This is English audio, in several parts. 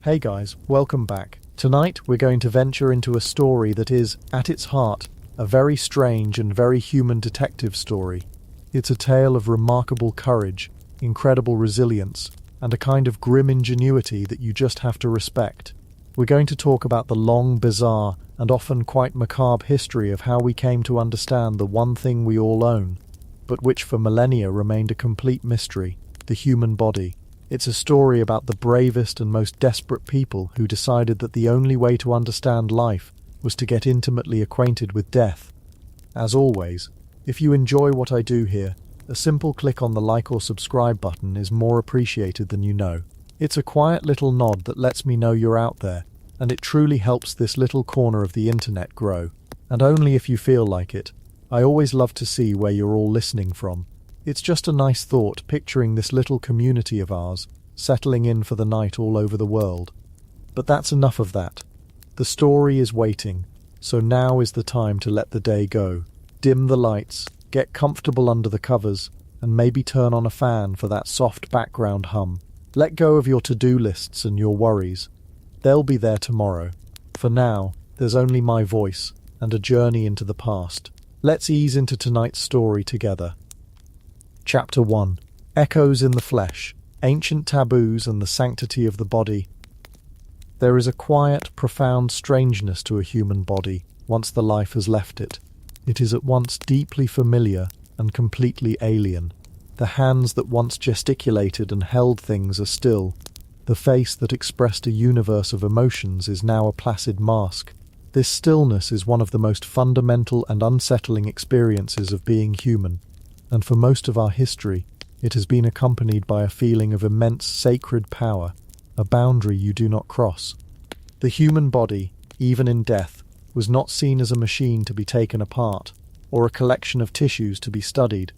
Hey guys, welcome back. Tonight we're going to venture into a story that is, at its heart, a very strange and very human detective story. It's a tale of remarkable courage, incredible resilience, and a kind of grim ingenuity that you just have to respect. We're going to talk about the long, bizarre, and often quite macabre history of how we came to understand the one thing we all own, but which for millennia remained a complete mystery, the human body. It's a story about the bravest and most desperate people who decided that the only way to understand life was to get intimately acquainted with death. As always, if you enjoy what I do here, a simple click on the like or subscribe button is more appreciated than you know. It's a quiet little nod that lets me know you're out there, and it truly helps this little corner of the internet grow. And only if you feel like it. I always love to see where you're all listening from. It's just a nice thought picturing this little community of ours settling in for the night all over the world. But that's enough of that. The story is waiting, so now is the time to let the day go. Dim the lights, get comfortable under the covers, and maybe turn on a fan for that soft background hum. Let go of your to-do lists and your worries. They'll be there tomorrow. For now, there's only my voice and a journey into the past. Let's ease into tonight's story together. Chapter 1. Echoes in the Flesh, Ancient Taboos and the Sanctity of the Body. There is a quiet, profound strangeness to a human body once the life has left it. It is at once deeply familiar and completely alien. The hands that once gesticulated and held things are still. The face that expressed a universe of emotions is now a placid mask. This stillness is one of the most fundamental and unsettling experiences of being human, and for most of our history, it has been accompanied by a feeling of immense sacred power, a boundary you do not cross. The human body, even in death, was not seen as a machine to be taken apart, or a collection of tissues to be studied.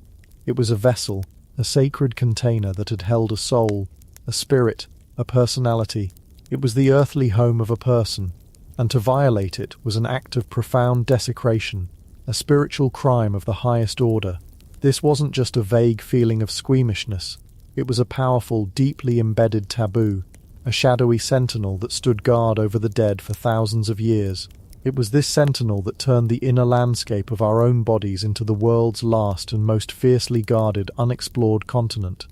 It was a vessel, a sacred container that had held a soul, a spirit, a personality. It was the earthly home of a person, and to violate it was an act of profound desecration, a spiritual crime of the highest order. This wasn't just a vague feeling of squeamishness. It was a powerful, deeply embedded taboo, a shadowy sentinel that stood guard over the dead for thousands of years. It was this sentinel that turned the inner landscape of our own bodies into the world's last and most fiercely guarded, unexplored continent.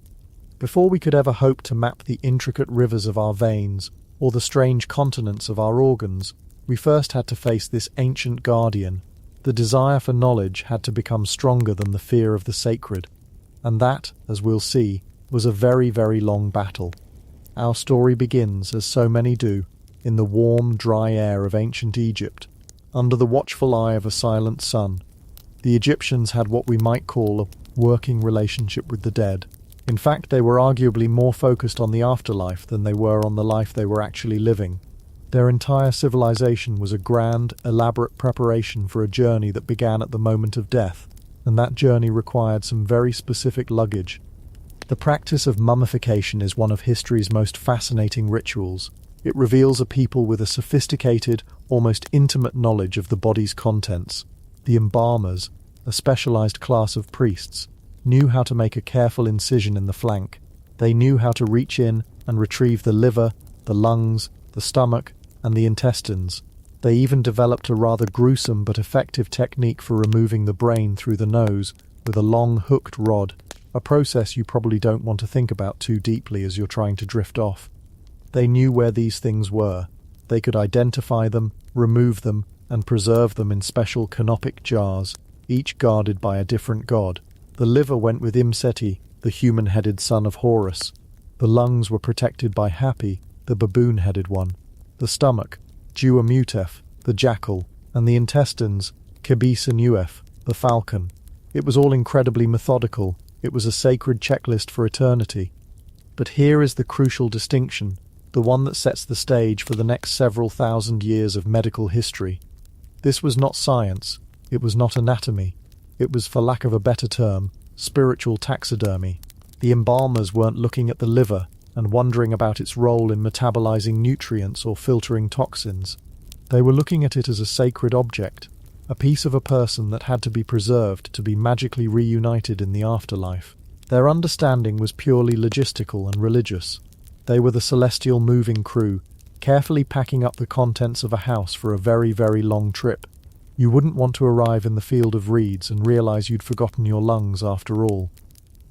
Before we could ever hope to map the intricate rivers of our veins, or the strange continents of our organs, we first had to face this ancient guardian. The desire for knowledge had to become stronger than the fear of the sacred. And that, as we'll see, was a very, very long battle. Our story begins, as so many do, in the warm, dry air of ancient Egypt, under the watchful eye of a silent sun. The Egyptians had what we might call a working relationship with the dead. In fact, they were arguably more focused on the afterlife than they were on the life they were actually living. Their entire civilization was a grand, elaborate preparation for a journey that began at the moment of death, and that journey required some very specific luggage. The practice of mummification is one of history's most fascinating rituals. It reveals a people with a sophisticated, almost intimate knowledge of the body's contents. The embalmers, a specialized class of priests, knew how to make a careful incision in the flank. They knew how to reach in and retrieve the liver, the lungs, the stomach, and the intestines. They even developed a rather gruesome but effective technique for removing the brain through the nose with a long hooked rod, a process you probably don't want to think about too deeply as you're trying to drift off. They knew where these things were. They could identify them, remove them, and preserve them in special canopic jars, each guarded by a different god. The liver went with Imseti, the human-headed son of Horus. The lungs were protected by Hapi, the baboon-headed one. The stomach, Duamutef, the jackal, and the intestines, Kebisenuef, the falcon. It was all incredibly methodical. It was a sacred checklist for eternity. But here is the crucial distinction, the one that sets the stage for the next several thousand years of medical history. This was not science. It was not anatomy. It was, for lack of a better term, spiritual taxidermy. The embalmers weren't looking at the liver and wondering about its role in metabolizing nutrients or filtering toxins. They were looking at it as a sacred object, a piece of a person that had to be preserved to be magically reunited in the afterlife. Their understanding was purely logistical and religious. They were the celestial moving crew, carefully packing up the contents of a house for a very, very long trip. You wouldn't want to arrive in the field of reeds and realize you'd forgotten your lungs after all.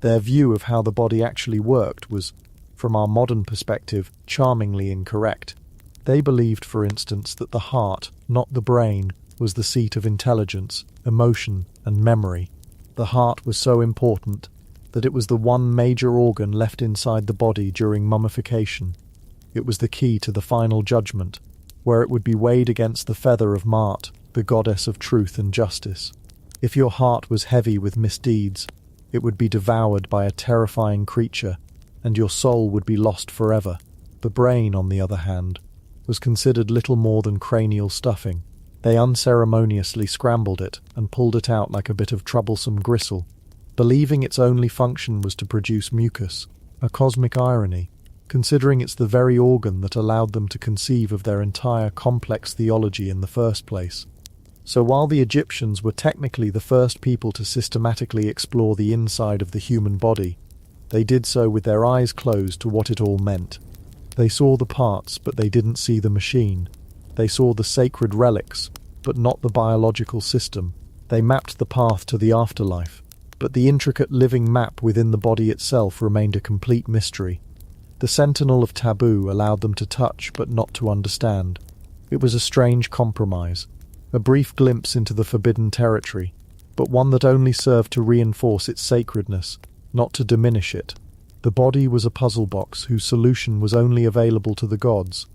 Their view of how the body actually worked was, from our modern perspective, charmingly incorrect. They believed, for instance, that the heart, not the brain, was the seat of intelligence, emotion, and memory. The heart was so important that it was the one major organ left inside the body during mummification. It was the key to the final judgment, where it would be weighed against the feather of Mart, the goddess of truth and justice. If your heart was heavy with misdeeds, it would be devoured by a terrifying creature, and your soul would be lost forever. The brain, on the other hand, was considered little more than cranial stuffing. They unceremoniously scrambled it and pulled it out like a bit of troublesome gristle, believing its only function was to produce mucus, a cosmic irony, considering it's the very organ that allowed them to conceive of their entire complex theology in the first place. So while the Egyptians were technically the first people to systematically explore the inside of the human body, they did so with their eyes closed to what it all meant. They saw the parts, but they didn't see the machine. They saw the sacred relics, but not the biological system. They mapped the path to the afterlife, but the intricate living map within the body itself remained a complete mystery. The sentinel of taboo allowed them to touch, but not to understand. It was a strange compromise, a brief glimpse into the forbidden territory, but one that only served to reinforce its sacredness, not to diminish it. The body was a puzzle box whose solution was only available to the gods.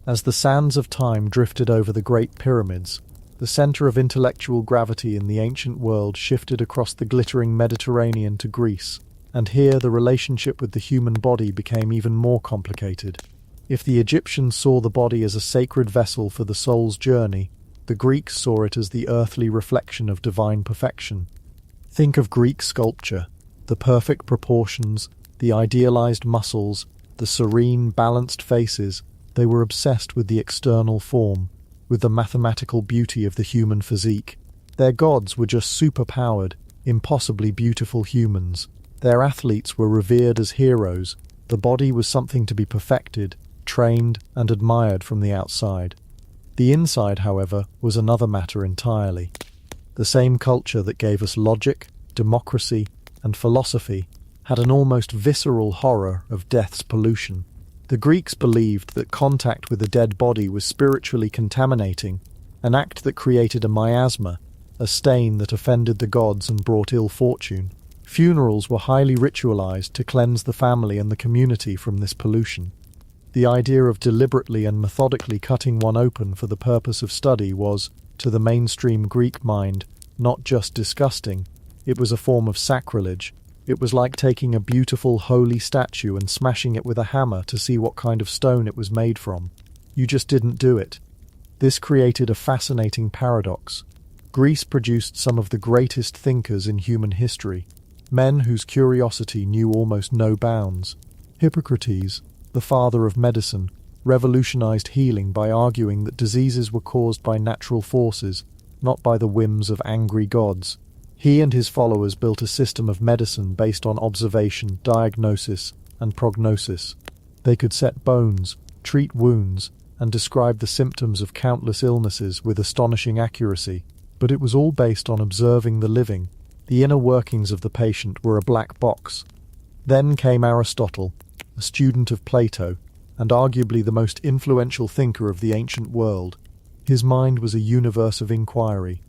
As the sands of time drifted over the Great Pyramids, the center of intellectual gravity in the ancient world shifted across the glittering Mediterranean to Greece, and here the relationship with the human body became even more complicated. If the Egyptians saw the body as a sacred vessel for the soul's journey, the Greeks saw it as the earthly reflection of divine perfection. Think of Greek sculpture, the perfect proportions, the idealized muscles, the serene, balanced faces. They were obsessed with the external form, with the mathematical beauty of the human physique. Their gods were just superpowered, impossibly beautiful humans. Their athletes were revered as heroes. The body was something to be perfected, trained, and admired from the outside. The inside, however, was another matter entirely. The same culture that gave us logic, democracy, and philosophy had an almost visceral horror of death's pollution. The Greeks believed that contact with a dead body was spiritually contaminating, an act that created a miasma, a stain that offended the gods and brought ill fortune. Funerals were highly ritualized to cleanse the family and the community from this pollution. The idea of deliberately and methodically cutting one open for the purpose of study was, to the mainstream Greek mind, not just disgusting, it was a form of sacrilege. It was like taking a beautiful, holy statue and smashing it with a hammer to see what kind of stone it was made from. You just didn't do it. This created a fascinating paradox. Greece produced some of the greatest thinkers in human history, men whose curiosity knew almost no bounds. Hippocrates, the father of medicine, revolutionized healing by arguing that diseases were caused by natural forces, not by the whims of angry gods. He and his followers built a system of medicine based on observation, diagnosis, and prognosis. They could set bones, treat wounds, and describe the symptoms of countless illnesses with astonishing accuracy, but it was all based on observing the living. The inner workings of the patient were a black box. Then came Aristotle, a student of Plato, and arguably the most influential thinker of the ancient world. His mind was a universe of inquiry.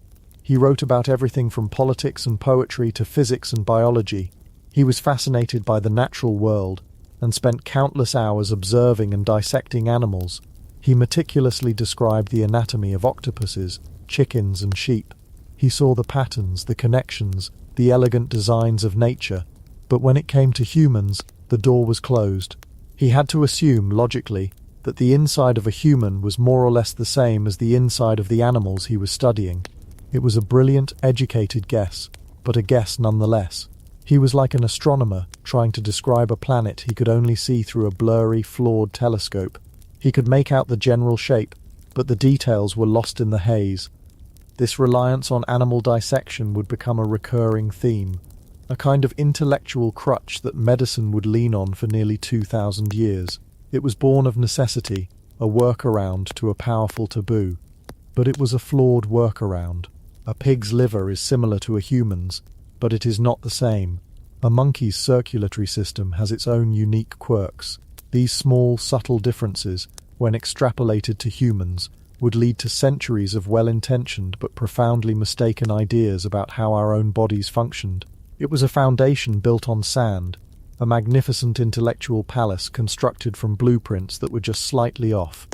He wrote about everything from politics and poetry to physics and biology. He was fascinated by the natural world and spent countless hours observing and dissecting animals. He meticulously described the anatomy of octopuses, chickens, and sheep. He saw the patterns, the connections, the elegant designs of nature. But when it came to humans, the door was closed. He had to assume, logically, that the inside of a human was more or less the same as the inside of the animals he was studying. It was a brilliant, educated guess, but a guess nonetheless. He was like an astronomer trying to describe a planet he could only see through a blurry, flawed telescope. He could make out the general shape, but the details were lost in the haze. This reliance on animal dissection would become a recurring theme, a kind of intellectual crutch that medicine would lean on for nearly 2,000 years. It was born of necessity, a workaround to a powerful taboo. But it was a flawed workaround. A pig's liver is similar to a human's, but it is not the same. A monkey's circulatory system has its own unique quirks. These small, subtle differences, when extrapolated to humans, would lead to centuries of well-intentioned but profoundly mistaken ideas about how our own bodies functioned. It was a foundation built on sand, a magnificent intellectual palace constructed from blueprints that were just slightly off.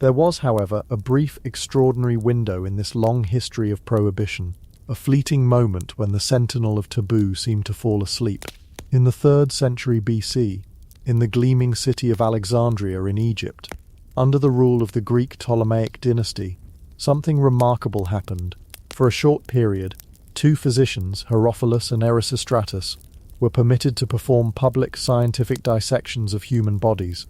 There was, however, a brief, extraordinary window in this long history of prohibition, a fleeting moment when the sentinel of taboo seemed to fall asleep. In the 3rd century BC, in the gleaming city of Alexandria in Egypt, under the rule of the Greek Ptolemaic dynasty, something remarkable happened. For a short period, 2 physicians, Herophilus and Erasistratus, were permitted to perform public scientific dissections of human bodies.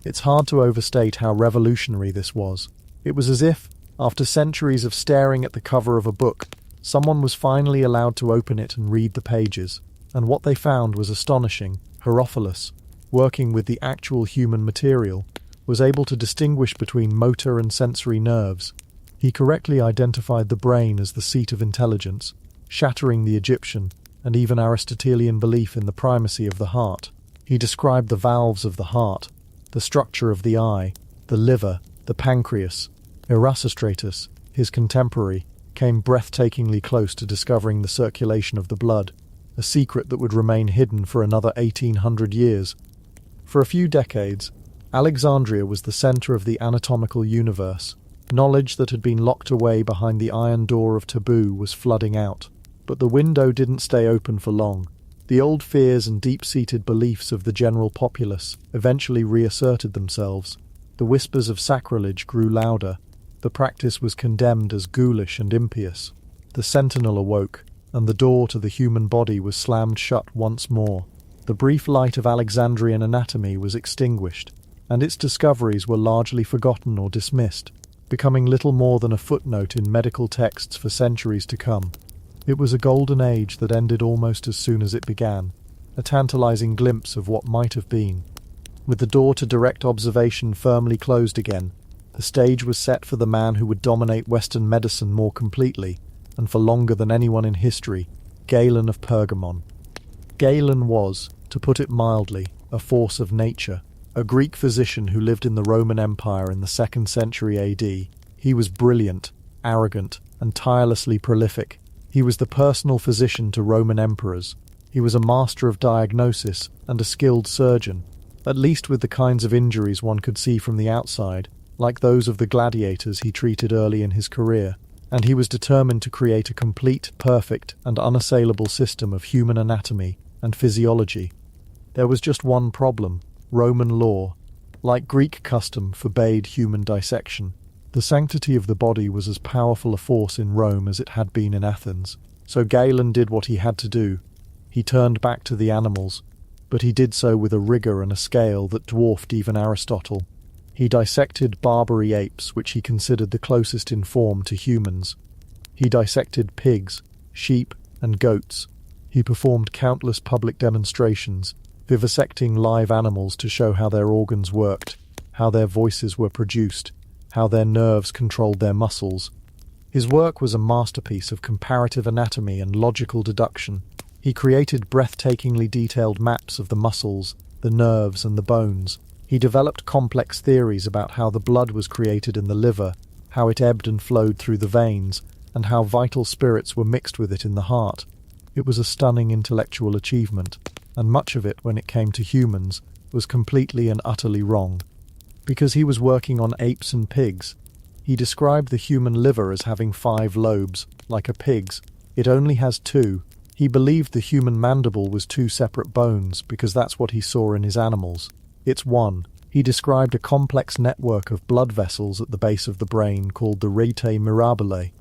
It's hard to overstate how revolutionary this was. It was as if, after centuries of staring at the cover of a book, someone was finally allowed to open it and read the pages, and what they found was astonishing. Herophilus, working with the actual human material, was able to distinguish between motor and sensory nerves. He correctly identified the brain as the seat of intelligence, shattering the Egyptian and even Aristotelian belief in the primacy of the heart. He described the valves of the heart, the structure of the eye, the liver, the pancreas. Erasistratus, his contemporary, came breathtakingly close to discovering the circulation of the blood, a secret that would remain hidden for another 1800 years. For a few decades, Alexandria was the center of the anatomical universe. Knowledge that had been locked away behind the iron door of taboo was flooding out. But the window didn't stay open for long. The old fears and deep-seated beliefs of the general populace eventually reasserted themselves. The whispers of sacrilege grew louder. The practice was condemned as ghoulish and impious. The sentinel awoke, and the door to the human body was slammed shut once more. The brief light of Alexandrian anatomy was extinguished, and its discoveries were largely forgotten or dismissed, becoming little more than a footnote in medical texts for centuries to come. It was a golden age that ended almost as soon as it began, a tantalizing glimpse of what might have been. With the door to direct observation firmly closed again, the stage was set for the man who would dominate Western medicine more completely, and for longer than anyone in history, Galen of Pergamon. Galen was, to put it mildly, a force of nature, a Greek physician who lived in the Roman Empire in the 2nd century AD. He was brilliant, arrogant, and tirelessly prolific. He was the personal physician to Roman emperors. He was a master of diagnosis and a skilled surgeon, at least with the kinds of injuries one could see from the outside, like those of the gladiators he treated early in his career, and he was determined to create a complete, perfect, and unassailable system of human anatomy and physiology. There was just one problem. Roman law, like Greek custom, forbade human dissection. The sanctity of the body was as powerful a force in Rome as it had been in Athens, so Galen did what he had to do. He turned back to the animals, but he did so with a rigor and a scale that dwarfed even Aristotle. He dissected Barbary apes, which he considered the closest in form to humans. He dissected pigs, sheep, and goats. He performed countless public demonstrations, vivisecting live animals to show how their organs worked, how their voices were produced, how their nerves controlled their muscles. His work was a masterpiece of comparative anatomy and logical deduction. He created breathtakingly detailed maps of the muscles, the nerves, and the bones. He developed complex theories about how the blood was created in the liver, how it ebbed and flowed through the veins, and how vital spirits were mixed with it in the heart. It was a stunning intellectual achievement, and much of it, when it came to humans, was completely and utterly wrong. Because he was working on apes and pigs, he described the human liver as having 5 lobes, like a pig's. It only has 2. He believed the human mandible was 2 separate bones because that's what he saw in his animals. It's 1. He described a complex network of blood vessels at the base of the brain called the rete mirabile,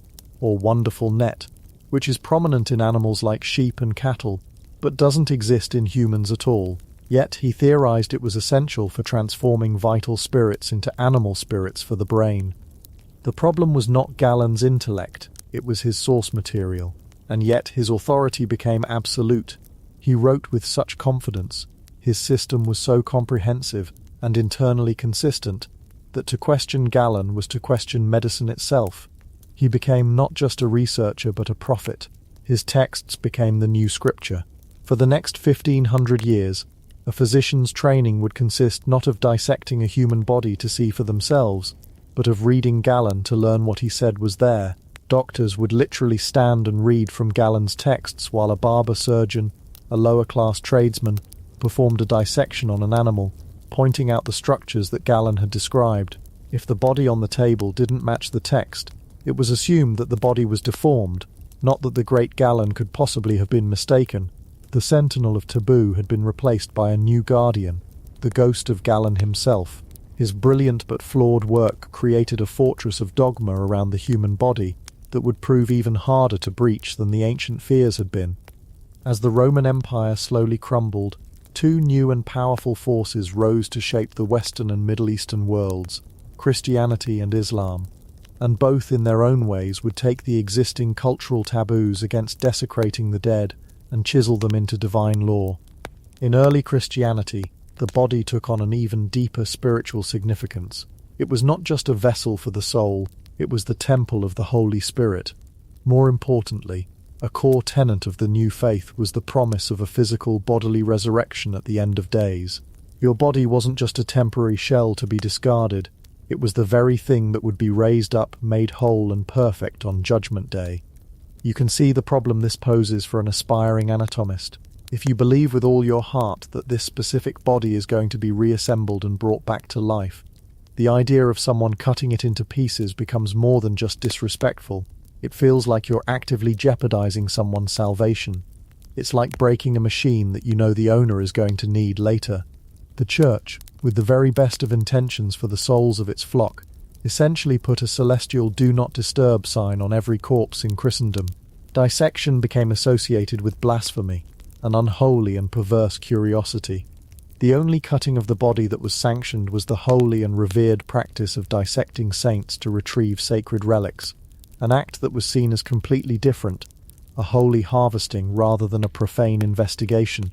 or wonderful net, which is prominent in animals like sheep and cattle, but doesn't exist in humans at all. Yet he theorized it was essential for transforming vital spirits into animal spirits for the brain. The problem was not Galen's intellect, it was his source material, and yet his authority became absolute. He wrote with such confidence, his system was so comprehensive and internally consistent, that to question Galen was to question medicine itself. He became not just a researcher but a prophet. His texts became the new scripture. For the next 1500 years, a physician's training would consist not of dissecting a human body to see for themselves, but of reading Galen to learn what he said was there. Doctors would literally stand and read from Galen's texts while a barber surgeon, a lower-class tradesman, performed a dissection on an animal, pointing out the structures that Galen had described. If the body on the table didn't match the text, it was assumed that the body was deformed, not that the great Galen could possibly have been mistaken. The sentinel of taboo had been replaced by a new guardian, the ghost of Galen himself. His brilliant but flawed work created a fortress of dogma around the human body that would prove even harder to breach than the ancient fears had been. As the Roman Empire slowly crumbled, two new and powerful forces rose to shape the Western and Middle Eastern worlds, Christianity and Islam, and both in their own ways would take the existing cultural taboos against desecrating the dead and chisel them into divine law. In early Christianity, the body took on an even deeper spiritual significance. It was not just a vessel for the soul, it was the temple of the Holy Spirit. More importantly, a core tenet of the new faith was the promise of a physical bodily resurrection at the end of days. Your body wasn't just a temporary shell to be discarded, it was the very thing that would be raised up, made whole and perfect on Judgment Day. You can see the problem this poses for an aspiring anatomist. If you believe with all your heart that this specific body is going to be reassembled and brought back to life, the idea of someone cutting it into pieces becomes more than just disrespectful. It feels like you're actively jeopardizing someone's salvation. It's like breaking a machine that you know the owner is going to need later. The Church, with the very best of intentions for the souls of its flock, essentially put a celestial "Do Not Disturb" sign on every corpse in Christendom. Dissection became associated with blasphemy, an unholy and perverse curiosity. The only cutting of the body that was sanctioned was the holy and revered practice of dissecting saints to retrieve sacred relics, an act that was seen as completely different, a holy harvesting rather than a profane investigation.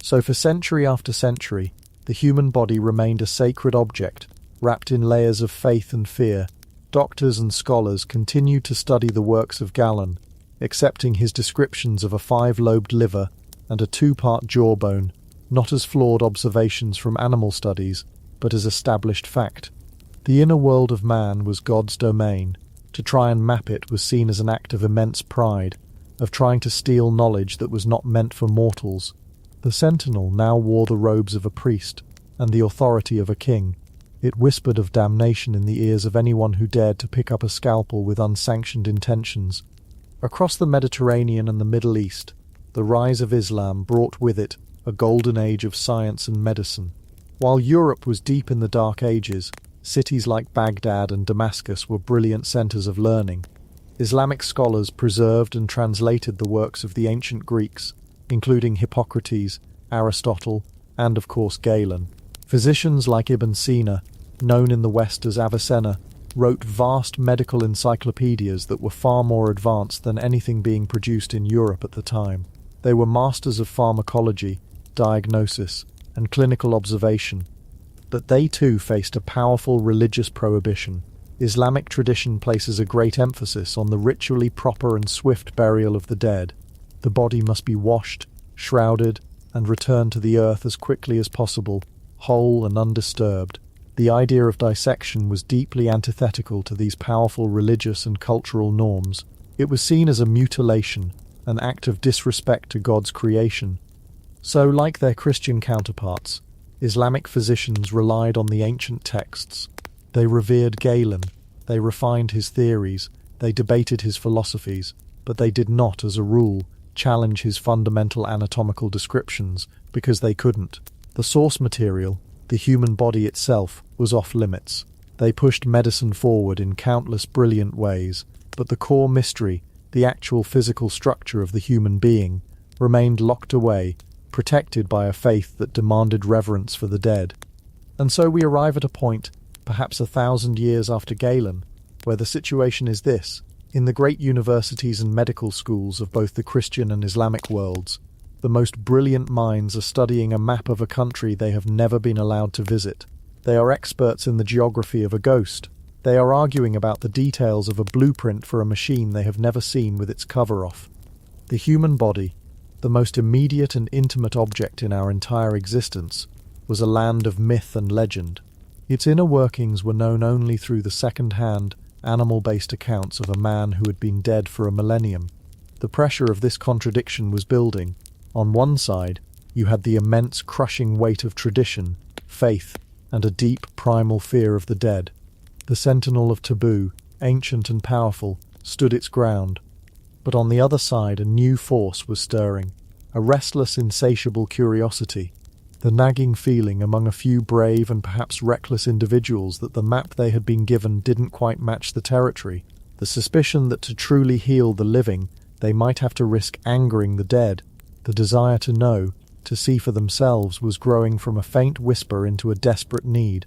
So for century after century, the human body remained a sacred object, wrapped in layers of faith and fear. Doctors and scholars continued to study the works of Galen, accepting his descriptions of a 5-lobed liver and a 2-part jawbone, not as flawed observations from animal studies, but as established fact. The inner world of man was God's domain. To try and map it was seen as an act of immense pride, of trying to steal knowledge that was not meant for mortals. The sentinel now wore the robes of a priest and the authority of a king. It whispered of damnation in the ears of anyone who dared to pick up a scalpel with unsanctioned intentions. Across the Mediterranean and the Middle East, the rise of Islam brought with it a golden age of science and medicine. While Europe was deep in the Dark Ages, cities like Baghdad and Damascus were brilliant centers of learning. Islamic scholars preserved and translated the works of the ancient Greeks, including Hippocrates, Aristotle, and of course Galen. Physicians like Ibn Sina, known in the West as Avicenna, wrote vast medical encyclopedias that were far more advanced than anything being produced in Europe at the time. They were masters of pharmacology, diagnosis, and clinical observation. But they too faced a powerful religious prohibition. Islamic tradition places a great emphasis on the ritually proper and swift burial of the dead. The body must be washed, shrouded, and returned to the earth as quickly as possible, whole and undisturbed. The idea of dissection was deeply antithetical to these powerful religious and cultural norms. It was seen as a mutilation, an act of disrespect to God's creation. So, like their Christian counterparts, Islamic physicians relied on the ancient texts. They revered Galen, they refined his theories, they debated his philosophies, but they did not, as a rule, challenge his fundamental anatomical descriptions, because they couldn't. The source material, the human body itself, was off limits. They pushed medicine forward in countless brilliant ways, but the core mystery, the actual physical structure of the human being, remained locked away, protected by a faith that demanded reverence for the dead. And so we arrive at a point, perhaps 1,000 years after Galen, where the situation is this. In the great universities and medical schools of both the Christian and Islamic worlds, the most brilliant minds are studying a map of a country they have never been allowed to visit. They are experts in the geography of a ghost. They are arguing about the details of a blueprint for a machine they have never seen with its cover off. The human body, the most immediate and intimate object in our entire existence, was a land of myth and legend. Its inner workings were known only through the second-hand, animal-based accounts of a man who had been dead for a millennium. The pressure of this contradiction was building. On one side, you had the immense crushing weight of tradition, faith, and a deep primal fear of the dead. The sentinel of taboo, ancient and powerful, stood its ground. But on the other side, a new force was stirring, a restless, insatiable curiosity, the nagging feeling among a few brave and perhaps reckless individuals that the map they had been given didn't quite match the territory, the suspicion that to truly heal the living, they might have to risk angering the dead. The desire to know, to see for themselves, was growing from a faint whisper into a desperate need.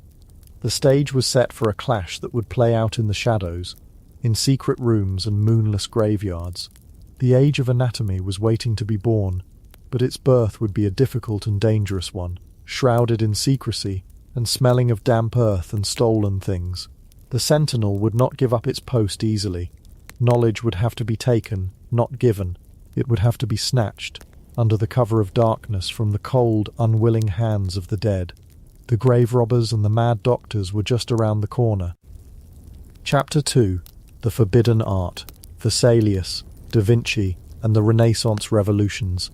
The stage was set for a clash that would play out in the shadows, in secret rooms and moonless graveyards. The age of anatomy was waiting to be born, but its birth would be a difficult and dangerous one, shrouded in secrecy and smelling of damp earth and stolen things. The sentinel would not give up its post easily. Knowledge would have to be taken, not given. It would have to be snatched, under the cover of darkness, from the cold, unwilling hands of the dead. The grave robbers and the mad doctors were just around the corner. Chapter 2. The Forbidden Art. Vesalius, Da Vinci, and the Renaissance Revolutions.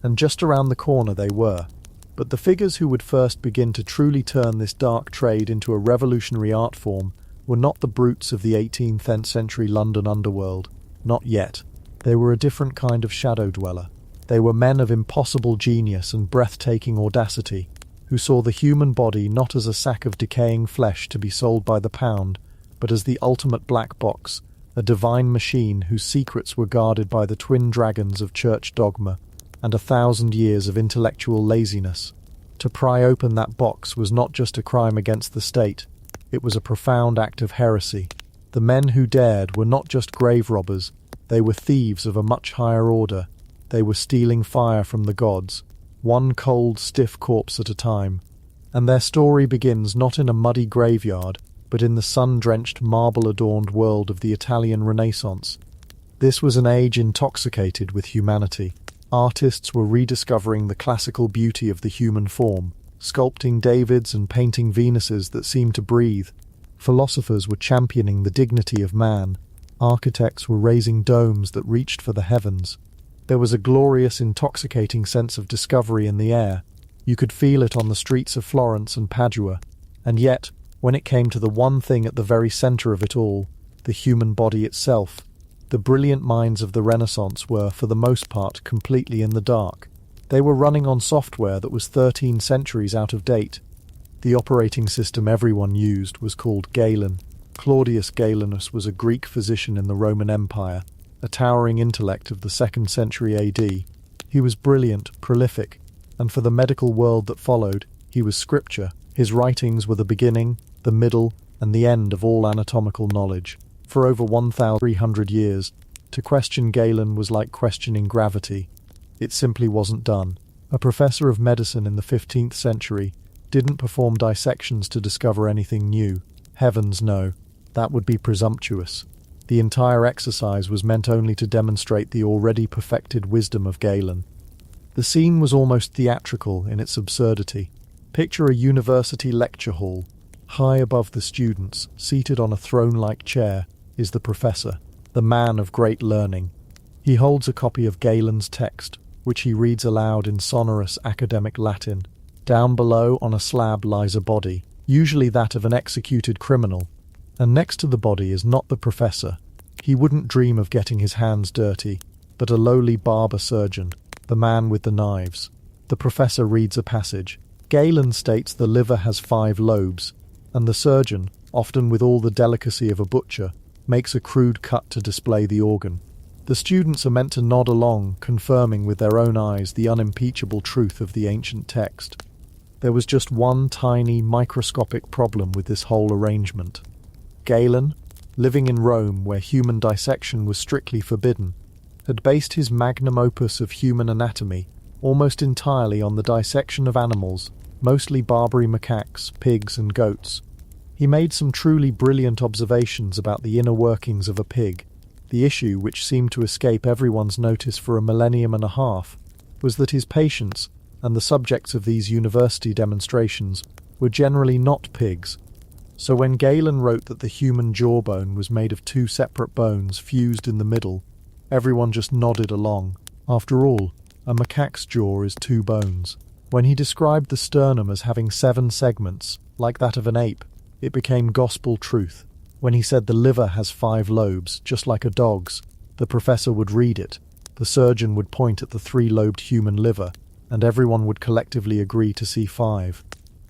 And just around the corner they were. But the figures who would first begin to truly turn this dark trade into a revolutionary art form were not the brutes of the 18th century London underworld. Not yet. They were a different kind of shadow dweller. They were men of impossible genius and breathtaking audacity, who saw the human body not as a sack of decaying flesh to be sold by the pound, but as the ultimate black box, a divine machine whose secrets were guarded by the twin dragons of church dogma and 1,000 years of intellectual laziness. To pry open that box was not just a crime against the state, it was a profound act of heresy. The men who dared were not just grave robbers, they were thieves of a much higher order. They were stealing fire from the gods, one cold, stiff corpse at a time. And their story begins not in a muddy graveyard, but in the sun-drenched, marble-adorned world of the Italian Renaissance. This was an age intoxicated with humanity. Artists were rediscovering the classical beauty of the human form, sculpting Davids and painting Venuses that seemed to breathe. Philosophers were championing the dignity of man. Architects were raising domes that reached for the heavens. There was a glorious, intoxicating sense of discovery in the air. You could feel it on the streets of Florence and Padua. And yet, when it came to the one thing at the very centre of it all, the human body itself, the brilliant minds of the Renaissance were, for the most part, completely in the dark. They were running on software that was 13 centuries out of date. The operating system everyone used was called Galen. Claudius Galenus was a Greek physician in the Roman Empire, a towering intellect of the 2nd century AD. He was brilliant, prolific, and for the medical world that followed, he was scripture. His writings were the beginning, the middle, and the end of all anatomical knowledge. For over 1,300 years, to question Galen was like questioning gravity. It simply wasn't done. A professor of medicine in the 15th century didn't perform dissections to discover anything new. Heavens no, that would be presumptuous. The entire exercise was meant only to demonstrate the already perfected wisdom of Galen. The scene was almost theatrical in its absurdity. Picture a university lecture hall. High above the students, seated on a throne-like chair, is the professor, the man of great learning. He holds a copy of Galen's text, which he reads aloud in sonorous academic Latin. Down below on a slab lies a body, usually that of an executed criminal, and next to the body is not the professor. He wouldn't dream of getting his hands dirty, but a lowly barber surgeon, the man with the knives. The professor reads a passage. Galen states the liver has 5 lobes, and the surgeon, often with all the delicacy of a butcher, makes a crude cut to display the organ. The students are meant to nod along, confirming with their own eyes the unimpeachable truth of the ancient text. There was just one tiny, microscopic problem with this whole arrangement. Galen, living in Rome where human dissection was strictly forbidden, had based his magnum opus of human anatomy almost entirely on the dissection of animals, mostly Barbary macaques, pigs and goats. He made some truly brilliant observations about the inner workings of a pig. The issue, which seemed to escape everyone's notice for a millennium and a half, was that his patients, and the subjects of these university demonstrations, were generally not pigs. So when Galen wrote that the human jawbone was made of two separate bones fused in the middle, everyone just nodded along. After all, a macaque's jaw is two bones. When he described the sternum as having 7 segments, like that of an ape, it became gospel truth. When he said the liver has 5 lobes, just like a dog's, the professor would read it, the surgeon would point at the 3-lobed human liver, and everyone would collectively agree to see 5.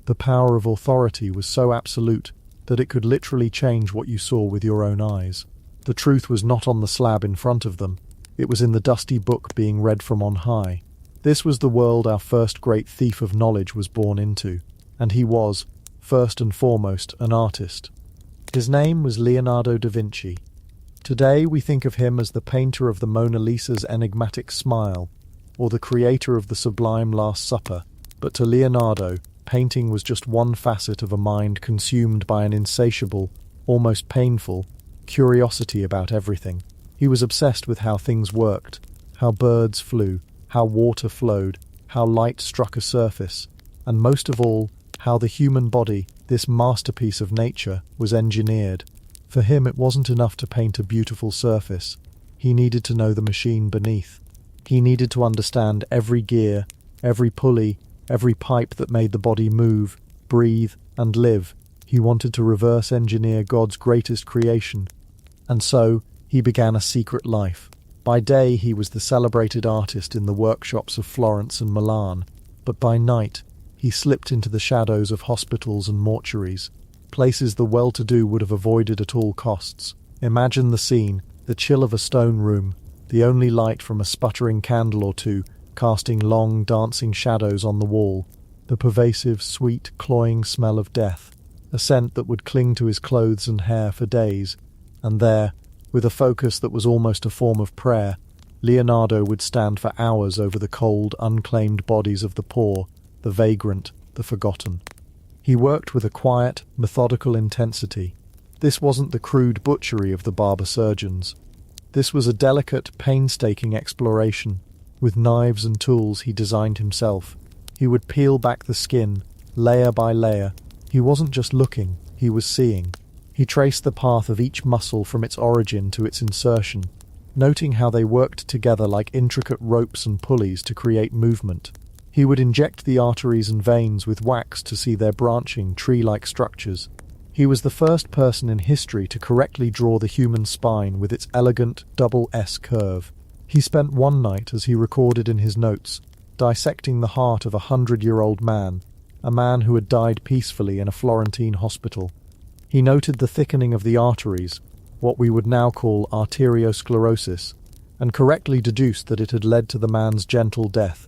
The power of authority was so absolute that it could literally change what you saw with your own eyes. The truth was not on the slab in front of them, it was in the dusty book being read from on high. This was the world our first great thief of knowledge was born into, and he was, first and foremost, an artist. His name was Leonardo da Vinci. Today we think of him as the painter of the Mona Lisa's enigmatic smile, or the creator of the sublime Last Supper, but to Leonardo, painting was just one facet of a mind consumed by an insatiable, almost painful, curiosity about everything. He was obsessed with how things worked, how birds flew, how water flowed, how light struck a surface, and most of all, how the human body, this masterpiece of nature, was engineered. For him it wasn't enough to paint a beautiful surface. He needed to know the machine beneath. He needed to understand every gear, every pulley, every pipe that made the body move, breathe, and live. He wanted to reverse engineer God's greatest creation. And so, he began a secret life. By day he was the celebrated artist in the workshops of Florence and Milan, but by night he slipped into the shadows of hospitals and mortuaries, places the well-to-do would have avoided at all costs. Imagine the scene, the chill of a stone room, the only light from a sputtering candle or two, casting long, dancing shadows on the wall, the pervasive, sweet, cloying smell of death, a scent that would cling to his clothes and hair for days, and there, with a focus that was almost a form of prayer, Leonardo would stand for hours over the cold, unclaimed bodies of the poor, the vagrant, the forgotten. He worked with a quiet, methodical intensity. This wasn't the crude butchery of the barber surgeons. This was a delicate, painstaking exploration. With knives and tools he designed himself. He would peel back the skin, layer by layer. He wasn't just looking, he was seeing. He traced the path of each muscle from its origin to its insertion, noting how they worked together like intricate ropes and pulleys to create movement. He would inject the arteries and veins with wax to see their branching, tree-like structures. He was the first person in history to correctly draw the human spine with its elegant double S curve. He spent one night, as he recorded in his notes, dissecting the heart of a 100-year-old man, a man who had died peacefully in a Florentine hospital. He noted the thickening of the arteries, what we would now call arteriosclerosis, and correctly deduced that it had led to the man's gentle death.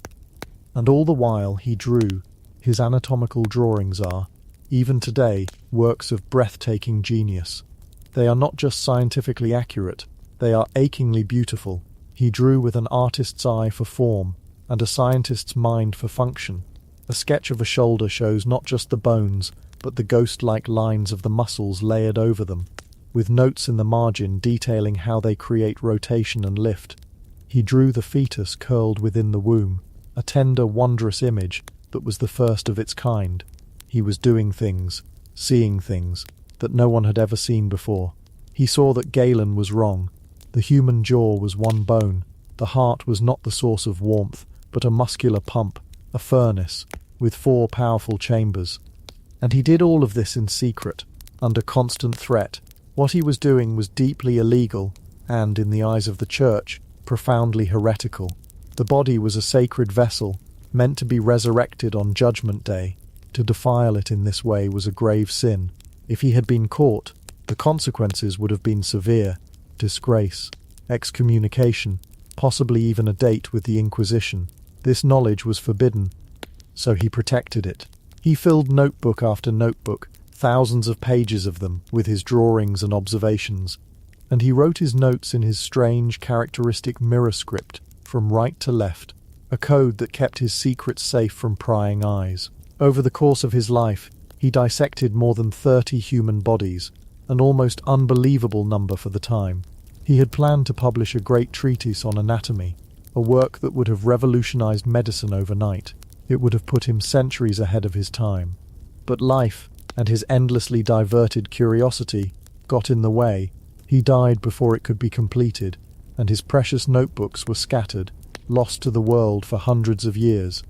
And all the while he drew. His anatomical drawings are, even today, works of breathtaking genius. They are not just scientifically accurate, they are achingly beautiful. He drew with an artist's eye for form, and a scientist's mind for function. A sketch of a shoulder shows not just the bones, but the ghost-like lines of the muscles layered over them, with notes in the margin detailing how they create rotation and lift. He drew the fetus curled within the womb, a tender, wondrous image that was the first of its kind. He was doing things, seeing things, that no one had ever seen before. He saw that Galen was wrong. The human jaw was one bone. The heart was not the source of warmth, but a muscular pump, a furnace, with 4 powerful chambers. And he did all of this in secret, under constant threat. What he was doing was deeply illegal, and, in the eyes of the church, profoundly heretical. The body was a sacred vessel, meant to be resurrected on Judgment Day. To defile it in this way was a grave sin. If he had been caught, the consequences would have been severe: disgrace, excommunication, possibly even a date with the Inquisition. This knowledge was forbidden, so he protected it. He filled notebook after notebook, thousands of pages of them, with his drawings and observations, and he wrote his notes in his strange, characteristic mirror script, from right to left, a code that kept his secrets safe from prying eyes. Over the course of his life, he dissected more than 30 human bodies, an almost unbelievable number for the time. He had planned to publish a great treatise on anatomy, a work that would have revolutionized medicine overnight. It would have put him centuries ahead of his time. But life, and his endlessly diverted curiosity, got in the way. He died before it could be completed, and his precious notebooks were scattered, lost to the world for hundreds of years.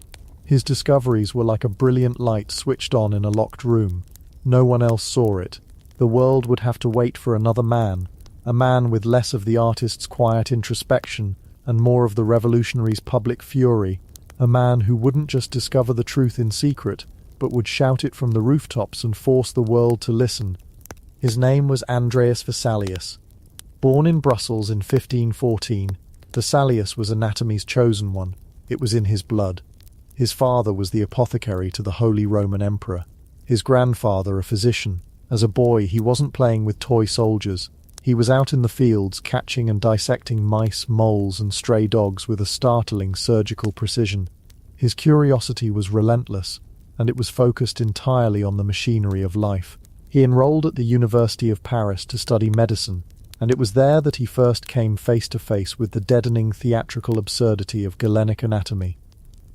His discoveries were like a brilliant light switched on in a locked room. No one else saw it. The world would have to wait for another man, a man with less of the artist's quiet introspection and more of the revolutionary's public fury, a man who wouldn't just discover the truth in secret, but would shout it from the rooftops and force the world to listen. His name was Andreas Vesalius. Born in Brussels in 1514, Vesalius was anatomy's chosen one. It was in his blood. His father was the apothecary to the Holy Roman Emperor. His grandfather a physician. As a boy, he wasn't playing with toy soldiers. He was out in the fields catching and dissecting mice, moles, and stray dogs with a startling surgical precision. His curiosity was relentless, and it was focused entirely on the machinery of life. He enrolled at the University of Paris to study medicine, and it was there that he first came face to face with the deadening theatrical absurdity of Galenic anatomy.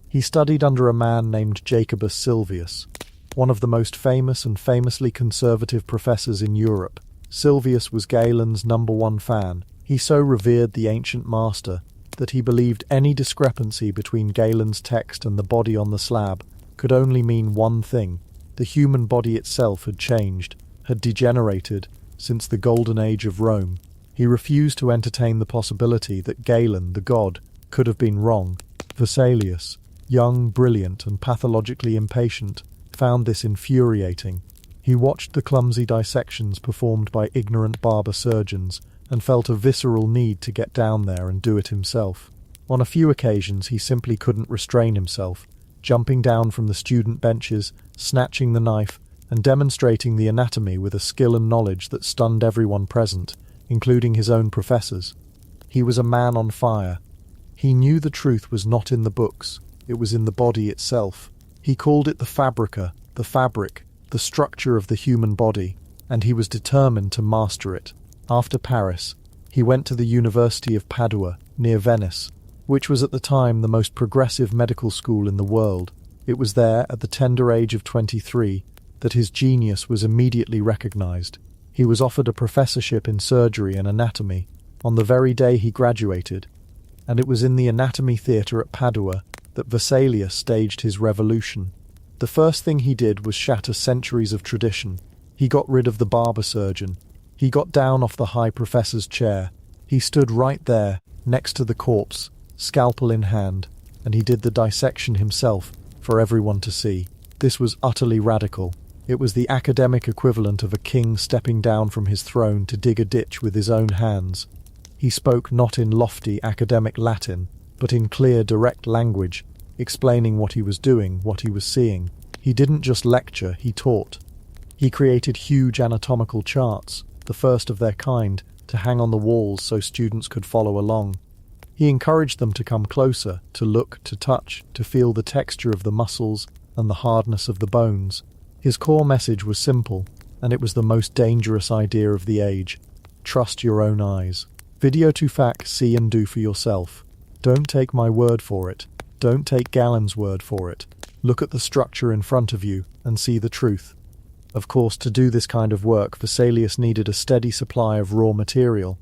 He studied under a man named Jacobus Sylvius, one of the most famous and famously conservative professors in Europe. Sylvius was Galen's #1 fan. He so revered the ancient master that he believed any discrepancy between Galen's text and the body on the slab could only mean one thing: the human body itself had changed, had degenerated, since the golden age of Rome. He refused to entertain the possibility that Galen, the god, could have been wrong. Vesalius, young, brilliant, and pathologically impatient, found this infuriating. He watched the clumsy dissections performed by ignorant barber surgeons and felt a visceral need to get down there and do it himself. On a few occasions he simply couldn't restrain himself, jumping down from the student benches, snatching the knife, and demonstrating the anatomy with a skill and knowledge that stunned everyone present, including his own professors. He was a man on fire. He knew the truth was not in the books, it was in the body itself. He called it the fabrica, the fabric, the structure of the human body, and he was determined to master it. After Paris, he went to the University of Padua, near Venice, which was at the time the most progressive medical school in the world. It was there, at the tender age of 23, that his genius was immediately recognized. He was offered a professorship in surgery and anatomy on the very day he graduated, and it was in the anatomy theatre at Padua that Vesalius staged his revolution. The first thing he did was shatter centuries of tradition. He got rid of the barber surgeon. He got down off the high professor's chair. He stood right there, next to the corpse, scalpel in hand, and he did the dissection himself, for everyone to see. This was utterly radical. It was the academic equivalent of a king stepping down from his throne to dig a ditch with his own hands. He spoke not in lofty academic Latin, but in clear, direct language, explaining what he was doing, what he was seeing. He didn't just lecture, he taught. He created huge anatomical charts, the first of their kind, to hang on the walls so students could follow along. He encouraged them to come closer, to look, to touch, to feel the texture of the muscles and the hardness of the bones. His core message was simple, and it was the most dangerous idea of the age. Trust your own eyes. Video to fac, see and do for yourself. Don't take my word for it. Don't take Galen's word for it. Look at the structure in front of you and see the truth. Of course, to do this kind of work, Vesalius needed a steady supply of raw material.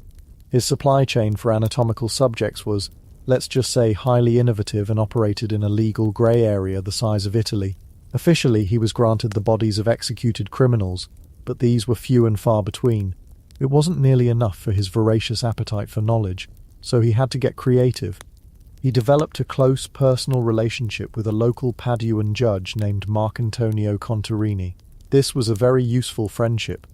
His supply chain for anatomical subjects was, let's just say, highly innovative and operated in a legal grey area the size of Italy. Officially, he was granted the bodies of executed criminals, but these were few and far between. It wasn't nearly enough for his voracious appetite for knowledge, so he had to get creative. He developed a close personal relationship with a local Paduan judge named Marcantonio Contarini. This was a very useful friendship.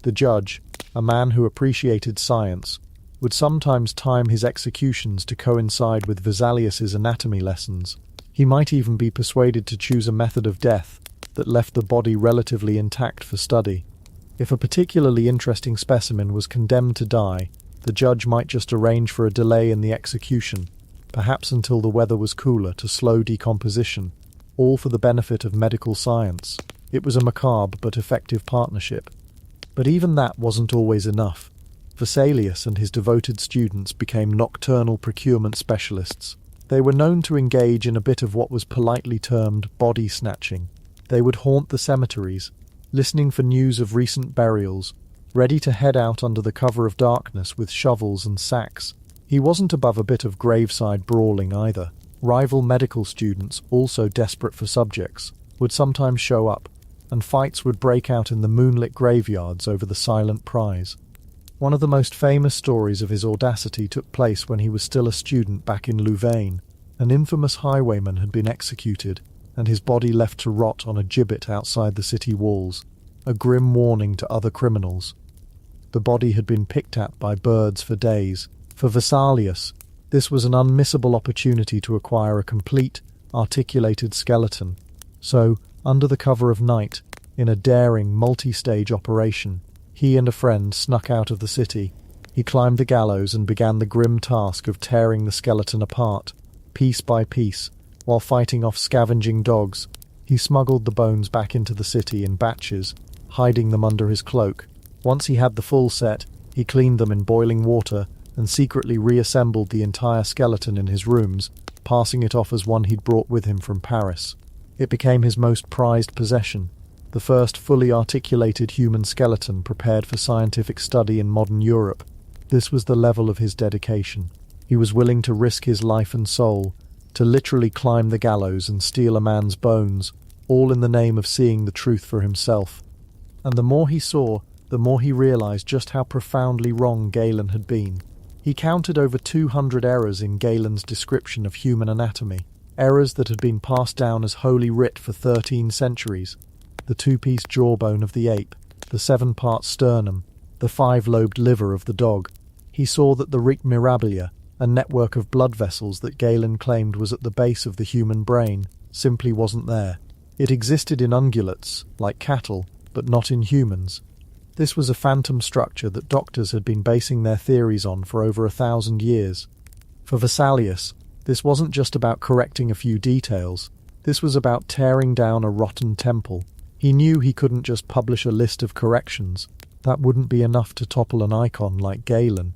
The judge, a man who appreciated science, would sometimes time his executions to coincide with Vesalius's anatomy lessons. He might even be persuaded to choose a method of death that left the body relatively intact for study. If a particularly interesting specimen was condemned to die, the judge might just arrange for a delay in the execution, perhaps until the weather was cooler, to slow decomposition. all for the benefit of medical science. It was a macabre but effective partnership. But even that wasn't always enough. Vesalius and his devoted students became nocturnal procurement specialists. They were known to engage in a bit of what was politely termed body snatching. They would haunt the cemeteries, listening for news of recent burials, ready to head out under the cover of darkness with shovels and sacks. He wasn't above a bit of graveside brawling either. Rival medical students, also desperate for subjects, would sometimes show up, and fights would break out in the moonlit graveyards over the silent prize. One of the most famous stories of his audacity took place when he was still a student back in Louvain. An infamous highwayman had been executed, and his body left to rot on a gibbet outside the city walls, a grim warning to other criminals. The body had been picked at by birds for days. For Vesalius, this was an unmissable opportunity to acquire a complete, articulated skeleton. So, under the cover of night, in a daring, multi-stage operation, he and a friend snuck out of the city. He climbed the gallows and began the grim task of tearing the skeleton apart, piece by piece, while fighting off scavenging dogs. He smuggled the bones back into the city in batches, hiding them under his cloak. Once he had the full set, he cleaned them in boiling water and secretly reassembled the entire skeleton in his rooms, passing it off as one he'd brought with him from Paris. It became his most prized possession, the first fully articulated human skeleton prepared for scientific study in modern Europe. This was the level of his dedication. He was willing to risk his life and soul, to literally climb the gallows and steal a man's bones, all in the name of seeing the truth for himself. And the more he saw, the more he realized just how profoundly wrong Galen had been. He counted over 200 errors in Galen's description of human anatomy, errors that had been passed down as holy writ for 13 centuries. The 2-piece jawbone of the ape, the 7-part sternum, the 5-lobed liver of the dog. He saw that the ric mirabilia, a network of blood vessels that Galen claimed was at the base of the human brain, simply wasn't there. It existed in ungulates, like cattle, but not in humans. This was a phantom structure that doctors had been basing their theories on for over 1,000 years. For Vesalius, this wasn't just about correcting a few details. This was about tearing down a rotten temple. He knew he couldn't just publish a list of corrections. That wouldn't be enough to topple an icon like Galen.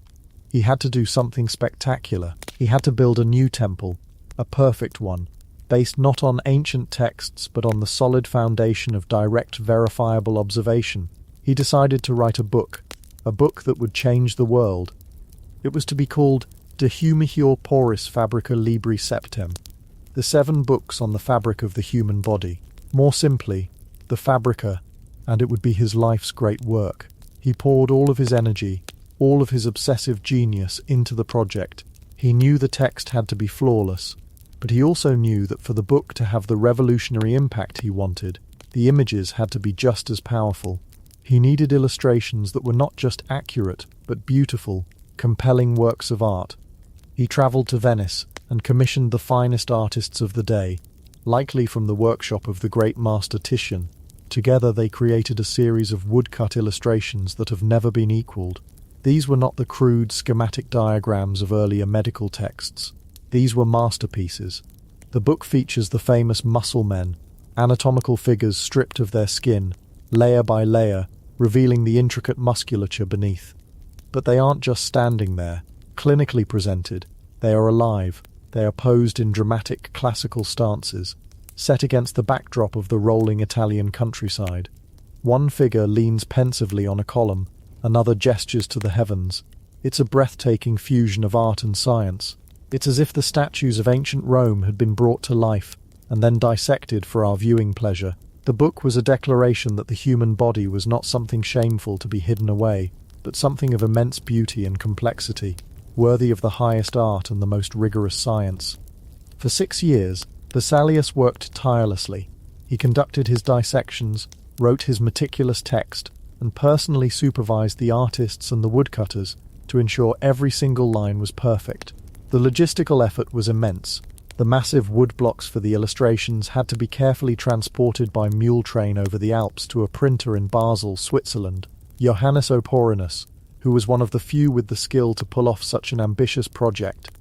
He had to do something spectacular. He had to build a new temple, a perfect one, based not on ancient texts but on the solid foundation of direct, verifiable observation. He decided to write a book that would change the world. It was to be called De Humihior Poris Fabrica Libri Septem, the 7 books on the fabric of the human body. More simply, the Fabrica, and it would be his life's great work. He poured all of his energy, all of his obsessive genius into the project. He knew the text had to be flawless, but he also knew that for the book to have the revolutionary impact he wanted, the images had to be just as powerful. He needed illustrations that were not just accurate, but beautiful, compelling works of art. He travelled to Venice and commissioned the finest artists of the day, likely from the workshop of the great master Titian. Together they created a series of woodcut illustrations that have never been equalled. These were not the crude schematic diagrams of earlier medical texts. These were masterpieces. The book features the famous muscle men, anatomical figures stripped of their skin, layer by layer, revealing the intricate musculature beneath. But they aren't just standing there, clinically presented. They are alive. They are posed in dramatic classical stances, set against the backdrop of the rolling Italian countryside. One figure leans pensively on a column, another gestures to the heavens. It's a breathtaking fusion of art and science. It's as if the statues of ancient Rome had been brought to life and then dissected for our viewing pleasure. The book was a declaration that the human body was not something shameful to be hidden away, but something of immense beauty and complexity, worthy of the highest art and the most rigorous science. For 6 years, Vesalius worked tirelessly. He conducted his dissections, wrote his meticulous text, and personally supervised the artists and the woodcutters to ensure every single line was perfect. The logistical effort was immense. The massive wood blocks for the illustrations had to be carefully transported by mule train over the Alps to a printer in Basel, Switzerland. Johannes Oporinus, who was one of the few with the skill to pull off such an ambitious project.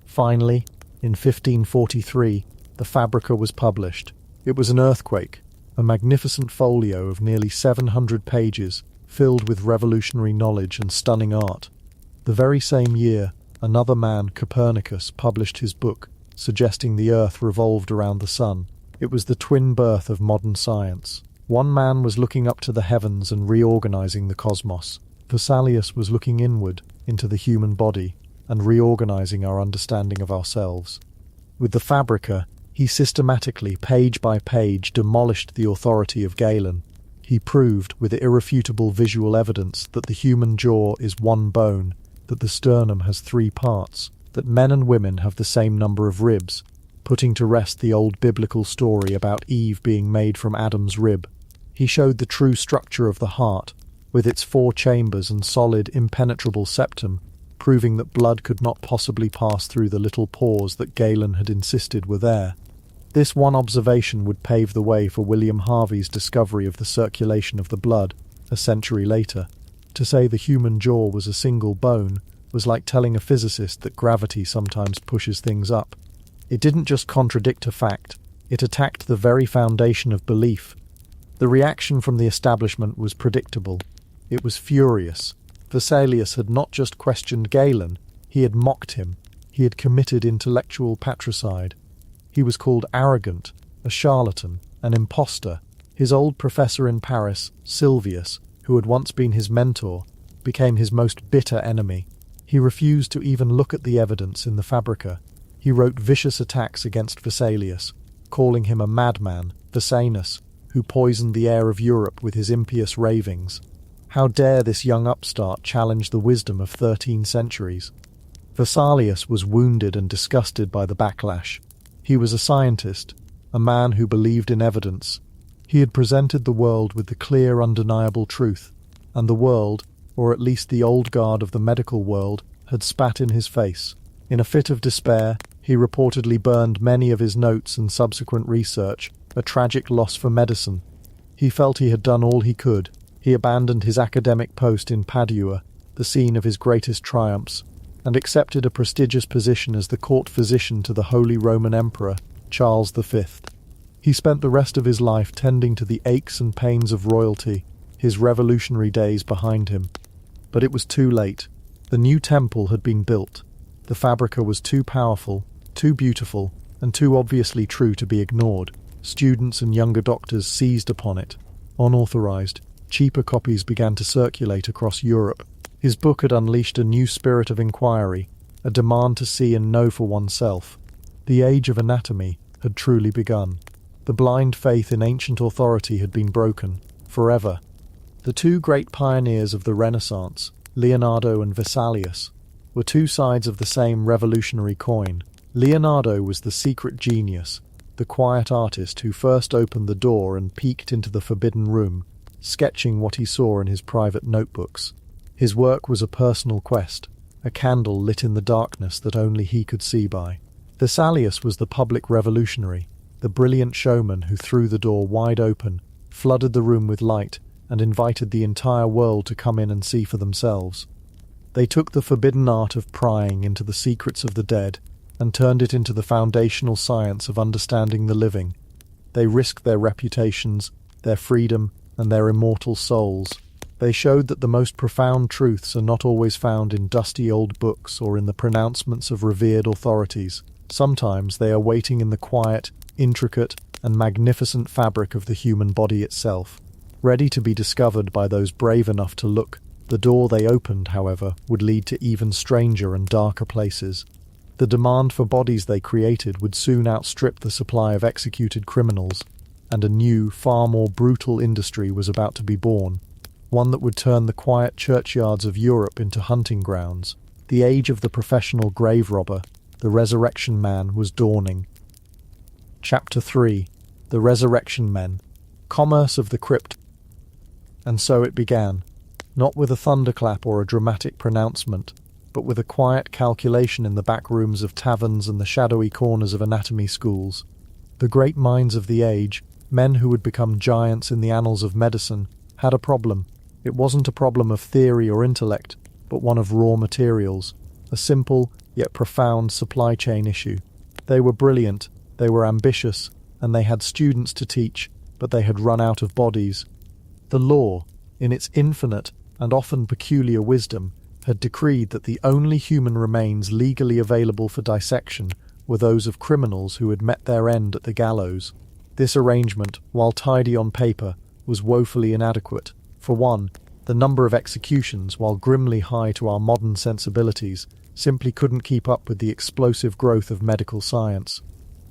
Finally, in 1543, the Fabrica was published. It was an earthquake, a magnificent folio of nearly 700 pages, filled with revolutionary knowledge and stunning art. The very same year, another man, Copernicus, published his book, suggesting the Earth revolved around the Sun. It was the twin birth of modern science. One man was looking up to the heavens and reorganizing the cosmos. Vesalius was looking inward, into the human body, and reorganizing our understanding of ourselves. With the Fabrica, he systematically, page by page, demolished the authority of Galen. He proved, with irrefutable visual evidence, that the human jaw is one bone, that the sternum has 3 parts, that men and women have the same number of ribs, putting to rest the old biblical story about Eve being made from Adam's rib. He showed the true structure of the heart, with its 4 chambers and solid, impenetrable septum, proving that blood could not possibly pass through the little pores that Galen had insisted were there. This one observation would pave the way for William Harvey's discovery of the circulation of the blood, a century later. To say the human jaw was a single bone was like telling a physicist that gravity sometimes pushes things up. It didn't just contradict a fact, it attacked the very foundation of belief. The reaction from the establishment was predictable. It was furious. Vesalius had not just questioned Galen, he had mocked him. He had committed intellectual patricide. He was called arrogant, a charlatan, an impostor. His old professor in Paris, Sylvius, who had once been his mentor, became his most bitter enemy. He refused to even look at the evidence in the Fabrica. He wrote vicious attacks against Vesalius, calling him a madman, Vesanus, who poisoned the air of Europe with his impious ravings. How dare this young upstart challenge the wisdom of 13 centuries? Vesalius was wounded and disgusted by the backlash. He was a scientist, a man who believed in evidence. He had presented the world with the clear, undeniable truth, and the world, or at least the old guard of the medical world, had spat in his face. In a fit of despair, he reportedly burned many of his notes and subsequent research, a tragic loss for medicine. He felt he had done all he could. He abandoned his academic post in Padua, the scene of his greatest triumphs, and accepted a prestigious position as the court physician to the Holy Roman Emperor, Charles V. He spent the rest of his life tending to the aches and pains of royalty, his revolutionary days behind him. But it was too late. The new temple had been built. The Fabrica was too powerful, too beautiful, and too obviously true to be ignored. Students and younger doctors seized upon it. Unauthorized, cheaper copies began to circulate across Europe. His book had unleashed a new spirit of inquiry, a demand to see and know for oneself. The age of anatomy had truly begun. The blind faith in ancient authority had been broken, forever. The 2 great pioneers of the Renaissance, Leonardo and Vesalius, were 2 sides of the same revolutionary coin. Leonardo was the secret genius, the quiet artist who first opened the door and peeked into the forbidden room, sketching what he saw in his private notebooks. His work was a personal quest, a candle lit in the darkness that only he could see by. Vesalius was the public revolutionary, the brilliant showman who threw the door wide open, flooded the room with light, and invited the entire world to come in and see for themselves. They took the forbidden art of prying into the secrets of the dead and turned it into the foundational science of understanding the living. They risked their reputations, their freedom, and their immortal souls. They showed that the most profound truths are not always found in dusty old books or in the pronouncements of revered authorities. Sometimes they are waiting in the quiet, intricate, and magnificent fabric of the human body itself, ready to be discovered by those brave enough to look. The door they opened, however, would lead to even stranger and darker places. The demand for bodies they created would soon outstrip the supply of executed criminals, and a new, far more brutal industry was about to be born. One that would turn the quiet churchyards of Europe into hunting grounds. The age of the professional grave robber, the resurrection man, was dawning. Chapter 3. The Resurrection Men. Commerce of the Crypt. And so it began, not with a thunderclap or a dramatic pronouncement, but with a quiet calculation in the back rooms of taverns and the shadowy corners of anatomy schools. The great minds of the age, men who would become giants in the annals of medicine, had a problem. It wasn't a problem of theory or intellect, but one of raw materials, a simple yet profound supply chain issue. They were brilliant, they were ambitious, and they had students to teach, but they had run out of bodies. The law, in its infinite and often peculiar wisdom, had decreed that the only human remains legally available for dissection were those of criminals who had met their end at the gallows. This arrangement, while tidy on paper, was woefully inadequate. For one, the number of executions, while grimly high to our modern sensibilities, simply couldn't keep up with the explosive growth of medical science.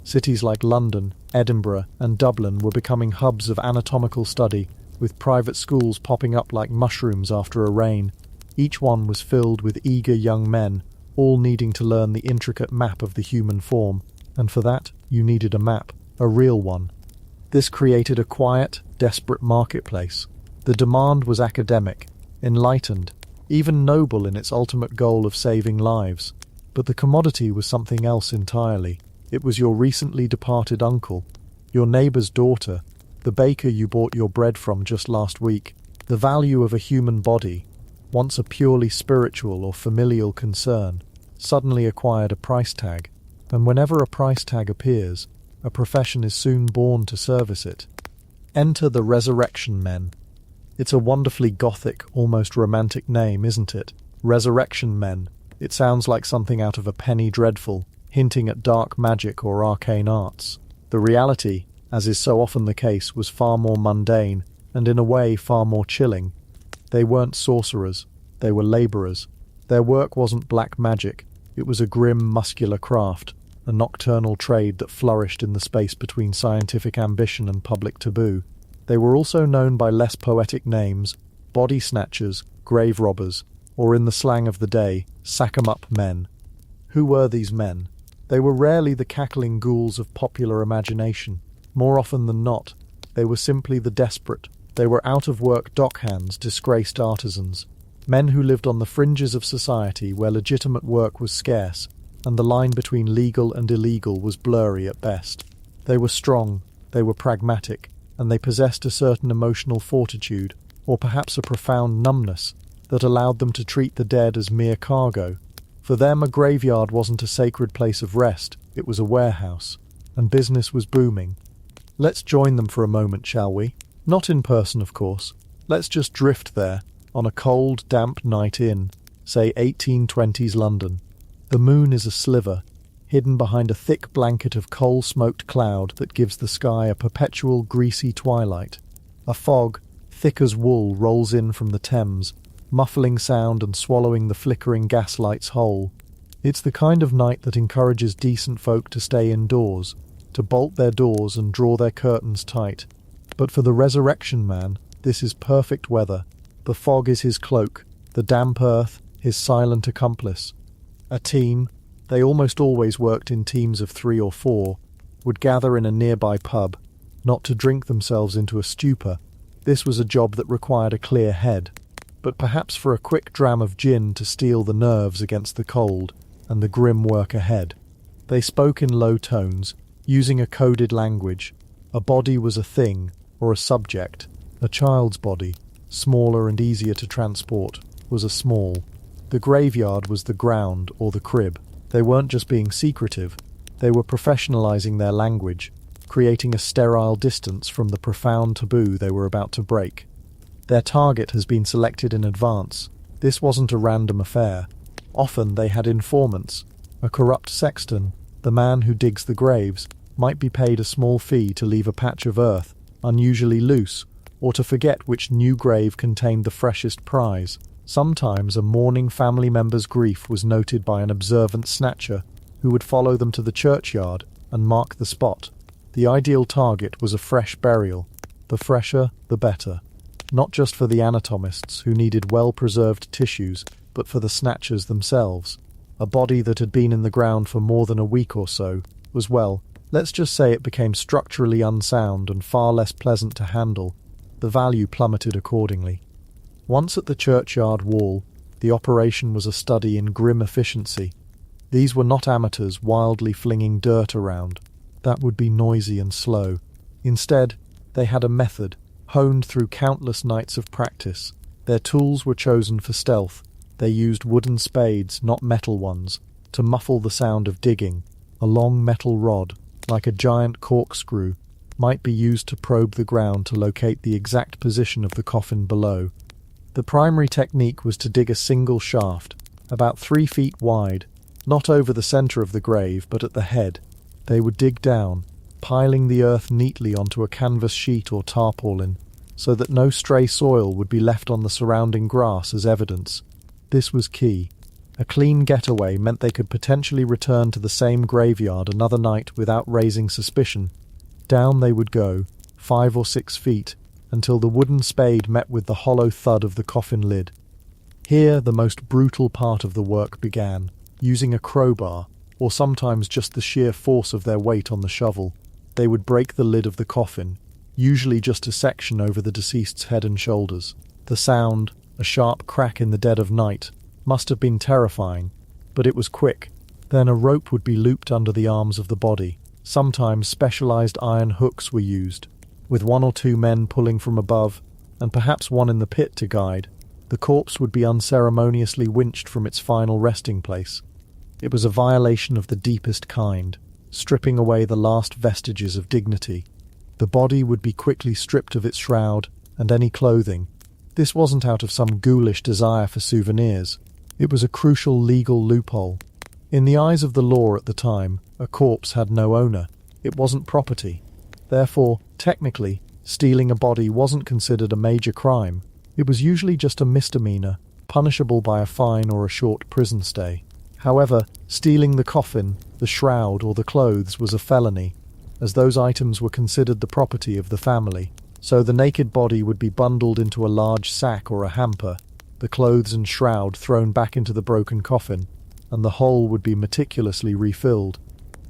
Cities like London, Edinburgh, and Dublin were becoming hubs of anatomical study, with private schools popping up like mushrooms after a rain. Each one was filled with eager young men, all needing to learn the intricate map of the human form, and for that you needed a map, a real one. This created a quiet, desperate marketplace. The demand was academic, enlightened, even noble in its ultimate goal of saving lives. But the commodity was something else entirely. It was your recently departed uncle, your neighbour's daughter, the baker you bought your bread from just last week. The value of a human body, once a purely spiritual or familial concern, suddenly acquired a price tag, and whenever a price tag appears, a profession is soon born to service it. Enter the Resurrection Men. It's a wonderfully gothic, almost romantic name, isn't it? Resurrection Men. It sounds like something out of a penny dreadful, hinting at dark magic or arcane arts. The reality, as is so often the case, was far more mundane, and in a way far more chilling. They weren't sorcerers, they were labourers. Their work wasn't black magic, it was a grim, muscular craft, a nocturnal trade that flourished in the space between scientific ambition and public taboo. They were also known by less poetic names: body snatchers, grave robbers, or in the slang of the day, sack-em-up men. Who were these men? They were rarely the cackling ghouls of popular imagination. More often than not, they were simply the desperate. They were out-of-work dockhands, disgraced artisans, men who lived on the fringes of society where legitimate work was scarce, and the line between legal and illegal was blurry at best. They were strong, they were pragmatic, and they possessed a certain emotional fortitude, or perhaps a profound numbness, that allowed them to treat the dead as mere cargo. For them, a graveyard wasn't a sacred place of rest, it was a warehouse, and business was booming. Let's join them for a moment, shall we? Not in person, of course. Let's just drift there, on a cold, damp night in, say 1820s London. The moon is a sliver, hidden behind a thick blanket of coal-smoked cloud that gives the sky a perpetual greasy twilight. A fog, thick as wool, rolls in from the Thames, muffling sound and swallowing the flickering gaslights whole. It's the kind of night that encourages decent folk to stay indoors, to bolt their doors and draw their curtains tight. But for the Resurrection Man, this is perfect weather. The fog is his cloak, the damp earth his silent accomplice. A team, they almost always worked in teams of 3 or 4, would gather in a nearby pub, not to drink themselves into a stupor. This was a job that required a clear head, but perhaps for a quick dram of gin to steel the nerves against the cold and the grim work ahead. They spoke in low tones, using a coded language. A body was a thing, or a subject. A child's body, smaller and easier to transport, was a small. The graveyard was the ground, or the crib. They weren't just being secretive, they were professionalizing their language, creating a sterile distance from the profound taboo they were about to break. Their target has been selected in advance. This wasn't a random affair. Often they had informants. A corrupt sexton, the man who digs the graves, might be paid a small fee to leave a patch of earth, unusually loose, or to forget which new grave contained the freshest prize. Sometimes a mourning family member's grief was noted by an observant snatcher, who would follow them to the churchyard and mark the spot. The ideal target was a fresh burial. The fresher, the better. Not just for the anatomists, who needed well-preserved tissues, but for the snatchers themselves. A body that had been in the ground for more than a week or so was, well, let's just say it became structurally unsound and far less pleasant to handle. The value plummeted accordingly. Once at the churchyard wall, the operation was a study in grim efficiency. These were not amateurs wildly flinging dirt around. That would be noisy and slow. Instead, they had a method, honed through countless nights of practice. Their tools were chosen for stealth. They used wooden spades, not metal ones, to muffle the sound of digging. A long metal rod, like a giant corkscrew, might be used to probe the ground to locate the exact position of the coffin below. The primary technique was to dig a single shaft, about 3 feet wide, not over the center of the grave but at the head. They would dig down, piling the earth neatly onto a canvas sheet or tarpaulin, so that no stray soil would be left on the surrounding grass as evidence. This was key. A clean getaway meant they could potentially return to the same graveyard another night without raising suspicion. Down they would go, 5 or 6 feet, until the wooden spade met with the hollow thud of the coffin lid. Here the most brutal part of the work began, using a crowbar, or sometimes just the sheer force of their weight on the shovel. They would break the lid of the coffin, usually just a section over the deceased's head and shoulders. The sound, a sharp crack in the dead of night, must have been terrifying, but it was quick. Then a rope would be looped under the arms of the body. Sometimes specialized iron hooks were used, with 1 or 2 men pulling from above, and perhaps one in the pit to guide. The corpse would be unceremoniously winched from its final resting place. It was a violation of the deepest kind, stripping away the last vestiges of dignity. The body would be quickly stripped of its shroud and any clothing. This wasn't out of some ghoulish desire for souvenirs. It was a crucial legal loophole. In the eyes of the law at the time, a corpse had no owner. It wasn't property. Therefore, technically, stealing a body wasn't considered a major crime. It was usually just a misdemeanor, punishable by a fine or a short prison stay. However, stealing the coffin, the shroud, or the clothes was a felony, as those items were considered the property of the family. So the naked body would be bundled into a large sack or a hamper, the clothes and shroud thrown back into the broken coffin, and the hole would be meticulously refilled.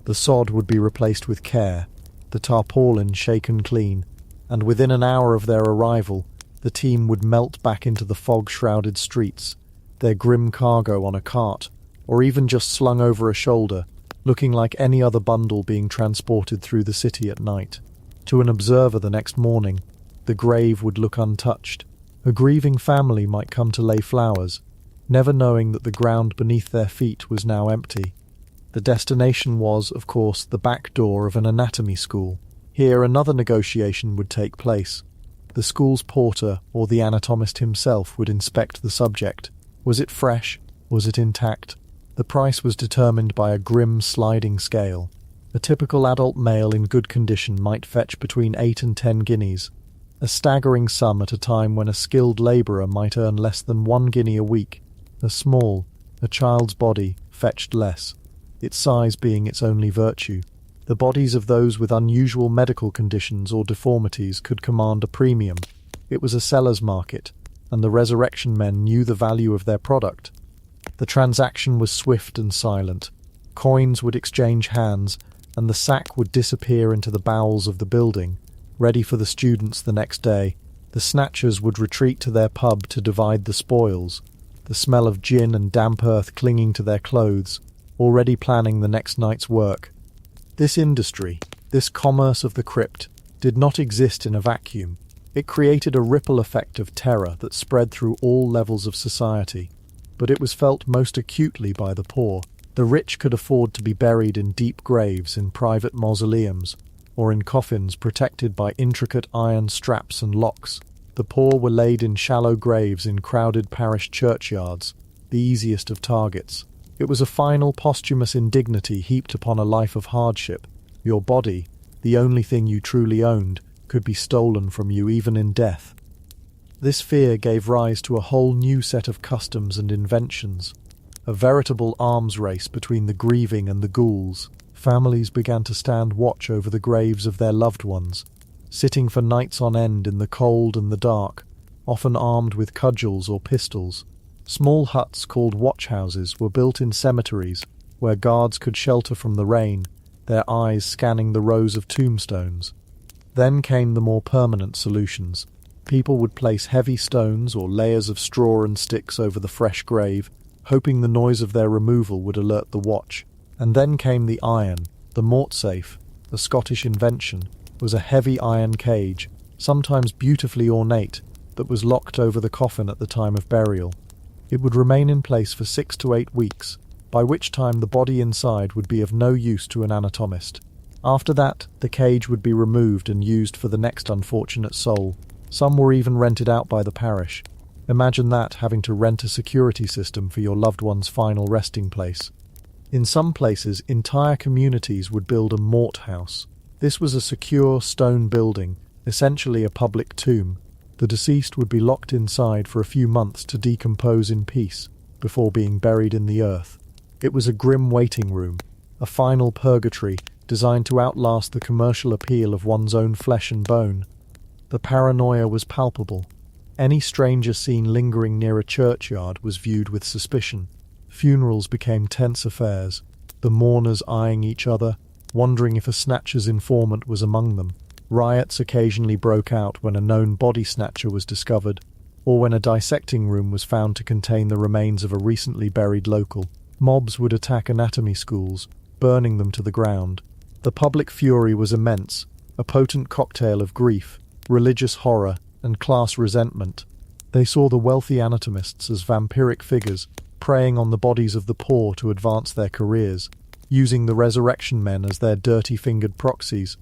The sod would be replaced with care, the tarpaulin shaken clean, and within an hour of their arrival, the team would melt back into the fog-shrouded streets, their grim cargo on a cart, or even just slung over a shoulder, looking like any other bundle being transported through the city at night. To an observer the next morning, the grave would look untouched. A grieving family might come to lay flowers, never knowing that the ground beneath their feet was now empty. The destination was, of course, the back door of an anatomy school. Here another negotiation would take place. The school's porter or the anatomist himself would inspect the subject. Was it fresh? Was it intact? The price was determined by a grim sliding scale. A typical adult male in good condition might fetch between 8 and 10 guineas, a staggering sum at a time when a skilled labourer might earn less than 1 guinea a week. A child's body, fetched less, its size being its only virtue. The bodies of those with unusual medical conditions or deformities could command a premium. It was a seller's market, and the resurrection men knew the value of their product. The transaction was swift and silent. Coins would exchange hands, and the sack would disappear into the bowels of the building, ready for the students the next day. The snatchers would retreat to their pub to divide the spoils, the smell of gin and damp earth clinging to their clothes, already planning the next night's work. This industry, this commerce of the crypt, did not exist in a vacuum. It created a ripple effect of terror that spread through all levels of society. But it was felt most acutely by the poor. The rich could afford to be buried in deep graves in private mausoleums, or in coffins protected by intricate iron straps and locks. The poor were laid in shallow graves in crowded parish churchyards, the easiest of targets. It was a final posthumous indignity heaped upon a life of hardship. Your body, the only thing you truly owned, could be stolen from you even in death. This fear gave rise to a whole new set of customs and inventions, a veritable arms race between the grieving and the ghouls. Families began to stand watch over the graves of their loved ones, sitting for nights on end in the cold and the dark, often armed with cudgels or pistols. Small huts called watchhouses were built in cemeteries where guards could shelter from the rain, their eyes scanning the rows of tombstones. Then came the more permanent solutions. People would place heavy stones or layers of straw and sticks over the fresh grave, hoping the noise of their removal would alert the watch. And then came the iron. The mortsafe, a Scottish invention, was a heavy iron cage, sometimes beautifully ornate, that was locked over the coffin at the time of burial. It would remain in place for 6 to 8 weeks, by which time the body inside would be of no use to an anatomist. After that, the cage would be removed and used for the next unfortunate soul. Some were even rented out by the parish. Imagine that, having to rent a security system for your loved one's final resting place. In some places, entire communities would build a mort house. This was a secure stone building, essentially a public tomb. The deceased would be locked inside for a few months to decompose in peace, before being buried in the earth. It was a grim waiting room, a final purgatory designed to outlast the commercial appeal of one's own flesh and bone. The paranoia was palpable. Any stranger seen lingering near a churchyard was viewed with suspicion. Funerals became tense affairs, the mourners eyeing each other, wondering if a snatcher's informant was among them. Riots occasionally broke out when a known body snatcher was discovered, or when a dissecting room was found to contain the remains of a recently buried local. Mobs would attack anatomy schools, burning them to the ground. The public fury was immense, a potent cocktail of grief, religious horror, and class resentment. They saw the wealthy anatomists as vampiric figures, preying on the bodies of the poor to advance their careers, using the resurrection men as their dirty-fingered proxies.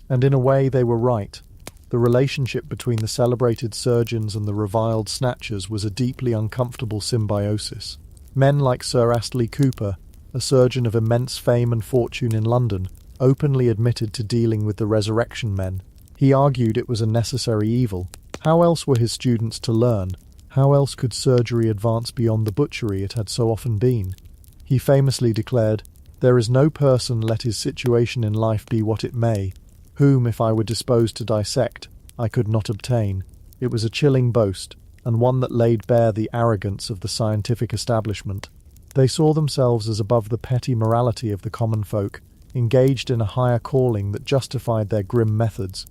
And in a way they were right. The relationship between the celebrated surgeons and the reviled snatchers was a deeply uncomfortable symbiosis. Men like Sir Astley Cooper, a surgeon of immense fame and fortune in London, openly admitted to dealing with the resurrection men. He argued it was a necessary evil. How else were his students to learn? How else could surgery advance beyond the butchery it had so often been? He famously declared, "There is no person, let his situation in life be what it may, whom, if I were disposed to dissect, I could not obtain." It was a chilling boast, and one that laid bare the arrogance of the scientific establishment. They saw themselves as above the petty morality of the common folk, engaged in a higher calling that justified their grim methods.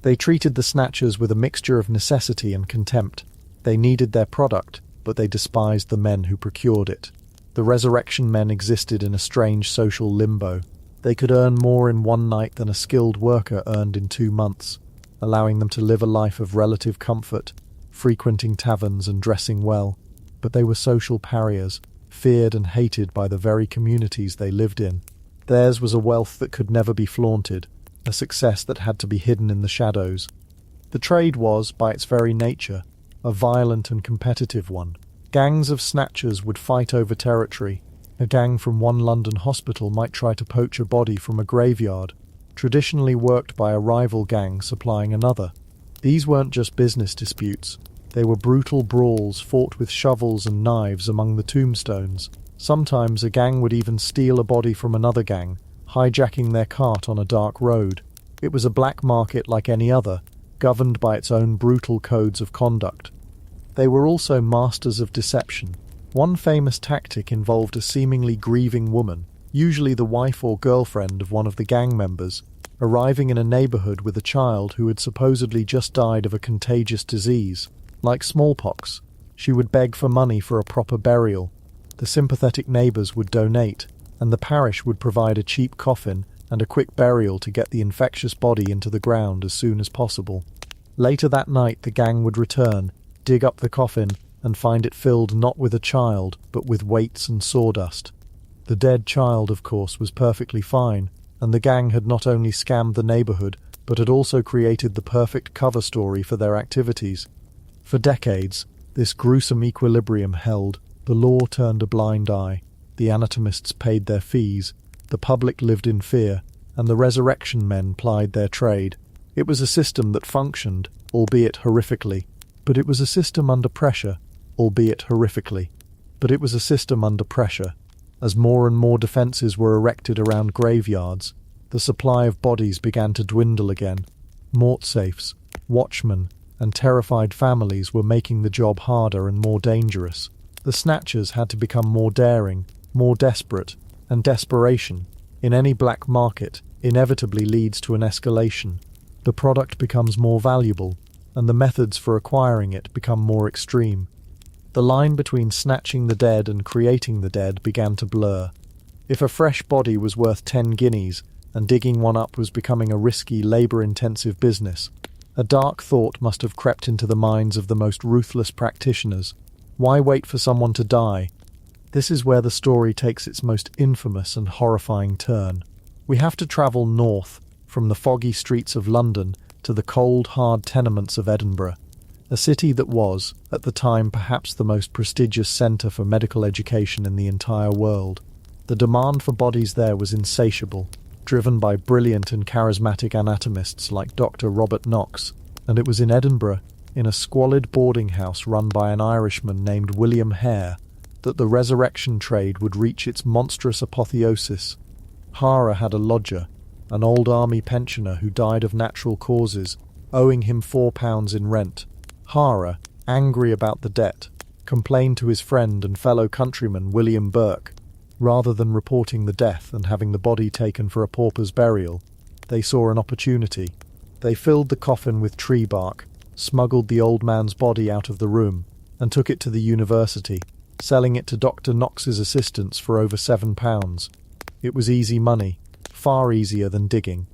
They treated the snatchers with a mixture of necessity and contempt. They needed their product, but they despised the men who procured it. The resurrection men existed in a strange social limbo. They could earn more in one night than a skilled worker earned in 2 months, allowing them to live a life of relative comfort, frequenting taverns and dressing well. But they were social pariahs, feared and hated by the very communities they lived in. Theirs was a wealth that could never be flaunted, a success that had to be hidden in the shadows. The trade was, by its very nature, a violent and competitive one. Gangs of snatchers would fight over territory. A gang from one London hospital might try to poach a body from a graveyard, traditionally worked by a rival gang supplying another. These weren't just business disputes. They were brutal brawls fought with shovels and knives among the tombstones. Sometimes a gang would even steal a body from another gang, hijacking their cart on a dark road. It was a black market like any other, governed by its own brutal codes of conduct. They were also masters of deception. One famous tactic involved a seemingly grieving woman, usually the wife or girlfriend of one of the gang members, arriving in a neighborhood with a child who had supposedly just died of a contagious disease. Like smallpox, she would beg for money for a proper burial. The sympathetic neighbors would donate, and the parish would provide a cheap coffin and a quick burial to get the infectious body into the ground as soon as possible. Later that night the gang would return, dig up the coffin, and find it filled not with a child, but with weights and sawdust. The dead child, of course, was perfectly fine, and the gang had not only scammed the neighborhood, but had also created the perfect cover story for their activities. For decades, this gruesome equilibrium held. The law turned a blind eye, the anatomists paid their fees, the public lived in fear, and the resurrection men plied their trade. It was a system that functioned, albeit horrifically. But it was a system under pressure, albeit horrifically. But it was a system under pressure. As more and more defences were erected around graveyards, the supply of bodies began to dwindle again. Mort safes, watchmen, and terrified families were making the job harder and more dangerous. The snatchers had to become more daring, more desperate, and desperation, in any black market, inevitably leads to an escalation. The product becomes more valuable, and the methods for acquiring it become more extreme. The line between snatching the dead and creating the dead began to blur. If a fresh body was worth 10 guineas, and digging one up was becoming a risky, labour-intensive business, a dark thought must have crept into the minds of the most ruthless practitioners. Why wait for someone to die? This is where the story takes its most infamous and horrifying turn. We have to travel north, from the foggy streets of London to the cold, hard tenements of Edinburgh, a city that was, at the time, perhaps the most prestigious centre for medical education in the entire world. The demand for bodies there was insatiable, driven by brilliant and charismatic anatomists like Dr. Robert Knox, and it was in Edinburgh, in a squalid boarding house run by an Irishman named William Hare, that the resurrection trade would reach its monstrous apotheosis. Hare had a lodger, an old army pensioner who died of natural causes, owing him £4 in rent. Hare, angry about the debt, complained to his friend and fellow countryman William Burke. Rather than reporting the death and having the body taken for a pauper's burial, they saw an opportunity. They filled the coffin with tree bark, smuggled the old man's body out of the room, and took it to the university, selling it to Dr. Knox's assistants for over £7. It was easy money, far easier than digging.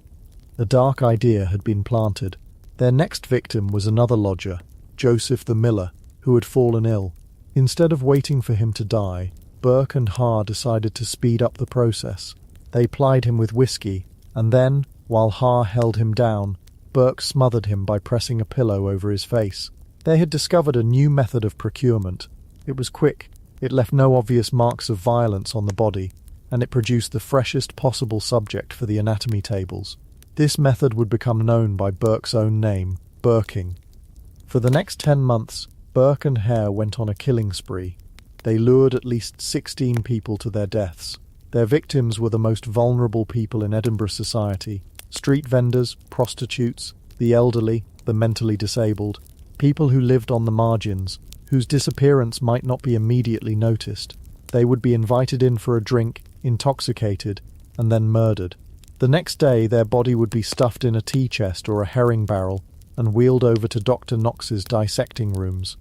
A dark idea had been planted. Their next victim was another lodger, Joseph the miller, who had fallen ill. Instead of waiting for him to die, Burke and Hare decided to speed up the process. They plied him with whiskey, and then, while Hare held him down, Burke smothered him by pressing a pillow over his face. They had discovered a new method of procurement. It was quick, it left no obvious marks of violence on the body, and it produced the freshest possible subject for the anatomy tables. This method would become known by Burke's own name, Burking. For the next 10 months, Burke and Hare went on a killing spree. They lured at least 16 people to their deaths. Their victims were the most vulnerable people in Edinburgh society: street vendors, prostitutes, the elderly, the mentally disabled, people who lived on the margins, whose disappearance might not be immediately noticed. They would be invited in for a drink, intoxicated, and then murdered. The next day their body would be stuffed in a tea chest or a herring barrel and wheeled over to Dr. Knox's dissecting rooms.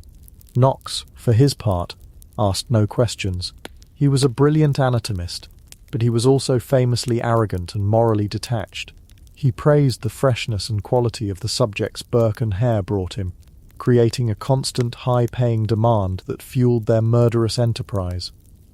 Knox, for his part, asked no questions. He was a brilliant anatomist, but he was also famously arrogant and morally detached. He praised the freshness and quality of the subjects Burke and Hare brought him, creating a constant high-paying demand that fueled their murderous enterprise.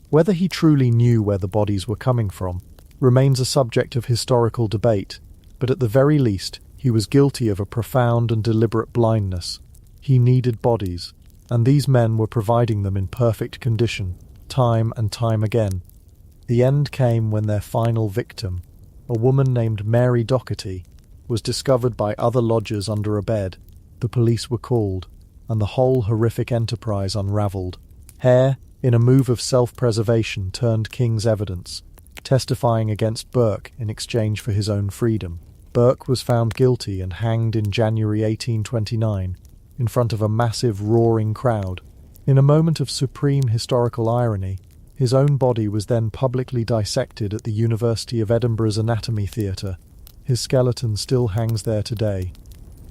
Whether he truly knew where the bodies were coming from remains a subject of historical debate, but at the very least he was guilty of a profound and deliberate blindness. He needed bodies, and these men were providing them in perfect condition, time and time again. The end came when their final victim, a woman named Mary Doherty, was discovered by other lodgers under a bed. The police were called, and the whole horrific enterprise unravelled. Hare, in a move of self-preservation, turned King's evidence, testifying against Burke in exchange for his own freedom. Burke was found guilty and hanged in January 1829, in front of a massive, roaring crowd. In a moment of supreme historical irony, his own body was then publicly dissected at the University of Edinburgh's Anatomy Theatre. His skeleton still hangs there today.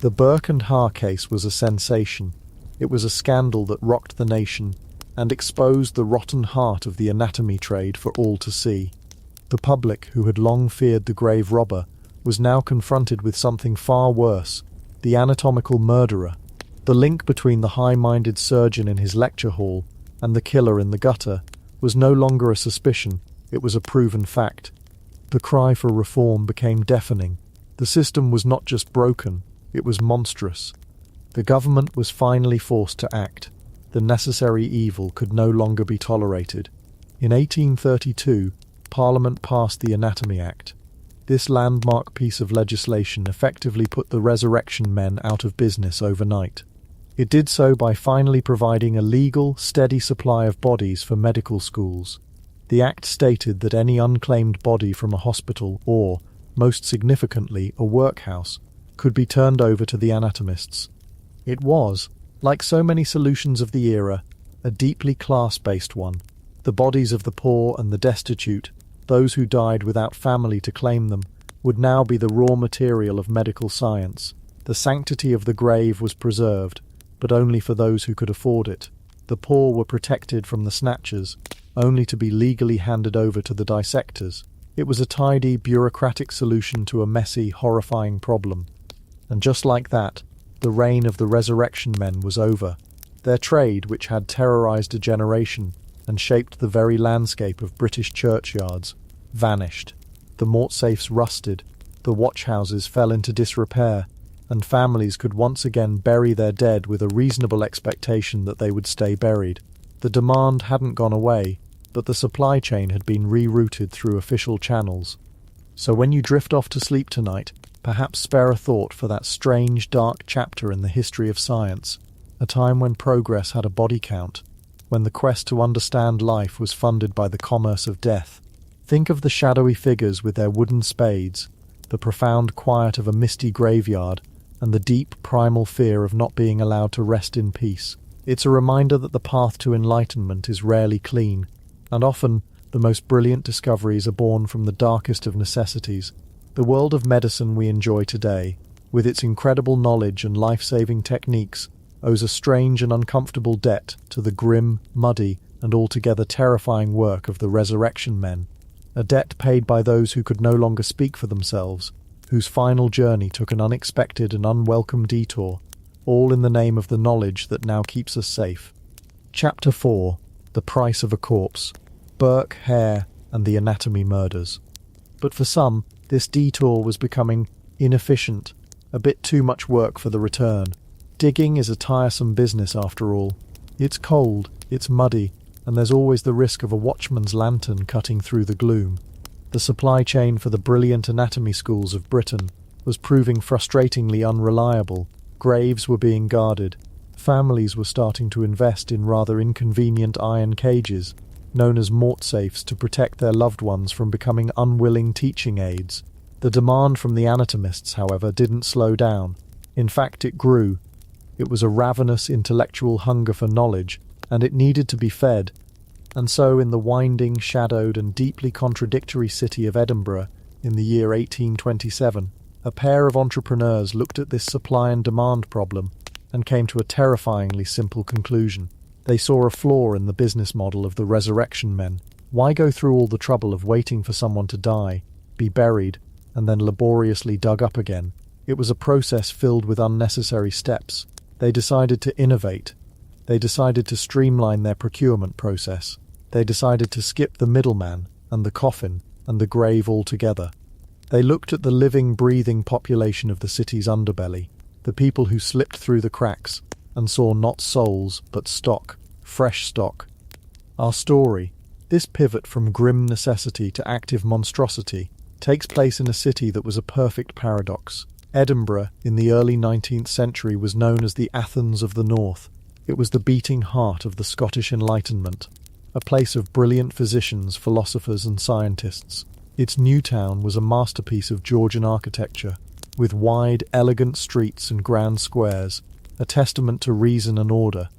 The Burke and Hare case was a sensation. It was a scandal that rocked the nation and exposed the rotten heart of the anatomy trade for all to see. The public, who had long feared the grave robber, was now confronted with something far worse: the anatomical murderer. The link between the high-minded surgeon in his lecture hall and the killer in the gutter was no longer a suspicion, it was a proven fact. The cry for reform became deafening. The system was not just broken, it was monstrous. The government was finally forced to act. The necessary evil could no longer be tolerated. In 1832, Parliament passed the Anatomy Act. This landmark piece of legislation effectively put the resurrection men out of business overnight. It did so by finally providing a legal, steady supply of bodies for medical schools. The Act stated that any unclaimed body from a hospital or, most significantly, a workhouse, could be turned over to the anatomists. It was, like so many solutions of the era, a deeply class-based one. The bodies of the poor and the destitute, those who died without family to claim them, would now be the raw material of medical science. The sanctity of the grave was preserved, but only for those who could afford it. The poor were protected from the snatchers, only to be legally handed over to the dissectors. It was a tidy, bureaucratic solution to a messy, horrifying problem. And just like that, the reign of the resurrection men was over. Their trade, which had terrorized a generation and shaped the very landscape of British churchyards, vanished. the mortsafes rusted, the watchhouses fell into disrepair, and families could once again bury their dead with a reasonable expectation that they would stay buried. The demand hadn't gone away, but the supply chain had been rerouted through official channels. So when you drift off to sleep tonight, perhaps spare a thought for that strange, dark chapter in the history of science, a time when progress had a body count, when the quest to understand life was funded by the commerce of death. Think of the shadowy figures with their wooden spades, the profound quiet of a misty graveyard, and the deep, primal fear of not being allowed to rest in peace. It's a reminder that the path to enlightenment is rarely clean, and often the most brilliant discoveries are born from the darkest of necessities. The world of medicine we enjoy today, with its incredible knowledge and life-saving techniques, owes a strange and uncomfortable debt to the grim, muddy, and altogether terrifying work of the resurrection men, a debt paid by those who could no longer speak for themselves, whose final journey took an unexpected and unwelcome detour, all in the name of the knowledge that now keeps us safe. Chapter 4. The Price of a Corpse. Burke, Hare, and the Anatomy Murders. But for some, this detour was becoming inefficient, a bit too much work for the return. Digging is a tiresome business after all. It's cold, it's muddy, and there's always the risk of a watchman's lantern cutting through the gloom. The supply chain for the brilliant anatomy schools of Britain was proving frustratingly unreliable. Graves were being guarded. Families were starting to invest in rather inconvenient iron cages, known as mortsafes, to protect their loved ones from becoming unwilling teaching aids. The demand from the anatomists, however, didn't slow down. In fact, it grew. It was a ravenous intellectual hunger for knowledge, and it needed to be fed. And so, in the winding, shadowed, and deeply contradictory city of Edinburgh, in the year 1827, a pair of entrepreneurs looked at this supply and demand problem and came to a terrifyingly simple conclusion. They saw a flaw in the business model of the resurrection men. Why go through all the trouble of waiting for someone to die, be buried, and then laboriously dug up again? It was a process filled with unnecessary steps. They decided to innovate. They decided to streamline their procurement process. They decided to skip the middleman and the coffin and the grave altogether. They looked at the living, breathing population of the city's underbelly, the people who slipped through the cracks, and saw not souls, but stock, fresh stock. Our story, this pivot from grim necessity to active monstrosity, takes place in a city that was a perfect paradox. Edinburgh, in the early 19th century, was known as the Athens of the North. It was the beating heart of the Scottish Enlightenment, a place of brilliant physicians, philosophers, and scientists. Its new town was a masterpiece of Georgian architecture, with wide, elegant streets and grand squares, a testament to reason and order.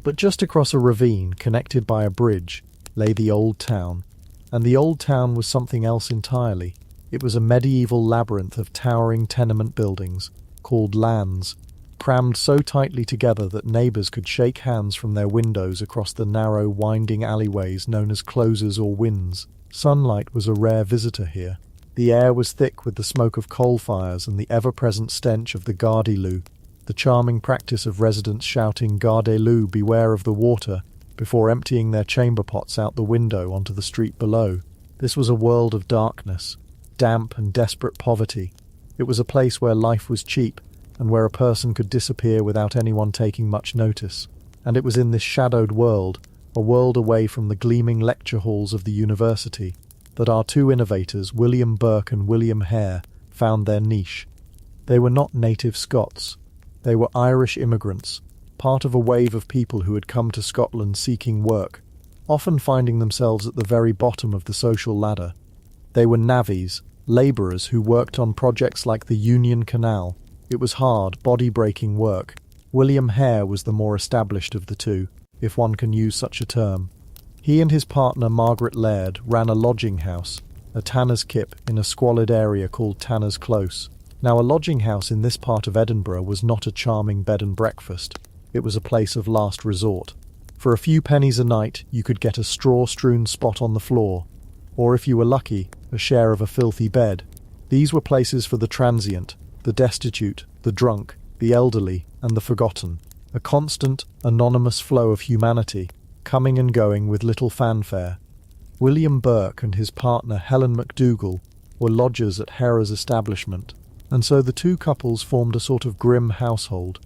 But just across a ravine, connected by a bridge, lay the Old Town. And the Old Town was something else entirely. It was a medieval labyrinth of towering tenement buildings, called lands, crammed so tightly together that neighbours could shake hands from their windows across the narrow, winding alleyways known as closes or wynds. Sunlight was a rare visitor here. The air was thick with the smoke of coal fires and the ever-present stench of the gardez-loo, the charming practice of residents shouting "Gardez-loo, beware of the water," before emptying their chamber pots out the window onto the street below. This was a world of darkness, damp and desperate poverty. It was a place where life was cheap and where a person could disappear without anyone taking much notice. And it was in this shadowed world, a world away from the gleaming lecture halls of the university, that our two innovators, William Burke and William Hare, found their niche. They were not native Scots. They were Irish immigrants, part of a wave of people who had come to Scotland seeking work, often finding themselves at the very bottom of the social ladder. They were navvies, labourers who worked on projects like the Union Canal. It was hard, body-breaking work. William Hare was the more established of the two, if one can use such a term. He and his partner Margaret Laird ran a lodging house, a tanner's kip, in a squalid area called Tanner's Close. Now, a lodging house in this part of Edinburgh was not a charming bed and breakfast. It was a place of last resort. For a few pennies a night, you could get a straw-strewn spot on the floor, or if you were lucky, a share of a filthy bed. These were places for the transient, the destitute, the drunk, the elderly, and the forgotten. A constant, anonymous flow of humanity, coming and going with little fanfare. William Burke and his partner Helen MacDougall were lodgers at Hare's establishment, and so the two couples formed a sort of grim household,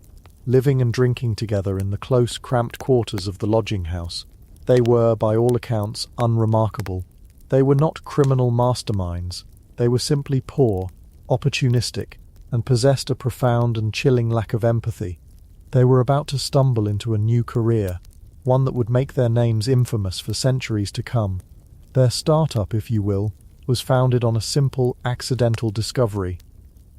living and drinking together in the close, cramped quarters of the lodging house. They were, by all accounts, unremarkable. They were not criminal masterminds. They were simply poor, opportunistic, and possessed a profound and chilling lack of empathy. They were about to stumble into a new career, one that would make their names infamous for centuries to come. Their startup, if you will, was founded on a simple, accidental discovery.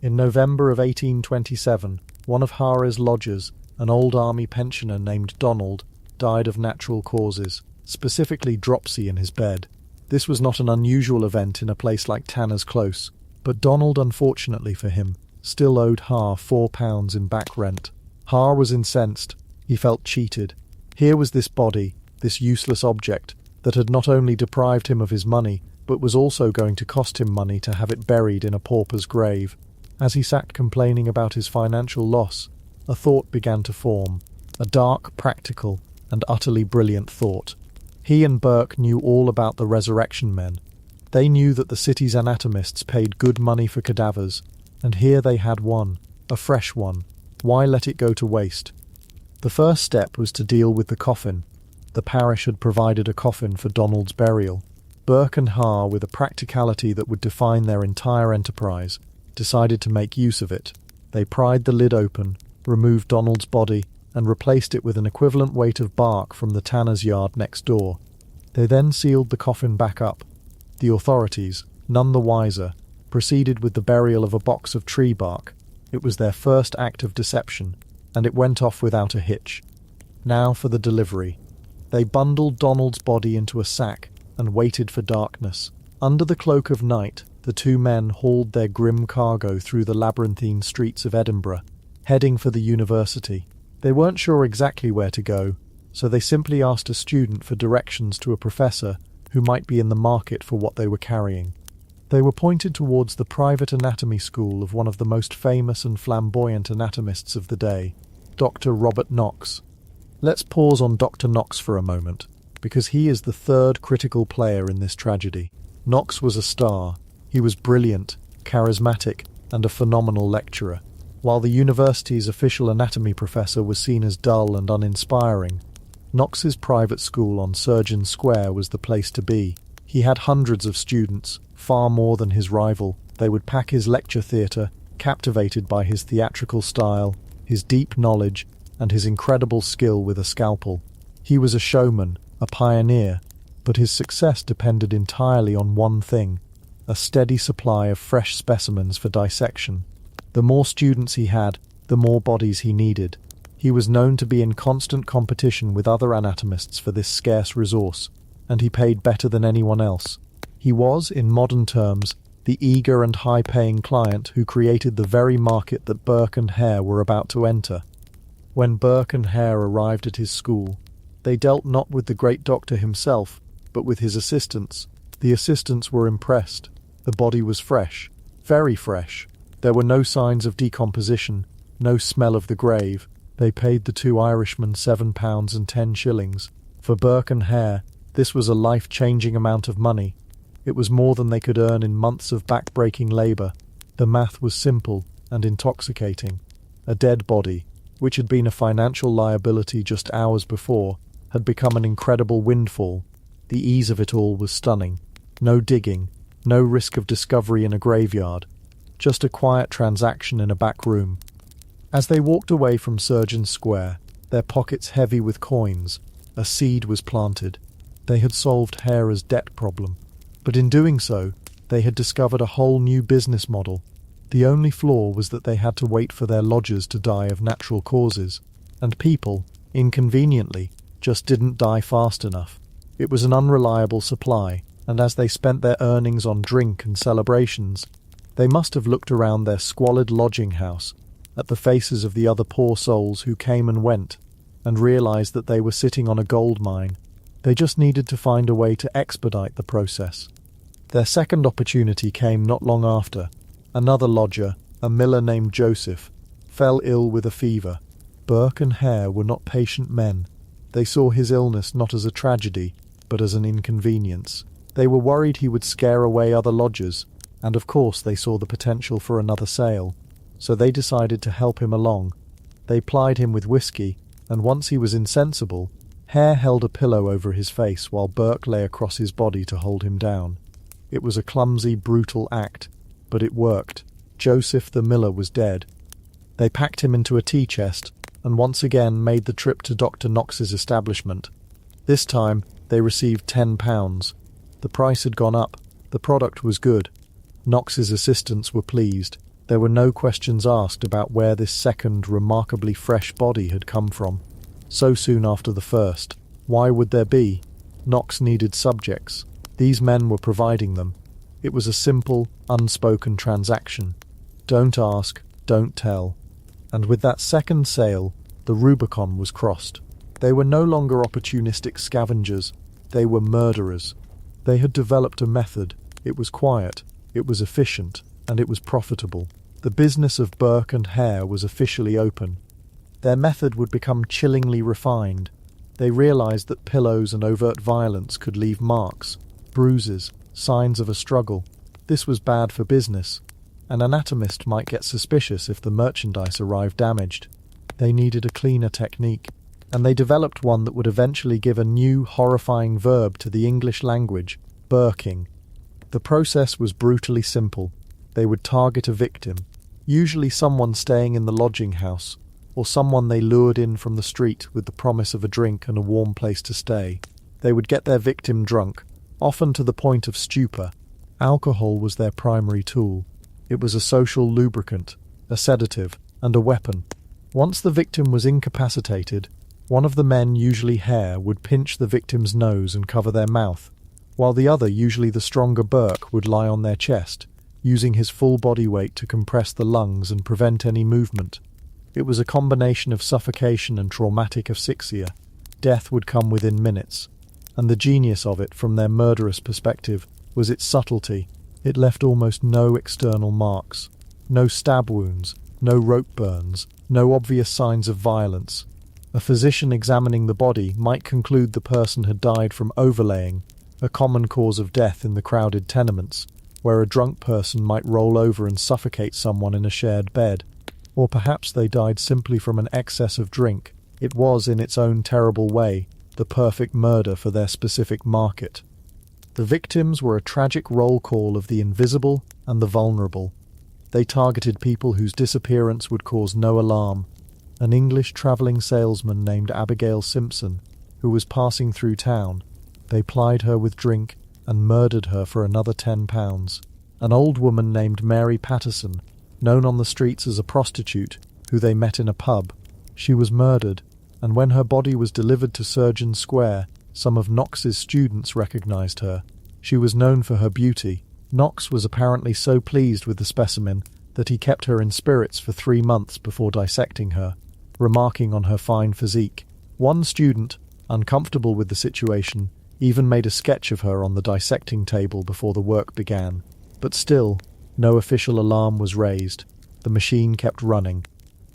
In November of 1827, one of Hare's lodgers, an old army pensioner named Donald, died of natural causes, specifically dropsy in his bed. This was not an unusual event in a place like Tanner's Close, but Donald, unfortunately for him, still owed Hare £4 in back rent. Hare was incensed. He felt cheated. Here was this body, this useless object, that had not only deprived him of his money, but was also going to cost him money to have it buried in a pauper's grave. As he sat complaining about his financial loss, a thought began to form, a dark, practical, and utterly brilliant thought. He and Burke knew all about the resurrection men. They knew that the city's anatomists paid good money for cadavers, and here they had one, a fresh one. Why let it go to waste? The first step was to deal with the coffin. The parish had provided a coffin for Donald's burial. Burke and Hare, with a practicality that would define their entire enterprise, decided to make use of it. They pried the lid open, removed Donald's body, and replaced it with an equivalent weight of bark from the tanner's yard next door. They then sealed the coffin back up. The authorities, none the wiser, proceeded with the burial of a box of tree bark. It was their first act of deception, and it went off without a hitch. Now for the delivery. They bundled Donald's body into a sack and waited for darkness. Under the cloak of night, the two men hauled their grim cargo through the labyrinthine streets of Edinburgh, heading for the university. They weren't sure exactly where to go, so they simply asked a student for directions to a professor who might be in the market for what they were carrying. They were pointed towards the private anatomy school of one of the most famous and flamboyant anatomists of the day, Dr. Robert Knox. Let's pause on Dr. Knox for a moment, because he is the third critical player in this tragedy. Knox was a star. He was brilliant, charismatic, and a phenomenal lecturer. While the university's official anatomy professor was seen as dull and uninspiring, Knox's private school on Surgeon Square was the place to be. He had hundreds of students, far more than his rival. They would pack his lecture theatre, captivated by his theatrical style, his deep knowledge, and his incredible skill with a scalpel. He was a showman, a pioneer, but his success depended entirely on one thing: a steady supply of fresh specimens for dissection. The more students he had, the more bodies he needed. He was known to be in constant competition with other anatomists for this scarce resource, and he paid better than anyone else. He was, in modern terms, the eager and high-paying client who created the very market that Burke and Hare were about to enter. When Burke and Hare arrived at his school, they dealt not with the great doctor himself, but with his assistants. The assistants were impressed. The body was fresh, very fresh. There were no signs of decomposition, no smell of the grave. They paid the two Irishmen £7.10. For Burke and Hare, this was a life-changing amount of money. It was more than they could earn in months of back-breaking labour. The math was simple and intoxicating. A dead body, which had been a financial liability just hours before, had become an incredible windfall. The ease of it all was stunning. No digging, no risk of discovery in a graveyard. Just a quiet transaction in a back room. As they walked away from Surgeon Square, their pockets heavy with coins, a seed was planted. They had solved Hare's debt problem. But in doing so, they had discovered a whole new business model. The only flaw was that they had to wait for their lodgers to die of natural causes, and people, inconveniently, just didn't die fast enough. It was an unreliable supply, and as they spent their earnings on drink and celebrations, they must have looked around their squalid lodging house at the faces of the other poor souls who came and went, and realized that they were sitting on a gold mine. They just needed to find a way to expedite the process. Their second opportunity came not long after. Another lodger, a miller named Joseph, fell ill with a fever. Burke and Hare were not patient men. They saw his illness not as a tragedy, but as an inconvenience. They were worried he would scare away other lodgers, and of course they saw the potential for another sale, so they decided to help him along. They plied him with whiskey, and once he was insensible, Hare held a pillow over his face while Burke lay across his body to hold him down. It was a clumsy, brutal act, but it worked. Joseph the miller was dead. They packed him into a tea chest, and once again made the trip to Dr. Knox's establishment. This time, they received £10. The price had gone up. The product was good. Knox's assistants were pleased. There were no questions asked about where this second, remarkably fresh body had come from. So soon after the first. Why would there be? Knox needed subjects. These men were providing them. It was a simple, unspoken transaction. Don't ask, don't tell. And with that second sale, the Rubicon was crossed. They were no longer opportunistic scavengers. They were murderers. They had developed a method. It was quiet, it was efficient, and it was profitable. The business of Burke and Hare was officially open. Their method would become chillingly refined. They realized that pillows and overt violence could leave marks, bruises, signs of a struggle. This was bad for business. An anatomist might get suspicious if the merchandise arrived damaged. They needed a cleaner technique, and they developed one that would eventually give a new, horrifying verb to the English language, burking. The process was brutally simple. They would target a victim, usually someone staying in the lodging house, or someone they lured in from the street with the promise of a drink and a warm place to stay. They would get their victim drunk, often to the point of stupor. Alcohol was their primary tool. It was a social lubricant, a sedative, and a weapon. Once the victim was incapacitated, one of the men, usually Hare, would pinch the victim's nose and cover their mouth, while the other, usually the stronger Burke, would lie on their chest, using his full body weight to compress the lungs and prevent any movement. It was a combination of suffocation and traumatic asphyxia. Death would come within minutes, and the genius of it, from their murderous perspective, was its subtlety. It left almost no external marks, no stab wounds, no rope burns, no obvious signs of violence. A physician examining the body might conclude the person had died from overlaying, a common cause of death in the crowded tenements, where a drunk person might roll over and suffocate someone in a shared bed. Or perhaps they died simply from an excess of drink. It was, in its own terrible way, the perfect murder for their specific market. The victims were a tragic roll call of the invisible and the vulnerable. They targeted people whose disappearance would cause no alarm. An English travelling salesman named Abigail Simpson, who was passing through town. They plied her with drink and murdered her for another £10. An old woman named Mary Patterson, known on the streets as a prostitute, who they met in a pub. She was murdered, and when her body was delivered to Surgeon Square, some of Knox's students recognized her. She was known for her beauty. Knox was apparently so pleased with the specimen that he kept her in spirits for 3 months before dissecting her, remarking on her fine physique. One student, uncomfortable with the situation, even made a sketch of her on the dissecting table before the work began. But still, no official alarm was raised. The machine kept running.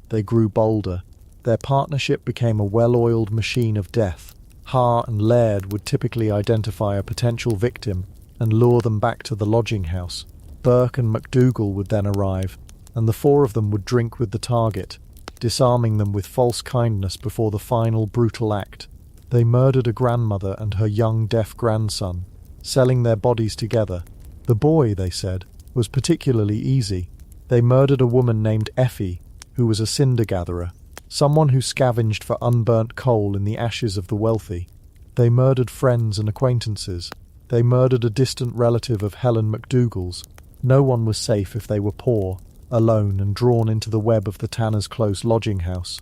They grew bolder. Their partnership became a well-oiled machine of death. Hare and Laird would typically identify a potential victim and lure them back to the lodging house. Burke and MacDougall would then arrive, and the four of them would drink with the target, disarming them with false kindness before the final brutal act. They murdered a grandmother and her young deaf grandson, selling their bodies together. The boy, they said, was particularly easy. They murdered a woman named Effie, who was a cinder gatherer, someone who scavenged for unburnt coal in the ashes of the wealthy. They murdered friends and acquaintances. They murdered a distant relative of Helen MacDougall's. No one was safe if they were poor, alone, and drawn into the web of the Tanner's Close lodging house.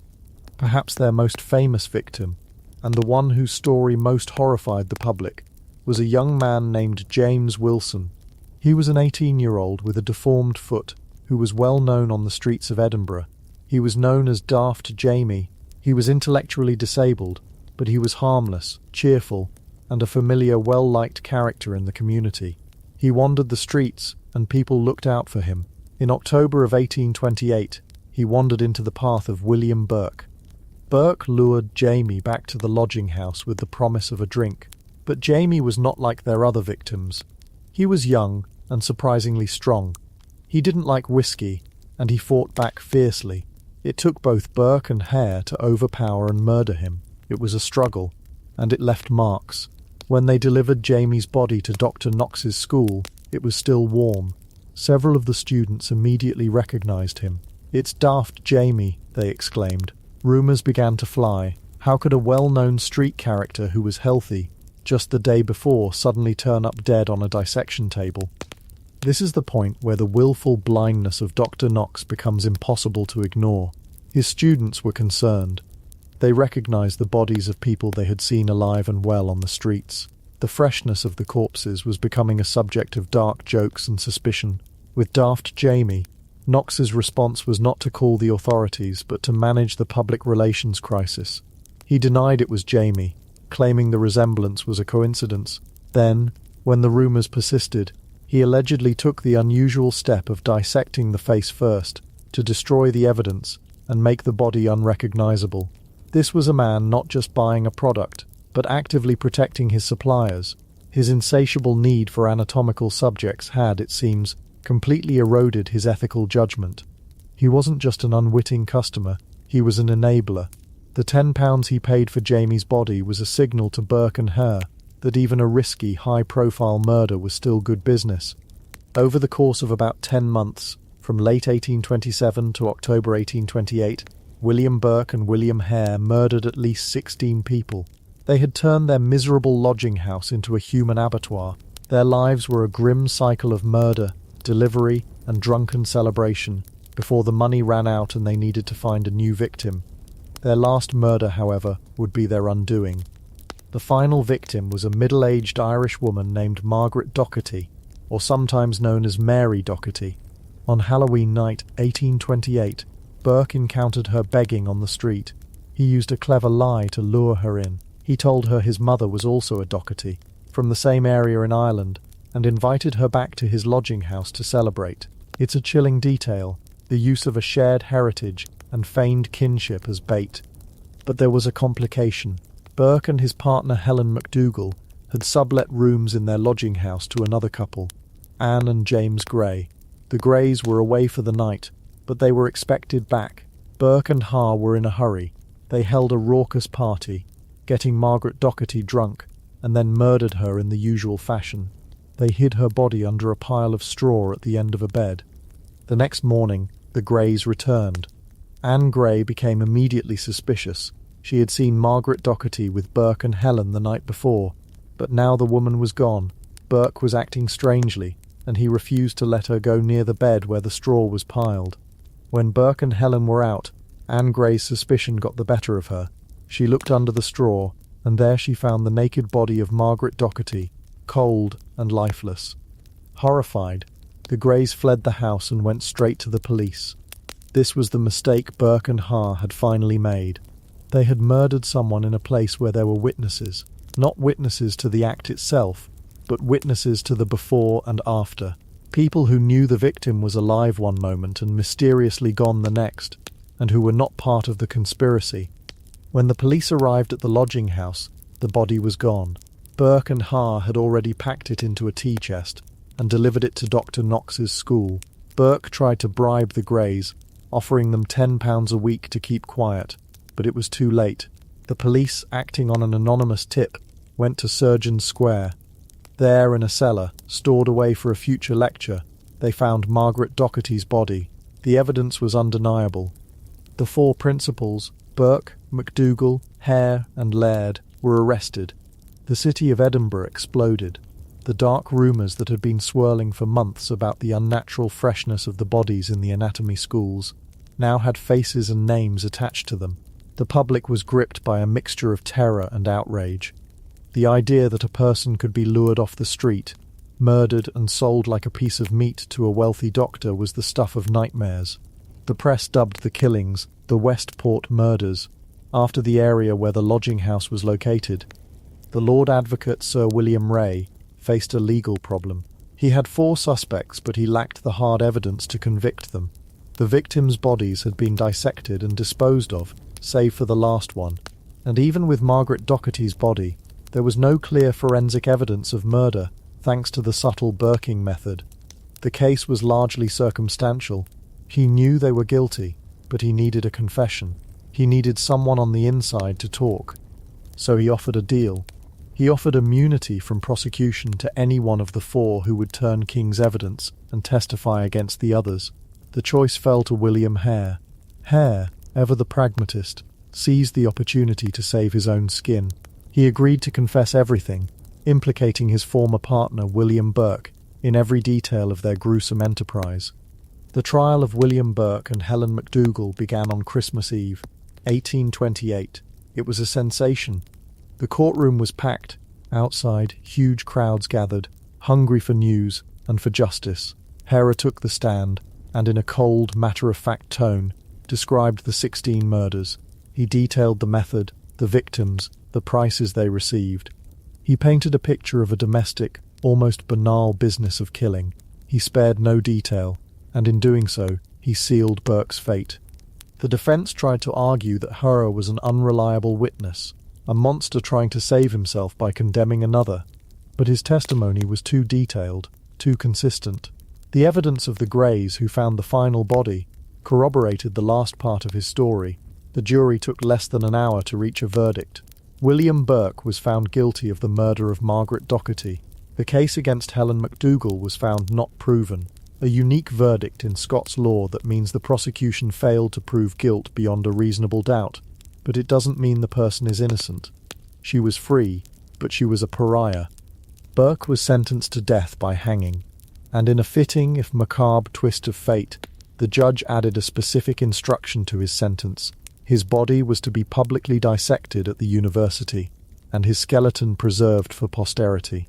Perhaps their most famous victim, and the one whose story most horrified the public, was a young man named James Wilson. He was an 18-year-old with a deformed foot who was well known on the streets of Edinburgh. He was known as Daft Jamie. He was intellectually disabled, but he was harmless, cheerful, and a familiar, well-liked character in the community. He wandered the streets, and people looked out for him. In October of 1828, he wandered into the path of William Burke. Burke lured Jamie back to the lodging house with the promise of a drink, but Jamie was not like their other victims. He was young, and surprisingly strong. He didn't like whiskey, and he fought back fiercely. It took both Burke and Hare to overpower and murder him. It was a struggle, and it left marks. When they delivered Jamie's body to Dr. Knox's school, it was still warm. Several of the students immediately recognized him. "It's Daft Jamie," they exclaimed. Rumors began to fly. How could a well-known street character who was healthy just the day before suddenly turn up dead on a dissection table? This is the point where the willful blindness of Dr. Knox becomes impossible to ignore. His students were concerned. They recognized the bodies of people they had seen alive and well on the streets. The freshness of the corpses was becoming a subject of dark jokes and suspicion. With Daft Jamie, Knox's response was not to call the authorities, but to manage the public relations crisis. He denied it was Jamie, claiming the resemblance was a coincidence. Then, when the rumors persisted, he allegedly took the unusual step of dissecting the face first, to destroy the evidence and make the body unrecognizable. This was a man not just buying a product, but actively protecting his suppliers. His insatiable need for anatomical subjects had, it seems, completely eroded his ethical judgment. He wasn't just an unwitting customer, he was an enabler. The £10 he paid for Jamie's body was a signal to Burke and Hare that even a risky, high-profile murder was still good business. Over the course of about 10 months, from late 1827 to October 1828, William Burke and William Hare murdered at least 16 people. They had turned their miserable lodging house into a human abattoir. Their lives were a grim cycle of murder, delivery, and drunken celebration, before the money ran out and they needed to find a new victim. Their last murder, however, would be their undoing. The final victim was a middle-aged Irish woman named Margaret Docherty, or sometimes known as Mary Docherty. On Halloween night, 1828, Burke encountered her begging on the street. He used a clever lie to lure her in. He told her his mother was also a Docherty, from the same area in Ireland, and invited her back to his lodging house to celebrate. It's a chilling detail, the use of a shared heritage and feigned kinship as bait. But there was a complication. Burke and his partner Helen MacDougall had sublet rooms in their lodging house to another couple, Anne and James Gray. The Greys were away for the night, but they were expected back. Burke and Hare were in a hurry. They held a raucous party, getting Margaret Docherty drunk, and then murdered her in the usual fashion. They hid her body under a pile of straw at the end of a bed. The next morning, the Greys returned. Anne Gray became immediately suspicious. She had seen Margaret Docherty with Burke and Helen the night before, but now the woman was gone. Burke was acting strangely, and he refused to let her go near the bed where the straw was piled. When Burke and Helen were out, Anne Gray's suspicion got the better of her. She looked under the straw, and there she found the naked body of Margaret Docherty, cold and lifeless. Horrified, the Greys fled the house and went straight to the police. This was the mistake Burke and Hare had finally made. They had murdered someone in a place where there were witnesses, not witnesses to the act itself, but witnesses to the before and after. People who knew the victim was alive one moment and mysteriously gone the next, and who were not part of the conspiracy. When the police arrived at the lodging house, the body was gone. Burke and Hare had already packed it into a tea chest and delivered it to Dr. Knox's school. Burke tried to bribe the Greys, offering them £10 a week to keep quiet, but it was too late. The police, acting on an anonymous tip, went to Surgeon Square. There, in a cellar, stored away for a future lecture, they found Margaret Docherty's body. The evidence was undeniable. The four principals, Burke, MacDougall, Hare and Laird, were arrested. The city of Edinburgh exploded. The dark rumours that had been swirling for months about the unnatural freshness of the bodies in the anatomy schools now had faces and names attached to them. The public was gripped by a mixture of terror and outrage. The idea that a person could be lured off the street, murdered and sold like a piece of meat to a wealthy doctor was the stuff of nightmares. The press dubbed the killings the Westport murders, after the area where the lodging house was located. The Lord Advocate Sir William Ray faced a legal problem. He had 4 suspects, but he lacked the hard evidence to convict them. The victims' bodies had been dissected and disposed of, save for the last one, and even with Margaret Docherty's body, there was no clear forensic evidence of murder, thanks to the subtle Burking method. The case was largely circumstantial. He knew they were guilty, but he needed a confession. He needed someone on the inside to talk. So he offered a deal. He offered immunity from prosecution to any one of the four who would turn King's evidence and testify against the others. The choice fell to William Hare. Hare, ever the pragmatist, seized the opportunity to save his own skin. He agreed to confess everything, implicating his former partner William Burke in every detail of their gruesome enterprise. The trial of William Burke and Helen McDougall began on Christmas Eve, 1828. It was a sensation. The courtroom was packed. Outside, huge crowds gathered, hungry for news and for justice. Hare took the stand, and in a cold, matter-of-fact tone, described the 16 murders. He detailed the method, the victims, the prices they received. He painted a picture of a domestic, almost banal business of killing. He spared no detail, and in doing so, he sealed Burke's fate. The defense tried to argue that Hare was an unreliable witness, a monster trying to save himself by condemning another, but his testimony was too detailed, too consistent. The evidence of the Greys who found the final body corroborated the last part of his story. The jury took less than an hour to reach a verdict. William Burke was found guilty of the murder of Margaret Docherty. The case against Helen McDougall was found not proven, a unique verdict in Scots law that means the prosecution failed to prove guilt beyond a reasonable doubt, but it doesn't mean the person is innocent. She was free, but she was a pariah. Burke was sentenced to death by hanging, and in a fitting, if macabre, twist of fate, the judge added a specific instruction to his sentence. His body was to be publicly dissected at the university, and his skeleton preserved for posterity.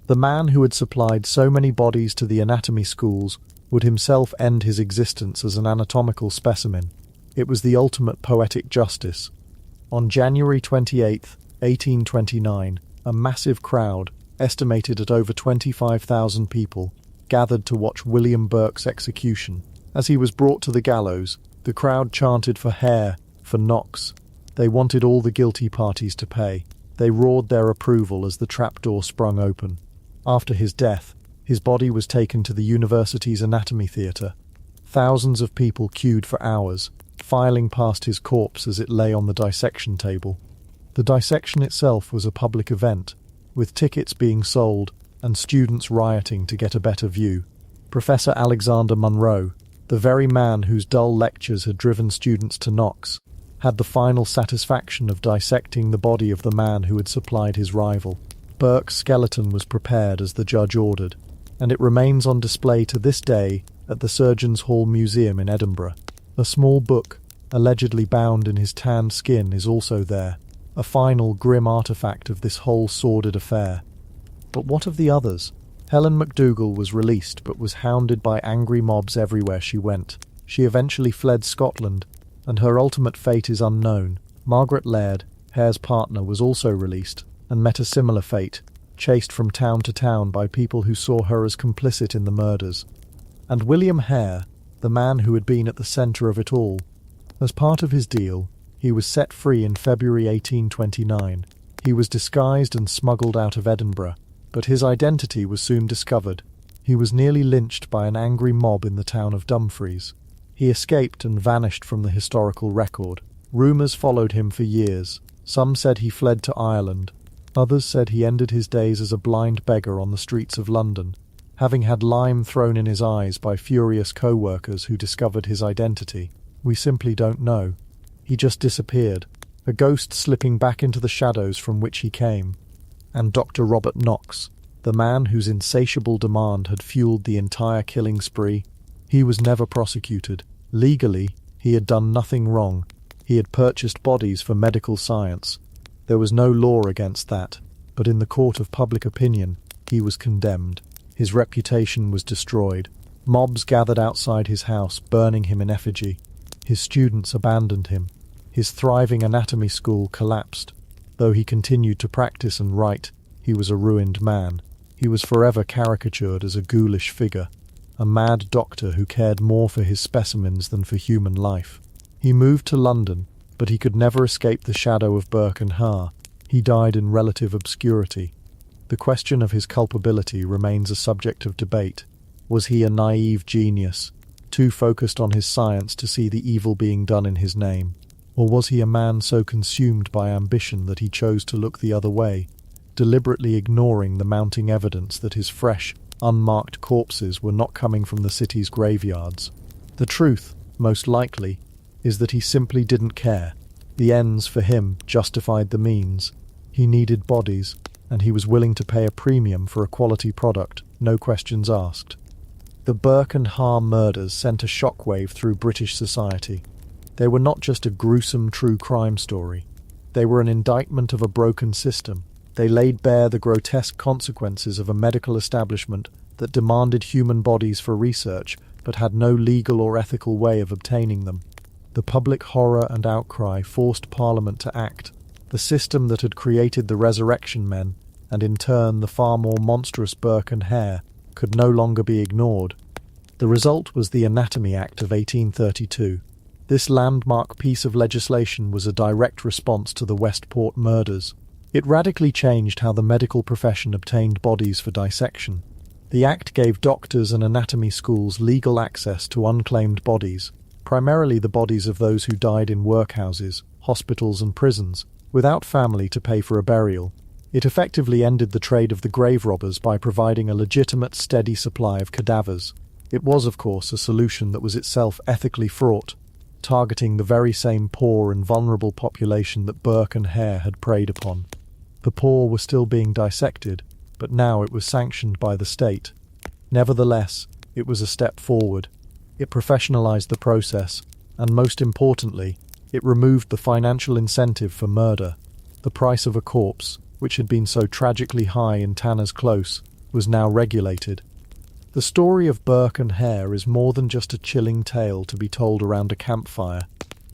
The man who had supplied so many bodies to the anatomy schools would himself end his existence as an anatomical specimen. It was the ultimate poetic justice. On January 28, 1829, a massive crowd, estimated at over 25,000 people, gathered to watch William Burke's execution. As he was brought to the gallows, the crowd chanted for Hare, for Knox. They wanted all the guilty parties to pay. They roared their approval as the trapdoor sprung open. After his death, his body was taken to the university's anatomy theatre. Thousands of people queued for hours, filing past his corpse as it lay on the dissection table. The dissection itself was a public event, with tickets being sold and students rioting to get a better view. Professor Alexander Munro, the very man whose dull lectures had driven students to Knox, had the final satisfaction of dissecting the body of the man who had supplied his rival. Burke's skeleton was prepared as the judge ordered, and it remains on display to this day at the Surgeons' Hall Museum in Edinburgh. A small book, allegedly bound in his tanned skin, is also there, a final grim artifact of this whole sordid affair. But what of the others? Helen McDougall was released but was hounded by angry mobs everywhere she went. She eventually fled Scotland, and her ultimate fate is unknown. Margaret Laird, Hare's partner, was also released and met a similar fate, chased from town to town by people who saw her as complicit in the murders. And William Hare, the man who had been at the centre of it all, as part of his deal, he was set free in February 1829. He was disguised and smuggled out of Edinburgh, but his identity was soon discovered. He was nearly lynched by an angry mob in the town of Dumfries. He escaped and vanished from the historical record. Rumours followed him for years. Some said he fled to Ireland. Others said he ended his days as a blind beggar on the streets of London, having had lime thrown in his eyes by furious co-workers who discovered his identity. We simply don't know. He just disappeared, a ghost slipping back into the shadows from which he came. And Dr. Robert Knox, the man whose insatiable demand had fueled the entire killing spree, he was never prosecuted. Legally, he had done nothing wrong. He had purchased bodies for medical science. There was no law against that, but in the court of public opinion, he was condemned. His reputation was destroyed. Mobs gathered outside his house, burning him in effigy. His students abandoned him. His thriving anatomy school collapsed. Though he continued to practice and write, he was a ruined man. He was forever caricatured as a ghoulish figure, a mad doctor who cared more for his specimens than for human life. He moved to London, but he could never escape the shadow of Burke and Hare. He died in relative obscurity. The question of his culpability remains a subject of debate. Was he a naive genius, too focused on his science to see the evil being done in his name? Or was he a man so consumed by ambition that he chose to look the other way, deliberately ignoring the mounting evidence that his fresh, unmarked corpses were not coming from the city's graveyards? The truth, most likely, is that he simply didn't care. The ends, for him, justified the means. He needed bodies, and he was willing to pay a premium for a quality product, no questions asked. The Burke and Hare murders sent a shockwave through British society. They were not just a gruesome true crime story. They were an indictment of a broken system. They laid bare the grotesque consequences of a medical establishment that demanded human bodies for research, but had no legal or ethical way of obtaining them. The public horror and outcry forced Parliament to act. The system that had created the resurrection men, and in turn the far more monstrous Burke and Hare, could no longer be ignored. The result was the Anatomy Act of 1832. This landmark piece of legislation was a direct response to the Westport murders. It radically changed how the medical profession obtained bodies for dissection. The act gave doctors and anatomy schools legal access to unclaimed bodies, primarily the bodies of those who died in workhouses, hospitals and prisons, without family to pay for a burial. It effectively ended the trade of the grave robbers by providing a legitimate, steady supply of cadavers. It was, of course, a solution that was itself ethically fraught, targeting the very same poor and vulnerable population that Burke and Hare had preyed upon. The poor were still being dissected, but now it was sanctioned by the state. Nevertheless, it was a step forward. It professionalized the process, and most importantly, it removed the financial incentive for murder. The price of a corpse, which had been so tragically high in Tanner's Close, was now regulated. The story of Burke and Hare is more than just a chilling tale to be told around a campfire.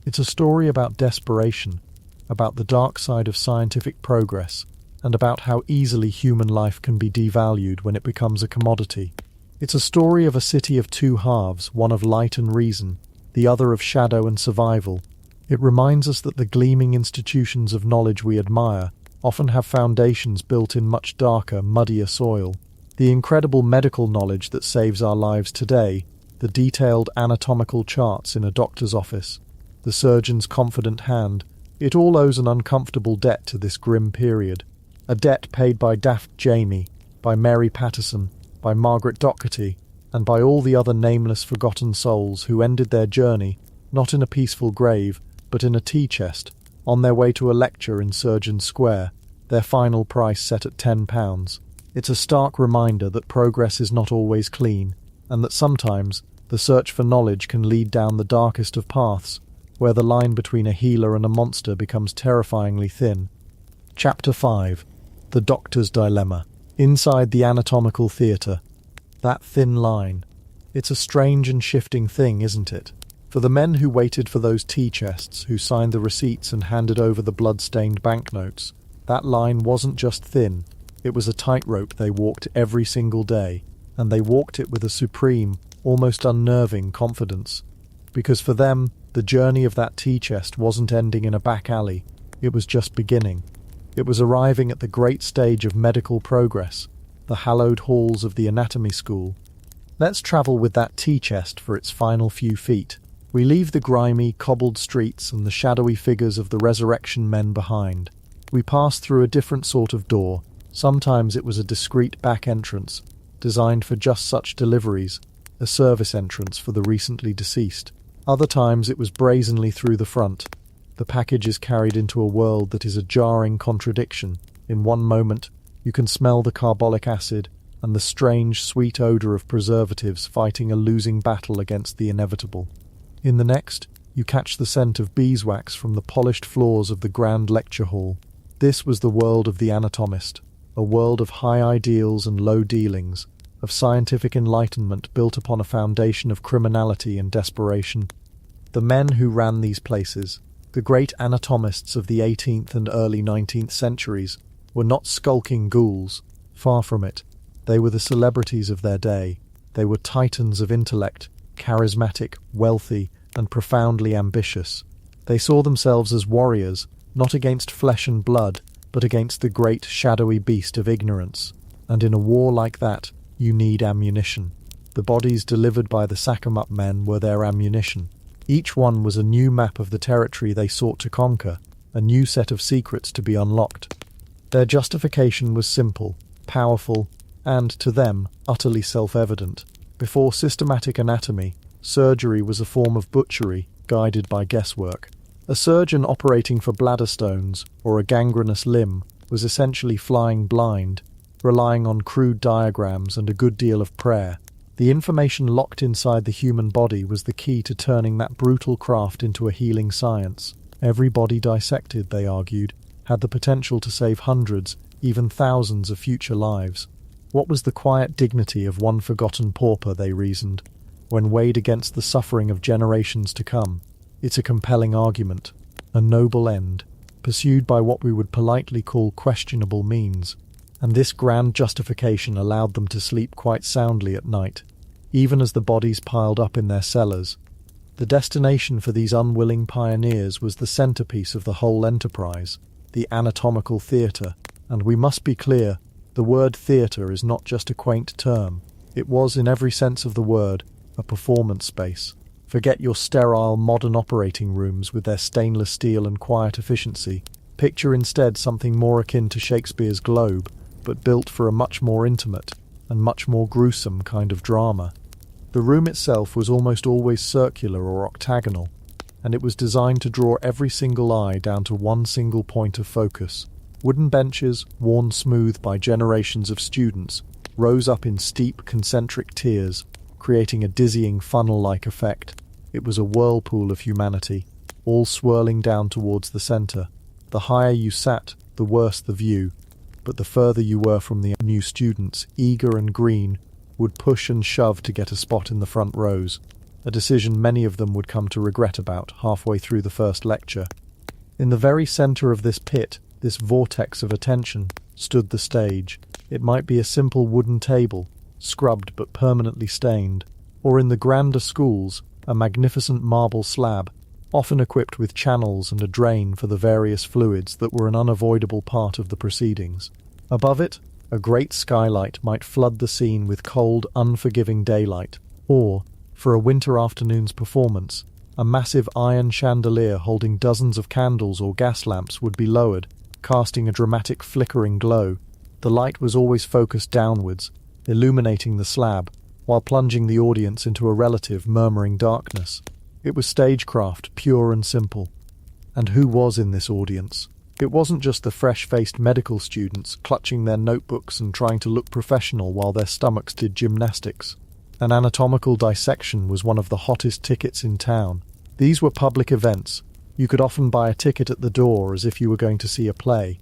It's a story about desperation, about the dark side of scientific progress, and about how easily human life can be devalued when it becomes a commodity. It's a story of a city of two halves, one of light and reason, the other of shadow and survival. It reminds us that the gleaming institutions of knowledge we admire often have foundations built in much darker, muddier soil. The incredible medical knowledge that saves our lives today, the detailed anatomical charts in a doctor's office, the surgeon's confident hand, it all owes an uncomfortable debt to this grim period. A debt paid by Daft Jamie, by Mary Patterson, by Margaret Docherty, and by all the other nameless forgotten souls who ended their journey, not in a peaceful grave, but in a tea chest, on their way to a lecture in Surgeon Square, their final price set at £10. It's a stark reminder that progress is not always clean, and that sometimes the search for knowledge can lead down the darkest of paths, where the line between a healer and a monster becomes terrifyingly thin. Chapter 5. The Doctor's Dilemma. Inside the anatomical theatre. That thin line. It's a strange and shifting thing, isn't it? For the men who waited for those tea chests, who signed the receipts and handed over the blood-stained banknotes, that line wasn't just thin, it was a tightrope they walked every single day, and they walked it with a supreme, almost unnerving confidence. Because for them, the journey of that tea chest wasn't ending in a back alley, it was just beginning. It was arriving at the great stage of medical progress, the hallowed halls of the anatomy school. Let's travel with that tea chest for its final few feet. We leave the grimy, cobbled streets and the shadowy figures of the resurrection men behind. We pass through a different sort of door. Sometimes it was a discreet back entrance, designed for just such deliveries, a service entrance for the recently deceased. Other times it was brazenly through the front. The package is carried into a world that is a jarring contradiction. In one moment, you can smell the carbolic acid and the strange, sweet odour of preservatives fighting a losing battle against the inevitable. In the next, you catch the scent of beeswax from the polished floors of the grand lecture hall. This was the world of the anatomist, a world of high ideals and low dealings, of scientific enlightenment built upon a foundation of criminality and desperation. The men who ran these places, the great anatomists of the 18th and early 19th centuries, were not skulking ghouls. Far from it. They were the celebrities of their day. They were titans of intellect, charismatic, wealthy, and profoundly ambitious. They saw themselves as warriors, not against flesh and blood, but against the great shadowy beast of ignorance. And in a war like that, you need ammunition. The bodies delivered by the sack-em-up men were their ammunition. Each one was a new map of the territory they sought to conquer, a new set of secrets to be unlocked. Their justification was simple, powerful, and, to them, utterly self-evident. Before systematic anatomy, surgery was a form of butchery guided by guesswork. A surgeon operating for bladder stones or a gangrenous limb was essentially flying blind, relying on crude diagrams and a good deal of prayer. The information locked inside the human body was the key to turning that brutal craft into a healing science. Every body dissected, they argued, had the potential to save hundreds, even thousands of future lives. What was the quiet dignity of one forgotten pauper, they reasoned, when weighed against the suffering of generations to come? It's a compelling argument, a noble end, pursued by what we would politely call questionable means. And this grand justification allowed them to sleep quite soundly at night, even as the bodies piled up in their cellars. The destination for these unwilling pioneers was the centerpiece of the whole enterprise, the anatomical theatre. And we must be clear, the word theatre is not just a quaint term. It was, in every sense of the word, a performance space. Forget your sterile modern operating rooms with their stainless steel and quiet efficiency. Picture instead something more akin to Shakespeare's Globe, but built for a much more intimate and much more gruesome kind of drama. The room itself was almost always circular or octagonal, and it was designed to draw every single eye down to one single point of focus. Wooden benches, worn smooth by generations of students, rose up in steep concentric tiers, creating a dizzying funnel-like effect. It was a whirlpool of humanity, all swirling down towards the center. The higher you sat, the worse the view, but the further you were from the new students, eager and green, would push and shove to get a spot in the front rows, a decision many of them would come to regret about halfway through the first lecture. In the very center of this pit, this vortex of attention, stood the stage. It might be a simple wooden table, scrubbed but permanently stained, or in the grander schools, a magnificent marble slab, often equipped with channels and a drain for the various fluids that were an unavoidable part of the proceedings. Above it, a great skylight might flood the scene with cold, unforgiving daylight, or, for a winter afternoon's performance, a massive iron chandelier holding dozens of candles or gas lamps would be lowered, casting a dramatic flickering glow. The light was always focused downwards, illuminating the slab, while plunging the audience into a relative, murmuring darkness. It was stagecraft, pure and simple. And who was in this audience? It wasn't just the fresh-faced medical students clutching their notebooks and trying to look professional while their stomachs did gymnastics. An anatomical dissection was one of the hottest tickets in town. These were public events. You could often buy a ticket at the door as if you were going to see a play.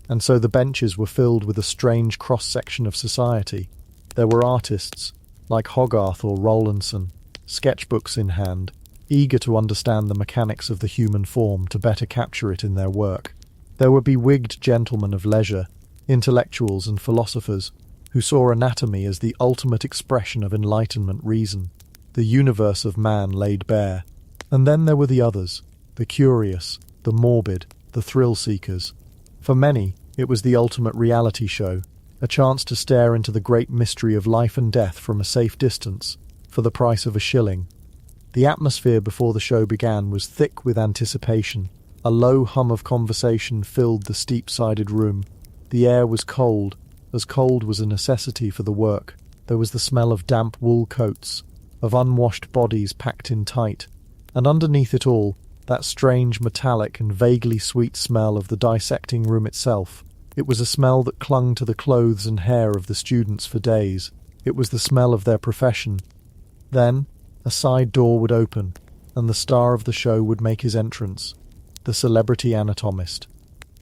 And so the benches were filled with a strange cross-section of society. There were artists, like Hogarth or Rowlandson, sketchbooks in hand, eager to understand the mechanics of the human form to better capture it in their work. There would be wigged gentlemen of leisure, intellectuals and philosophers, who saw anatomy as the ultimate expression of Enlightenment reason, the universe of man laid bare. And then there were the others, the curious, the morbid, the thrill-seekers. For many, it was the ultimate reality show, a chance to stare into the great mystery of life and death from a safe distance, for the price of a shilling. The atmosphere before the show began was thick with anticipation. A low hum of conversation filled the steep-sided room. The air was cold, as cold was a necessity for the work. There was the smell of damp wool coats, of unwashed bodies packed in tight, and underneath it all, that strange metallic and vaguely sweet smell of the dissecting room itself. It was a smell that clung to the clothes and hair of the students for days. It was the smell of their profession. Then, a side door would open, and the star of the show would make his entrance, the celebrity anatomist.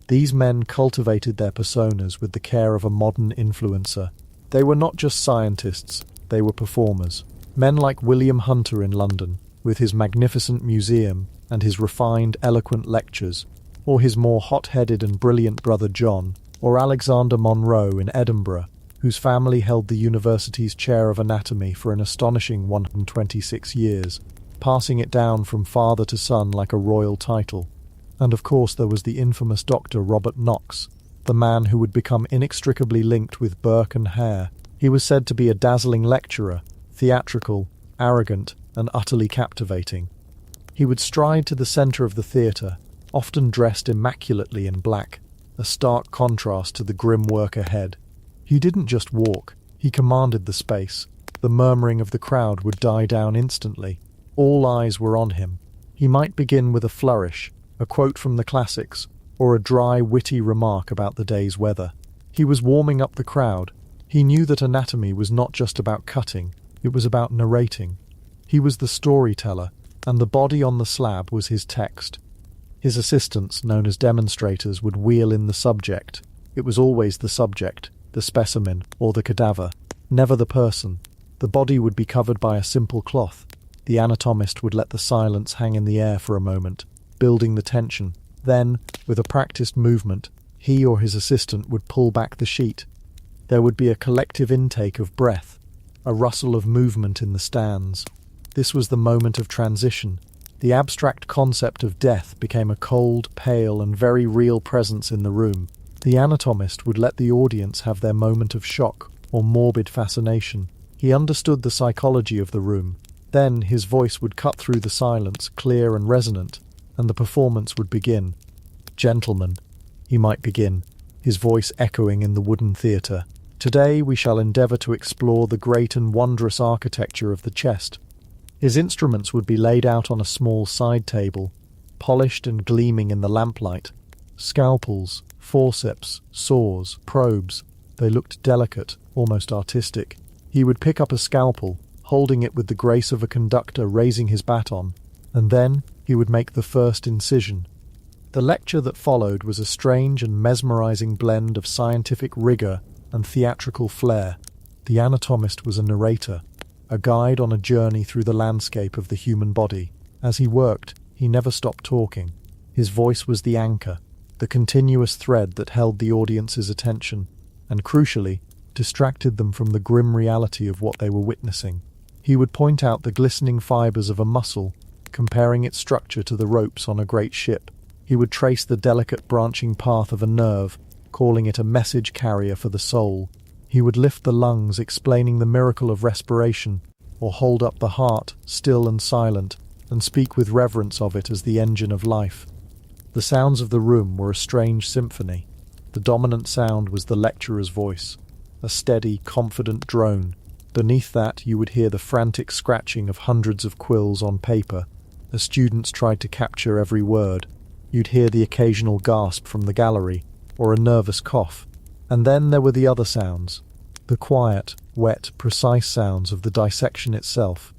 These men cultivated their personas with the care of a modern influencer. They were not just scientists, they were performers. Men like William Hunter in London, with his magnificent museum and his refined, eloquent lectures, or his more hot-headed and brilliant brother John, or Alexander Monroe in Edinburgh, whose family held the university's chair of anatomy for an astonishing 126 years, passing it down from father to son like a royal title. And of course there was the infamous Dr. Robert Knox, the man who would become inextricably linked with Burke and Hare. He was said to be a dazzling lecturer, theatrical, arrogant, and utterly captivating. He would stride to the center of the theatre, often dressed immaculately in black, a stark contrast to the grim work ahead. He didn't just walk, he commanded the space. The murmuring of the crowd would die down instantly. All eyes were on him. He might begin with a flourish, a quote from the classics, or a dry, witty remark about the day's weather. He was warming up the crowd. He knew that anatomy was not just about cutting, it was about narrating. He was the storyteller, and the body on the slab was his text. His assistants, known as demonstrators, would wheel in the subject. It was always the subject, the specimen, or the cadaver, never the person. The body would be covered by a simple cloth. The anatomist would let the silence hang in the air for a moment, building the tension. Then, with a practiced movement, he or his assistant would pull back the sheet. There would be a collective intake of breath, a rustle of movement in the stands. This was the moment of transition. The abstract concept of death became a cold, pale, and very real presence in the room. The anatomist would let the audience have their moment of shock or morbid fascination. He understood the psychology of the room. Then his voice would cut through the silence, clear and resonant, and the performance would begin. "Gentlemen," he might begin, his voice echoing in the wooden theatre. "Today we shall endeavour to explore the great and wondrous architecture of the chest." His instruments would be laid out on a small side table, polished and gleaming in the lamplight. Scalpels, forceps, saws, probes. They looked delicate, almost artistic. He would pick up a scalpel, holding it with the grace of a conductor raising his baton, and then he would make the first incision. The lecture that followed was a strange and mesmerizing blend of scientific rigor and theatrical flair. The anatomist was a narrator, a guide on a journey through the landscape of the human body. As he worked, he never stopped talking. His voice was the anchor, the continuous thread that held the audience's attention, and crucially, distracted them from the grim reality of what they were witnessing. He would point out the glistening fibers of a muscle, comparing its structure to the ropes on a great ship. He would trace the delicate branching path of a nerve, calling it a message carrier for the soul. He would lift the lungs, explaining the miracle of respiration, or hold up the heart, still and silent, and speak with reverence of it as the engine of life. The sounds of the room were a strange symphony. The dominant sound was the lecturer's voice, a steady, confident drone. Beneath that you would hear the frantic scratching of hundreds of quills on paper, as students tried to capture every word. You'd hear the occasional gasp from the gallery, or a nervous cough. And then there were the other sounds, the quiet, wet, precise sounds of the dissection itself,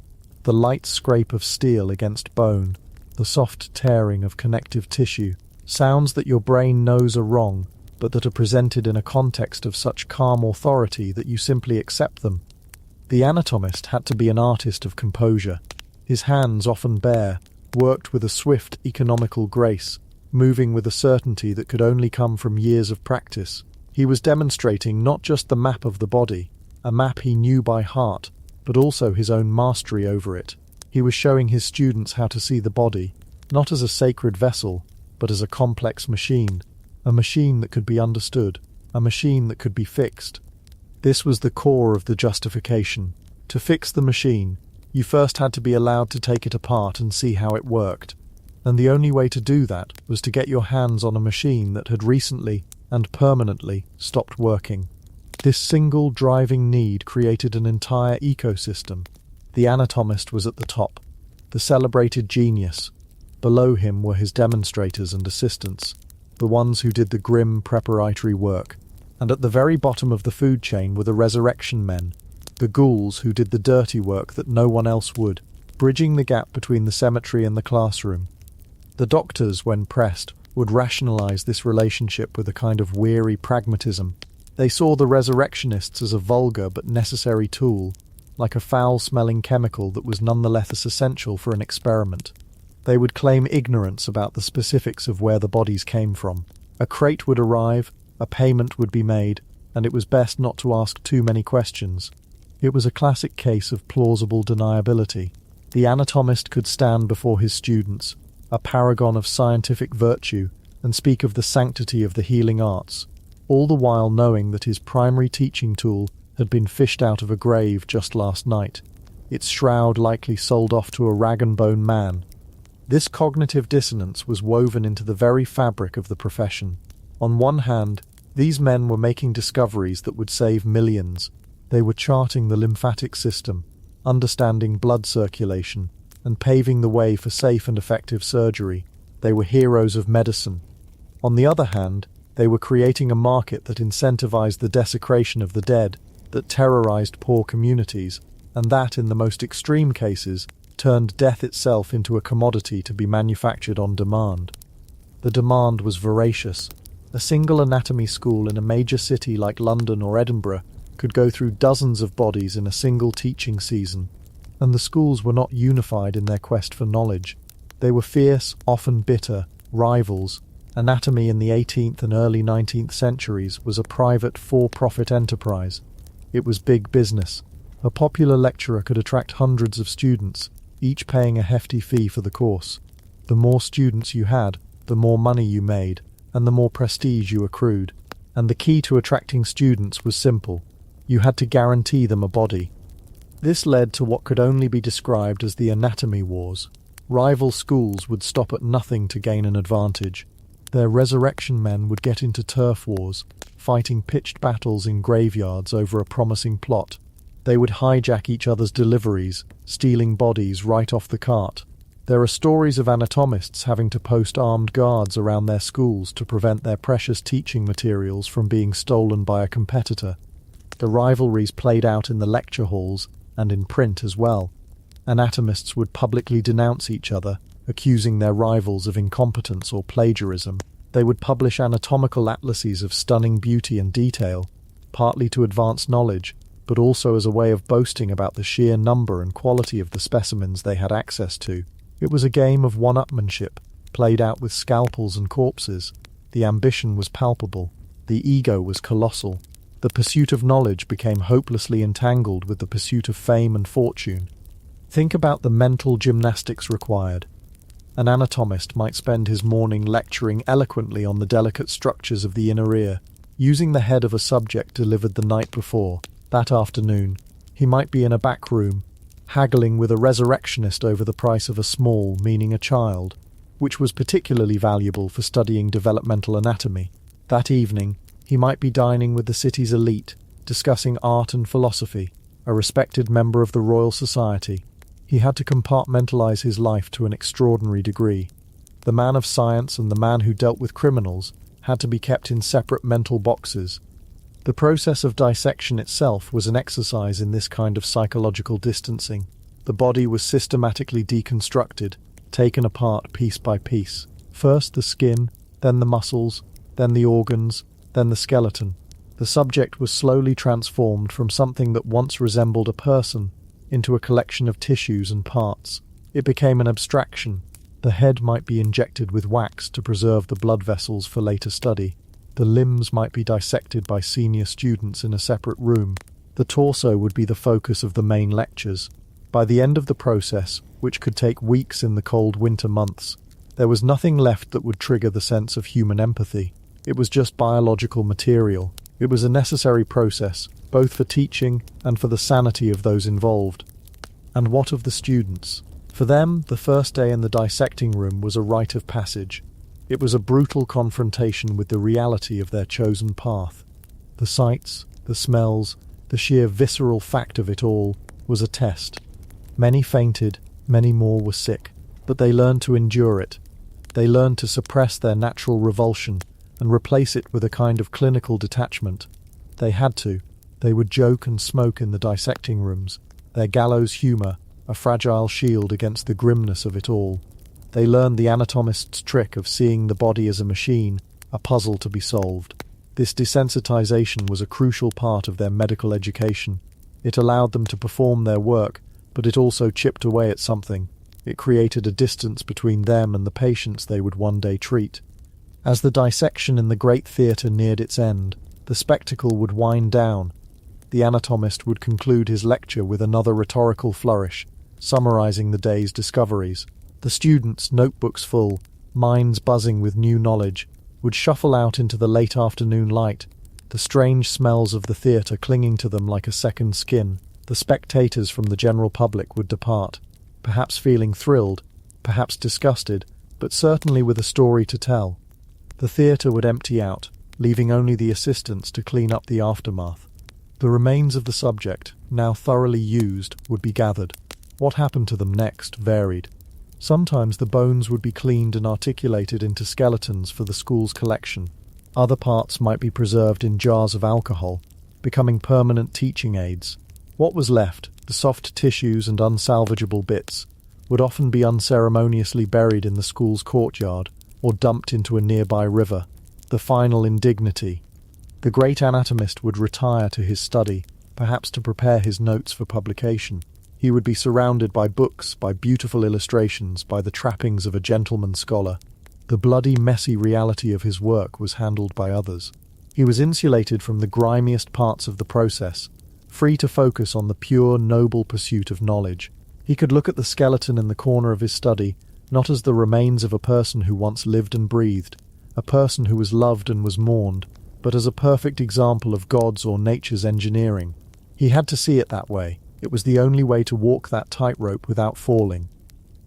the light scrape of steel against bone, the soft tearing of connective tissue, sounds that your brain knows are wrong, but that are presented in a context of such calm authority that you simply accept them. The anatomist had to be an artist of composure. His hands, often bare, worked with a swift, economical grace, moving with a certainty that could only come from years of practice. He was demonstrating not just the map of the body, a map he knew by heart, but also his own mastery over it. He was showing his students how to see the body, not as a sacred vessel, but as a complex machine, a machine that could be understood, a machine that could be fixed. This was the core of the justification. To fix the machine, you first had to be allowed to take it apart and see how it worked. And the only way to do that was to get your hands on a machine that had recently and permanently stopped working. This single driving need created an entire ecosystem. The anatomist was at the top, the celebrated genius. Below him were his demonstrators and assistants, the ones who did the grim preparatory work. And at the very bottom of the food chain were the resurrection men, the ghouls who did the dirty work that no one else would, bridging the gap between the cemetery and the classroom. The doctors, when pressed, would rationalize this relationship with a kind of weary pragmatism. They saw the resurrectionists as a vulgar but necessary tool, like a foul-smelling chemical that was nonetheless essential for an experiment. They would claim ignorance about the specifics of where the bodies came from. A crate would arrive, a payment would be made, and it was best not to ask too many questions. It was a classic case of plausible deniability. The anatomist could stand before his students, a paragon of scientific virtue, and speak of the sanctity of the healing arts, all the while knowing that his primary teaching tool had been fished out of a grave just last night. its shroud likely sold off to a rag-and-bone man. This cognitive dissonance was woven into the very fabric of the profession. On one hand, these men were making discoveries that would save millions. They were charting the lymphatic system, understanding blood circulation, and paving the way for safe and effective surgery. They were heroes of medicine. On the other hand, they were creating a market that incentivized the desecration of the dead, that terrorized poor communities, and that, in the most extreme cases, turned death itself into a commodity to be manufactured on demand. The demand was voracious. A single anatomy school in a major city like London or Edinburgh could go through dozens of bodies in a single teaching season, and the schools were not unified in their quest for knowledge. They were fierce, often bitter, rivals. Anatomy in the 18th and early 19th centuries was a private, for-profit enterprise. It was big business. A popular lecturer could attract hundreds of students, each paying a hefty fee for the course. The more students you had, the more money you made, and the more prestige you accrued. And the key to attracting students was simple. You had to guarantee them a body. This led to what could only be described as the anatomy wars. Rival schools would stop at nothing to gain an advantage. Their resurrection men would get into turf wars, fighting pitched battles in graveyards over a promising plot. They would hijack each other's deliveries, stealing bodies right off the cart. There are stories of anatomists having to post armed guards around their schools to prevent their precious teaching materials from being stolen by a competitor. The rivalries played out in the lecture halls and in print as well. Anatomists would publicly denounce each other, accusing their rivals of incompetence or plagiarism. They would publish anatomical atlases of stunning beauty and detail, partly to advance knowledge, but also as a way of boasting about the sheer number and quality of the specimens they had access to. It was a game of one-upmanship, played out with scalpels and corpses. The ambition was palpable. The ego was colossal. The pursuit of knowledge became hopelessly entangled with the pursuit of fame and fortune. Think about the mental gymnastics required. An anatomist might spend his morning lecturing eloquently on the delicate structures of the inner ear, using the head of a subject delivered the night before. That afternoon, he might be in a back room, haggling with a resurrectionist over the price of a small, meaning a child, which was particularly valuable for studying developmental anatomy. That evening, he might be dining with the city's elite, discussing art and philosophy, a respected member of the Royal Society. He had to compartmentalize his life to an extraordinary degree. The man of science and the man who dealt with criminals had to be kept in separate mental boxes. The process of dissection itself was an exercise in this kind of psychological distancing. The body was systematically deconstructed, taken apart piece by piece. First the skin, then the muscles, then the organs, then the skeleton. The subject was slowly transformed from something that once resembled a person into a collection of tissues and parts. It became an abstraction. The head might be injected with wax to preserve the blood vessels for later study. The limbs might be dissected by senior students in a separate room. The torso would be the focus of the main lectures. By the end of the process, which could take weeks in the cold winter months, there was nothing left that would trigger the sense of human empathy. It was just biological material. It was a necessary process, both for teaching and for the sanity of those involved. And what of the students? For them, the first day in the dissecting room was a rite of passage. It was a brutal confrontation with the reality of their chosen path. The sights, the smells, the sheer visceral fact of it all was a test. Many fainted, many more were sick, but they learned to endure it. They learned to suppress their natural revulsion and replace it with a kind of clinical detachment. They had to. They would joke and smoke in the dissecting rooms, their gallows humour a fragile shield against the grimness of it all. They learned the anatomist's trick of seeing the body as a machine, a puzzle to be solved. This desensitization was a crucial part of their medical education. It allowed them to perform their work, but it also chipped away at something. It created a distance between them and the patients they would one day treat. As the dissection in the great theatre neared its end, the spectacle would wind down. The anatomist would conclude his lecture with another rhetorical flourish, summarizing the day's discoveries. The students, notebooks full, minds buzzing with new knowledge, would shuffle out into the late afternoon light, the strange smells of the theatre clinging to them like a second skin, The spectators from the general public would depart, perhaps feeling thrilled, perhaps disgusted, but certainly with a story to tell. The theatre would empty out, leaving only the assistants to clean up the aftermath. The remains of the subject, now thoroughly used, would be gathered. What happened to them next varied. Sometimes the bones would be cleaned and articulated into skeletons for the school's collection. Other parts might be preserved in jars of alcohol, becoming permanent teaching aids. What was left, the soft tissues and unsalvageable bits, would often be unceremoniously buried in the school's courtyard or dumped into a nearby river. The final indignity. The great anatomist would retire to his study, perhaps to prepare his notes for publication. He would be surrounded by books, by beautiful illustrations, by the trappings of a gentleman scholar. The bloody, messy reality of his work was handled by others. He was insulated from the grimiest parts of the process, free to focus on the pure, noble pursuit of knowledge. He could look at the skeleton in the corner of his study, not as the remains of a person who once lived and breathed, a person who was loved and was mourned, but as a perfect example of God's or nature's engineering. He had to see it that way. It was the only way to walk that tightrope without falling.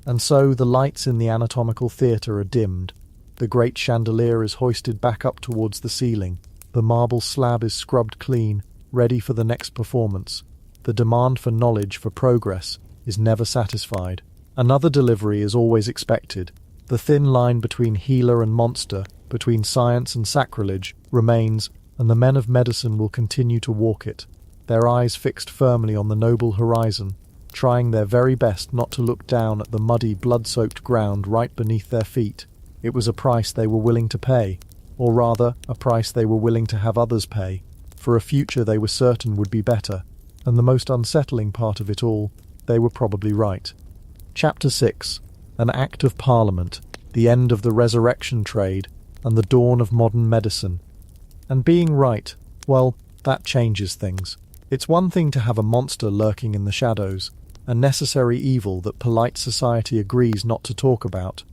And so the lights in the anatomical theatre are dimmed. The great chandelier is hoisted back up towards the ceiling. The marble slab is scrubbed clean, ready for the next performance. The demand for knowledge, for progress, is never satisfied. Another delivery is always expected. The thin line between healer and monster, between science and sacrilege, remains, and the men of medicine will continue to walk it, their eyes fixed firmly on the noble horizon, trying their very best not to look down at the muddy, blood-soaked ground right beneath their feet. It was a price they were willing to pay, or rather, a price they were willing to have others pay, for a future they were certain would be better, and the most unsettling part of it all, they were probably right. Chapter 6. An Act of Parliament, the end of the resurrection trade, and the dawn of modern medicine. And being right, well, that changes things. It's one thing to have a monster lurking in the shadows, a necessary evil that polite society agrees not to talk about,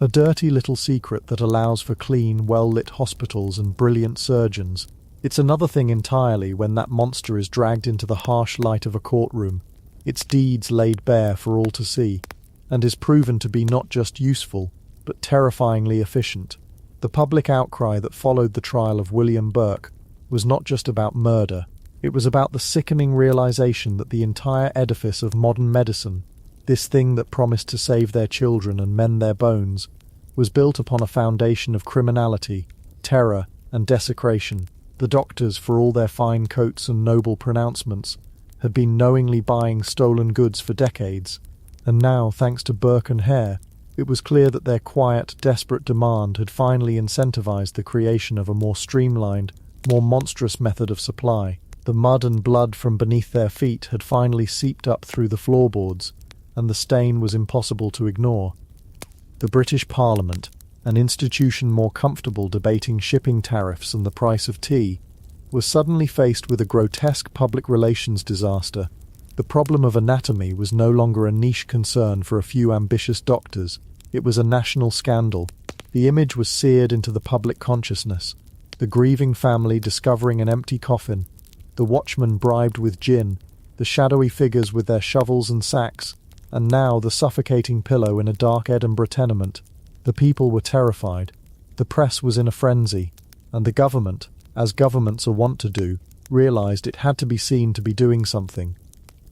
a dirty little secret that allows for clean, well-lit hospitals and brilliant surgeons. It's another thing entirely when that monster is dragged into the harsh light of a courtroom, its deeds laid bare for all to see, and is proven to be not just useful, but terrifyingly efficient. The public outcry that followed the trial of William Burke was not just about murder. It was about the sickening realization that the entire edifice of modern medicine, this thing that promised to save their children and mend their bones, was built upon a foundation of criminality, terror, and desecration. The doctors, for all their fine coats and noble pronouncements, had been knowingly buying stolen goods for decades, and now, thanks to Burke and Hare, it was clear that their quiet, desperate demand had finally incentivized the creation of a more streamlined, more monstrous method of supply. The mud and blood from beneath their feet had finally seeped up through the floorboards, and the stain was impossible to ignore. The British Parliament, an institution more comfortable debating shipping tariffs and the price of tea, was suddenly faced with a grotesque public relations disaster. The problem of anatomy was no longer a niche concern for a few ambitious doctors. It was a national scandal. The image was seared into the public consciousness. The grieving family discovering an empty coffin, the watchman bribed with gin, the shadowy figures with their shovels and sacks, and now the suffocating pillow in a dark Edinburgh tenement. The people were terrified. The press was in a frenzy, and the government, as governments are wont to do, realized it had to be seen to be doing something.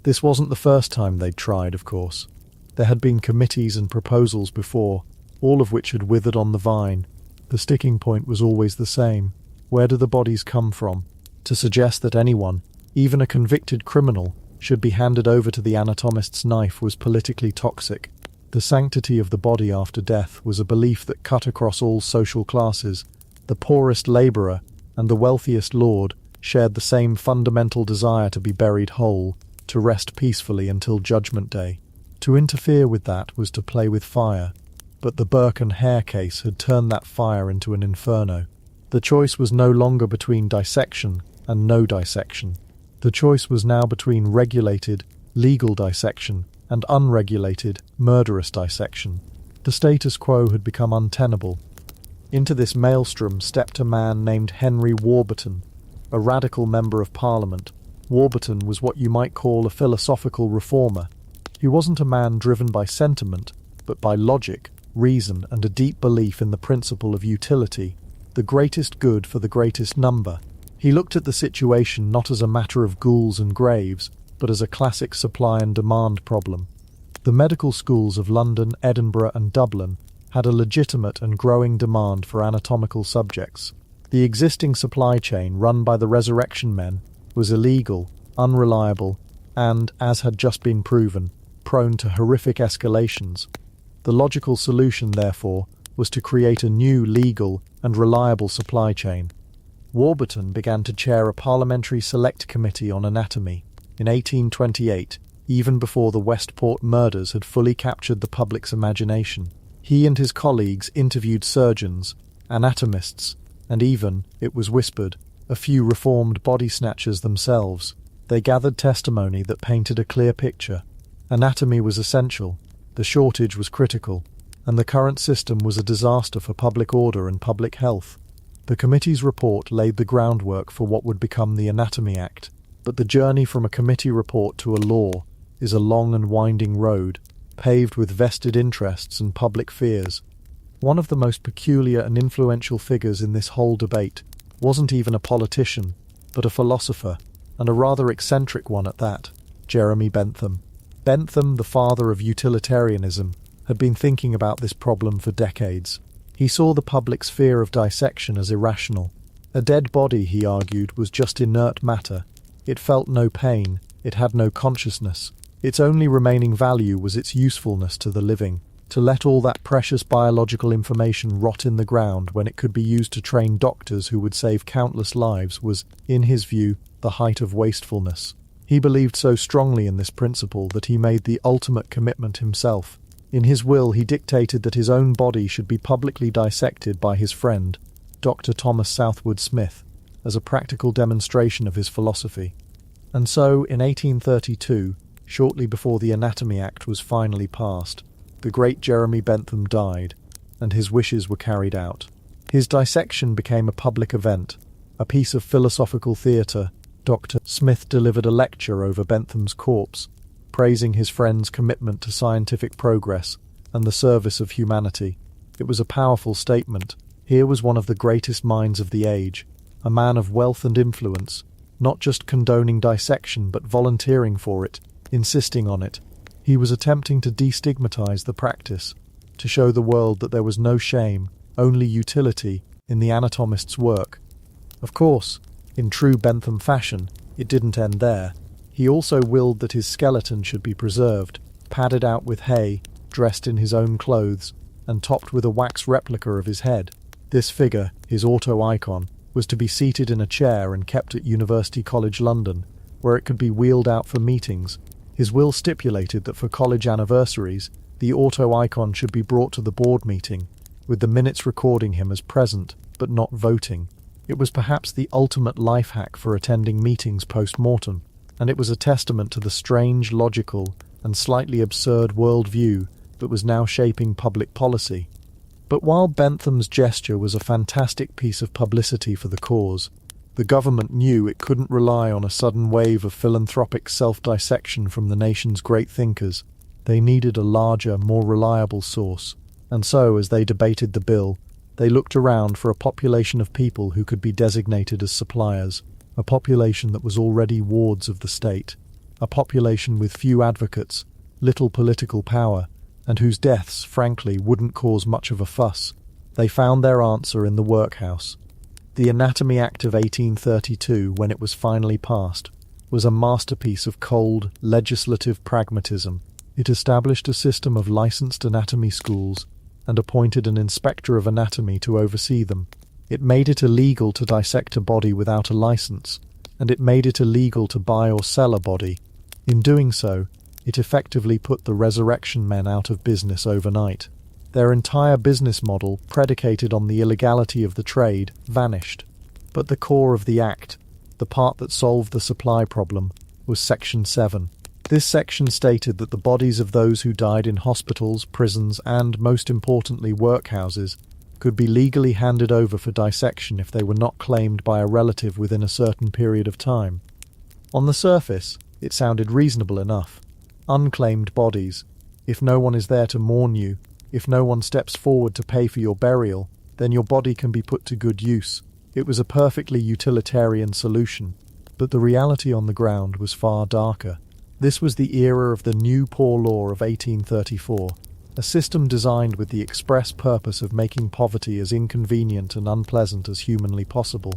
This wasn't the first time they'd tried, of course. There had been committees and proposals before, all of which had withered on the vine. The sticking point was always the same. Where do the bodies come from? To suggest that anyone, even a convicted criminal, should be handed over to the anatomist's knife was politically toxic. The sanctity of the body after death was a belief that cut across all social classes. The poorest labourer and the wealthiest lord shared the same fundamental desire to be buried whole, to rest peacefully until Judgment Day. To interfere with that was to play with fire, but the Burke and Hare case had turned that fire into an inferno. The choice was no longer between dissection and no dissection. The choice was now between regulated, legal dissection and unregulated, murderous dissection. The status quo had become untenable. Into this maelstrom stepped a man named Henry Warburton, a radical member of Parliament, Warburton was what you might call a philosophical reformer. He wasn't a man driven by sentiment, but by logic, reason, and a deep belief in the principle of utility, the greatest good for the greatest number. He looked at the situation not as a matter of ghouls and graves, but as a classic supply and demand problem. The medical schools of London, Edinburgh, and Dublin had a legitimate and growing demand for anatomical subjects. The existing supply chain run by the resurrection men was illegal, unreliable, and, as had just been proven, prone to horrific escalations. The logical solution, therefore, was to create a new legal and reliable supply chain. Warburton began to chair a parliamentary select committee on anatomy in 1828, even before the Westport murders had fully captured the public's imagination. He and his colleagues interviewed surgeons, anatomists, and even, it was whispered, a few reformed body snatchers themselves. They gathered testimony that painted a clear picture. Anatomy was essential, the shortage was critical, and the current system was a disaster for public order and public health. The committee's report laid the groundwork for what would become the Anatomy Act, but the journey from a committee report to a law is a long and winding road, paved with vested interests and public fears. One of the most peculiar and influential figures in this whole debate wasn't even a politician, but a philosopher, and a rather eccentric one at that, Jeremy Bentham. Bentham, the father of utilitarianism, had been thinking about this problem for decades. He saw the public's fear of dissection as irrational. A dead body, he argued, was just inert matter. It felt no pain, it had no consciousness. Its only remaining value was its usefulness to the living. To let all that precious biological information rot in the ground when it could be used to train doctors who would save countless lives was, in his view, the height of wastefulness. He believed so strongly in this principle that he made the ultimate commitment himself. In his will, he dictated that his own body should be publicly dissected by his friend, Dr. Thomas Southwood Smith, as a practical demonstration of his philosophy. And so, in 1832, shortly before the Anatomy Act was finally passed, the great Jeremy Bentham died, and his wishes were carried out. His dissection became a public event, a piece of philosophical theatre. Dr. Smith delivered a lecture over Bentham's corpse, praising his friend's commitment to scientific progress and the service of humanity. It was a powerful statement. Here was one of the greatest minds of the age, a man of wealth and influence, not just condoning dissection but volunteering for it, insisting on it. He was attempting to destigmatize the practice, to show the world that there was no shame, only utility, in the anatomist's work. Of course, in true Bentham fashion, it didn't end there. He also willed that his skeleton should be preserved, padded out with hay, dressed in his own clothes, and topped with a wax replica of his head. This figure, his auto-icon, was to be seated in a chair and kept at University College London, where it could be wheeled out for meetings. His will stipulated that for college anniversaries, the auto-icon should be brought to the board meeting, with the minutes recording him as present, but not voting. It was perhaps the ultimate life hack for attending meetings post-mortem, and it was a testament to the strange, logical, and slightly absurd worldview that was now shaping public policy. But while Bentham's gesture was a fantastic piece of publicity for the cause, the government knew it couldn't rely on a sudden wave of philanthropic self-dissection from the nation's great thinkers. They needed a larger, more reliable source, and so, as they debated the bill, they looked around for a population of people who could be designated as suppliers, a population that was already wards of the state, a population with few advocates, little political power, and whose deaths, frankly, wouldn't cause much of a fuss. They found their answer in the workhouse. The Anatomy Act of 1832, when it was finally passed, was a masterpiece of cold, legislative pragmatism. It established a system of licensed anatomy schools and appointed an inspector of anatomy to oversee them. It made it illegal to dissect a body without a license, and it made it illegal to buy or sell a body. In doing so, it effectively put the resurrection men out of business overnight. Their entire business model, predicated on the illegality of the trade, vanished. But the core of the Act, the part that solved the supply problem, was Section 7. This section stated that the bodies of those who died in hospitals, prisons, and, most importantly, workhouses, could be legally handed over for dissection if they were not claimed by a relative within a certain period of time. On the surface, it sounded reasonable enough. Unclaimed bodies. If no one is there to mourn you, if no one steps forward to pay for your burial, then your body can be put to good use. It was a perfectly utilitarian solution, but the reality on the ground was far darker. This was the era of the New Poor Law of 1834, a system designed with the express purpose of making poverty as inconvenient and unpleasant as humanly possible.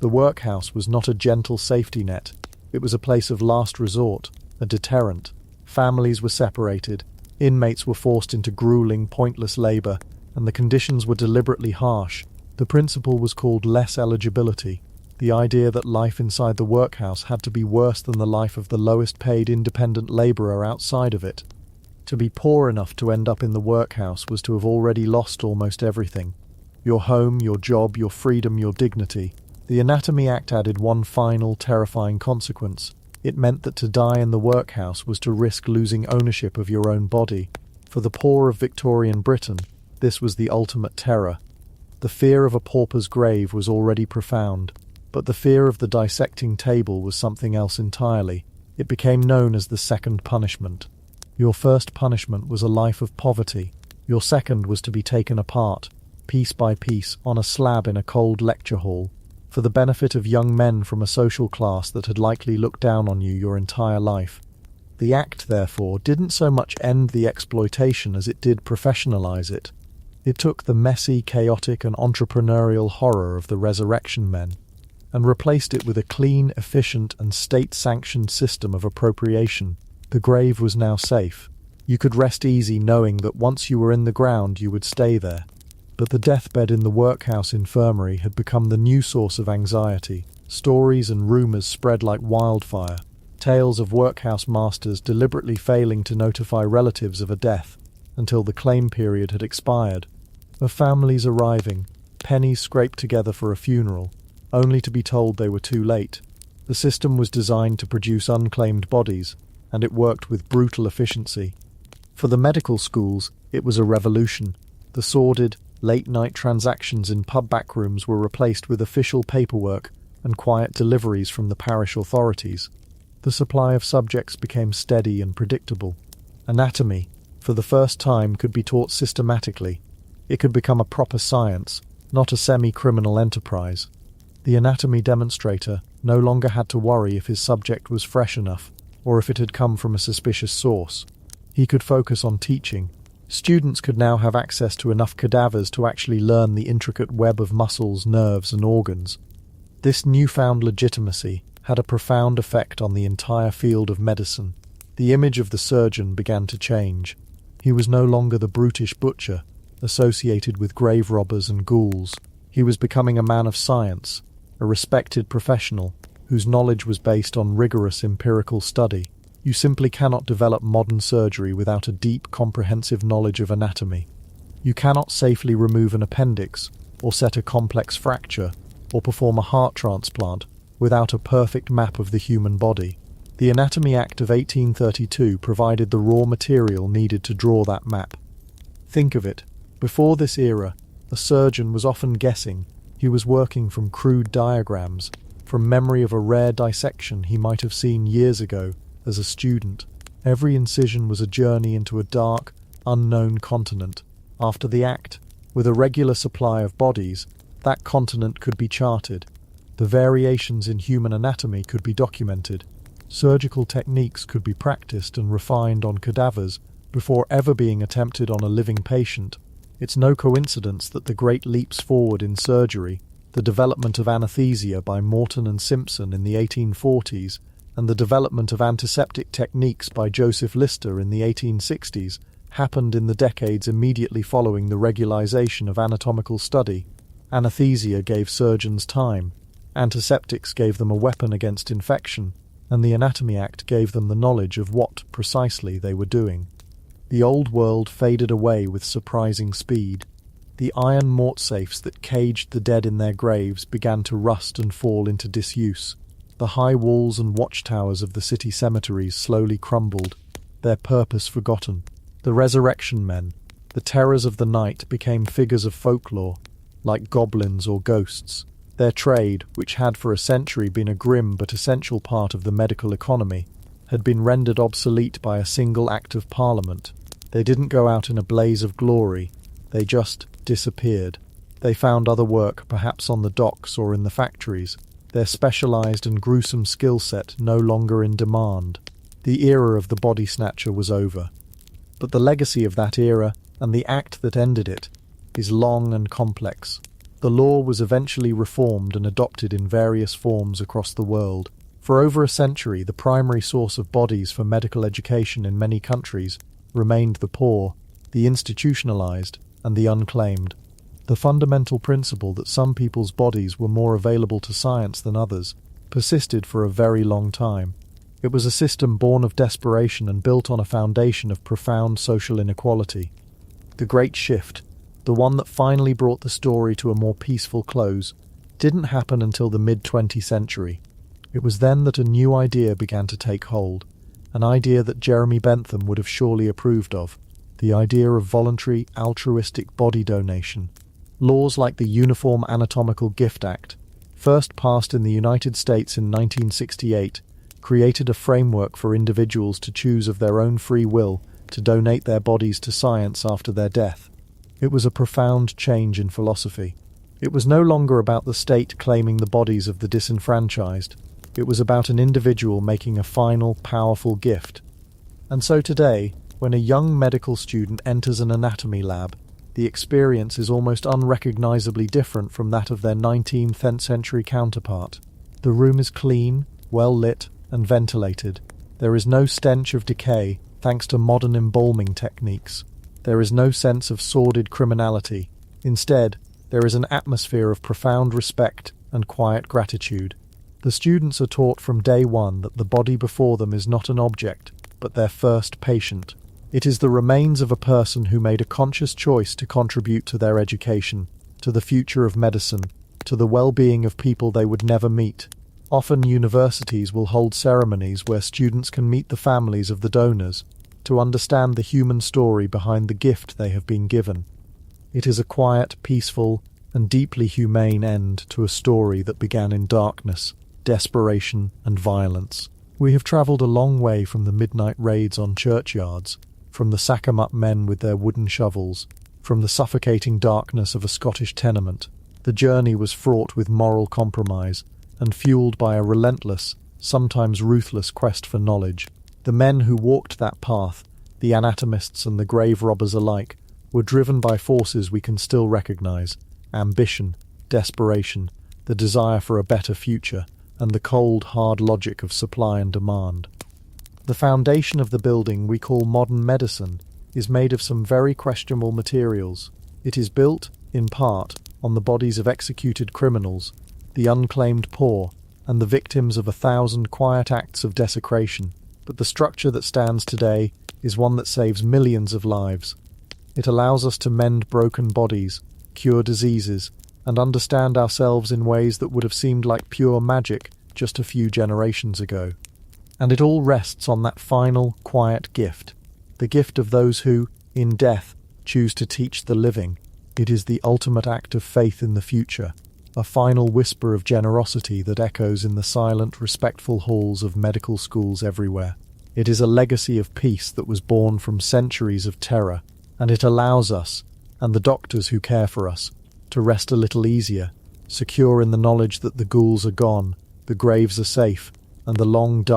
The workhouse was not a gentle safety net. It was a place of last resort, a deterrent. Families were separated, inmates were forced into grueling, pointless labor, and the conditions were deliberately harsh. The principle was called less eligibility, the idea that life inside the workhouse had to be worse than the life of the lowest-paid independent laborer outside of it. To be poor enough to end up in the workhouse was to have already lost almost everything. Your home, your job, your freedom, your dignity. The Anatomy Act added one final, terrifying consequence. It meant that to die in the workhouse was to risk losing ownership of your own body. For the poor of Victorian Britain, this was the ultimate terror. The fear of a pauper's grave was already profound, but the fear of the dissecting table was something else entirely. It became known as the second punishment. Your first punishment was a life of poverty. Your second was to be taken apart, piece by piece, on a slab in a cold lecture hall, for the benefit of young men from a social class that had likely looked down on you your entire life. The act, therefore, didn't so much end the exploitation as it did professionalize it. It took the messy, chaotic, and entrepreneurial horror of the resurrection men and replaced it with a clean, efficient, and state-sanctioned system of appropriation. The grave was now safe. You could rest easy knowing that once you were in the ground you would stay there. But the deathbed in the workhouse infirmary had become the new source of anxiety. Stories and rumours spread like wildfire. Tales of workhouse masters deliberately failing to notify relatives of a death until the claim period had expired. Of families arriving, pennies scraped together for a funeral, only to be told they were too late. The system was designed to produce unclaimed bodies, and it worked with brutal efficiency. For the medical schools, it was a revolution. The sordid, late-night transactions in pub backrooms were replaced with official paperwork and quiet deliveries from the parish authorities. The supply of subjects became steady and predictable. Anatomy, for the first time, could be taught systematically. It could become a proper science, not a semi-criminal enterprise. The anatomy demonstrator no longer had to worry if his subject was fresh enough, or if it had come from a suspicious source. He could focus on teaching. Students could now have access to enough cadavers to actually learn the intricate web of muscles, nerves, and organs. This newfound legitimacy had a profound effect on the entire field of medicine. The image of the surgeon began to change. He was no longer the brutish butcher, associated with grave robbers and ghouls. He was becoming a man of science, a respected professional, whose knowledge was based on rigorous empirical study. You simply cannot develop modern surgery without a deep, comprehensive knowledge of anatomy. You cannot safely remove an appendix, or set a complex fracture, or perform a heart transplant without a perfect map of the human body. The Anatomy Act of 1832 provided the raw material needed to draw that map. Think of it. Before this era, a surgeon was often guessing. He was working from crude diagrams, from memory of a rare dissection he might have seen years ago as a student. Every incision was a journey into a dark, unknown continent. After the act, with a regular supply of bodies, that continent could be charted. The variations in human anatomy could be documented. Surgical techniques could be practiced and refined on cadavers before ever being attempted on a living patient. It's no coincidence that the great leaps forward in surgery, the development of anesthesia by Morton and Simpson in the 1840s, and the development of antiseptic techniques by Joseph Lister in the 1860s, happened in the decades immediately following the regularization of anatomical study. Anesthesia gave surgeons time, antiseptics gave them a weapon against infection, and the Anatomy Act gave them the knowledge of what, precisely, they were doing. The old world faded away with surprising speed. The iron mortsafes that caged the dead in their graves began to rust and fall into disuse. The high walls and watchtowers of the city cemeteries slowly crumbled, their purpose forgotten. The resurrection men, the terrors of the night, became figures of folklore, like goblins or ghosts. Their trade, which had for a century been a grim but essential part of the medical economy, had been rendered obsolete by a single act of Parliament. They didn't go out in a blaze of glory, they just disappeared. They found other work, perhaps on the docks or in the factories, their specialised and gruesome skill set no longer in demand. The era of the body snatcher was over. But the legacy of that era, and the act that ended it, is long and complex. The law was eventually reformed and adopted in various forms across the world. For over a century, the primary source of bodies for medical education in many countries remained the poor, the institutionalized, and the unclaimed. The fundamental principle that some people's bodies were more available to science than others persisted for a very long time. It was a system born of desperation and built on a foundation of profound social inequality. The Great Shift, the one that finally brought the story to a more peaceful close, didn't happen until the mid-20th century. It was then that a new idea began to take hold, an idea that Jeremy Bentham would have surely approved of, the idea of voluntary, altruistic body donation. Laws like the Uniform Anatomical Gift Act, first passed in the United States in 1968, created a framework for individuals to choose of their own free will to donate their bodies to science after their death. It was a profound change in philosophy. It was no longer about the state claiming the bodies of the disenfranchised. It was about an individual making a final, powerful gift. And so today, when a young medical student enters an anatomy lab, the experience is almost unrecognizably different from that of their 19th century counterpart. The room is clean, well lit, and ventilated. There is no stench of decay, thanks to modern embalming techniques. There is no sense of sordid criminality. Instead, there is an atmosphere of profound respect and quiet gratitude. The students are taught from day one that the body before them is not an object, but their first patient. It is the remains of a person who made a conscious choice to contribute to their education, to the future of medicine, to the well-being of people they would never meet. Often universities will hold ceremonies where students can meet the families of the donors, to understand the human story behind the gift they have been given. It is a quiet, peaceful, and deeply humane end to a story that began in darkness, desperation, and violence. We have travelled a long way from the midnight raids on churchyards, from the sack-em-up men with their wooden shovels, from the suffocating darkness of a Scottish tenement. The journey was fraught with moral compromise, and fueled by a relentless, sometimes ruthless quest for knowledge. The men who walked that path, the anatomists and the grave robbers alike, were driven by forces we can still recognize: ambition, desperation, the desire for a better future, and the cold, hard logic of supply and demand. The foundation of the building we call modern medicine is made of some very questionable materials. It is built, in part, on the bodies of executed criminals, the unclaimed poor, and the victims of 1,000 quiet acts of desecration. But the structure that stands today is one that saves millions of lives. It allows us to mend broken bodies, cure diseases, and understand ourselves in ways that would have seemed like pure magic just a few generations ago. And it all rests on that final, quiet gift, the gift of those who, in death, choose to teach the living. It is the ultimate act of faith in the future, a final whisper of generosity that echoes in the silent, respectful halls of medical schools everywhere. It is a legacy of peace that was born from centuries of terror, and it allows us, and the doctors who care for us, to rest a little easier, secure in the knowledge that the ghouls are gone, the graves are safe, and the long dark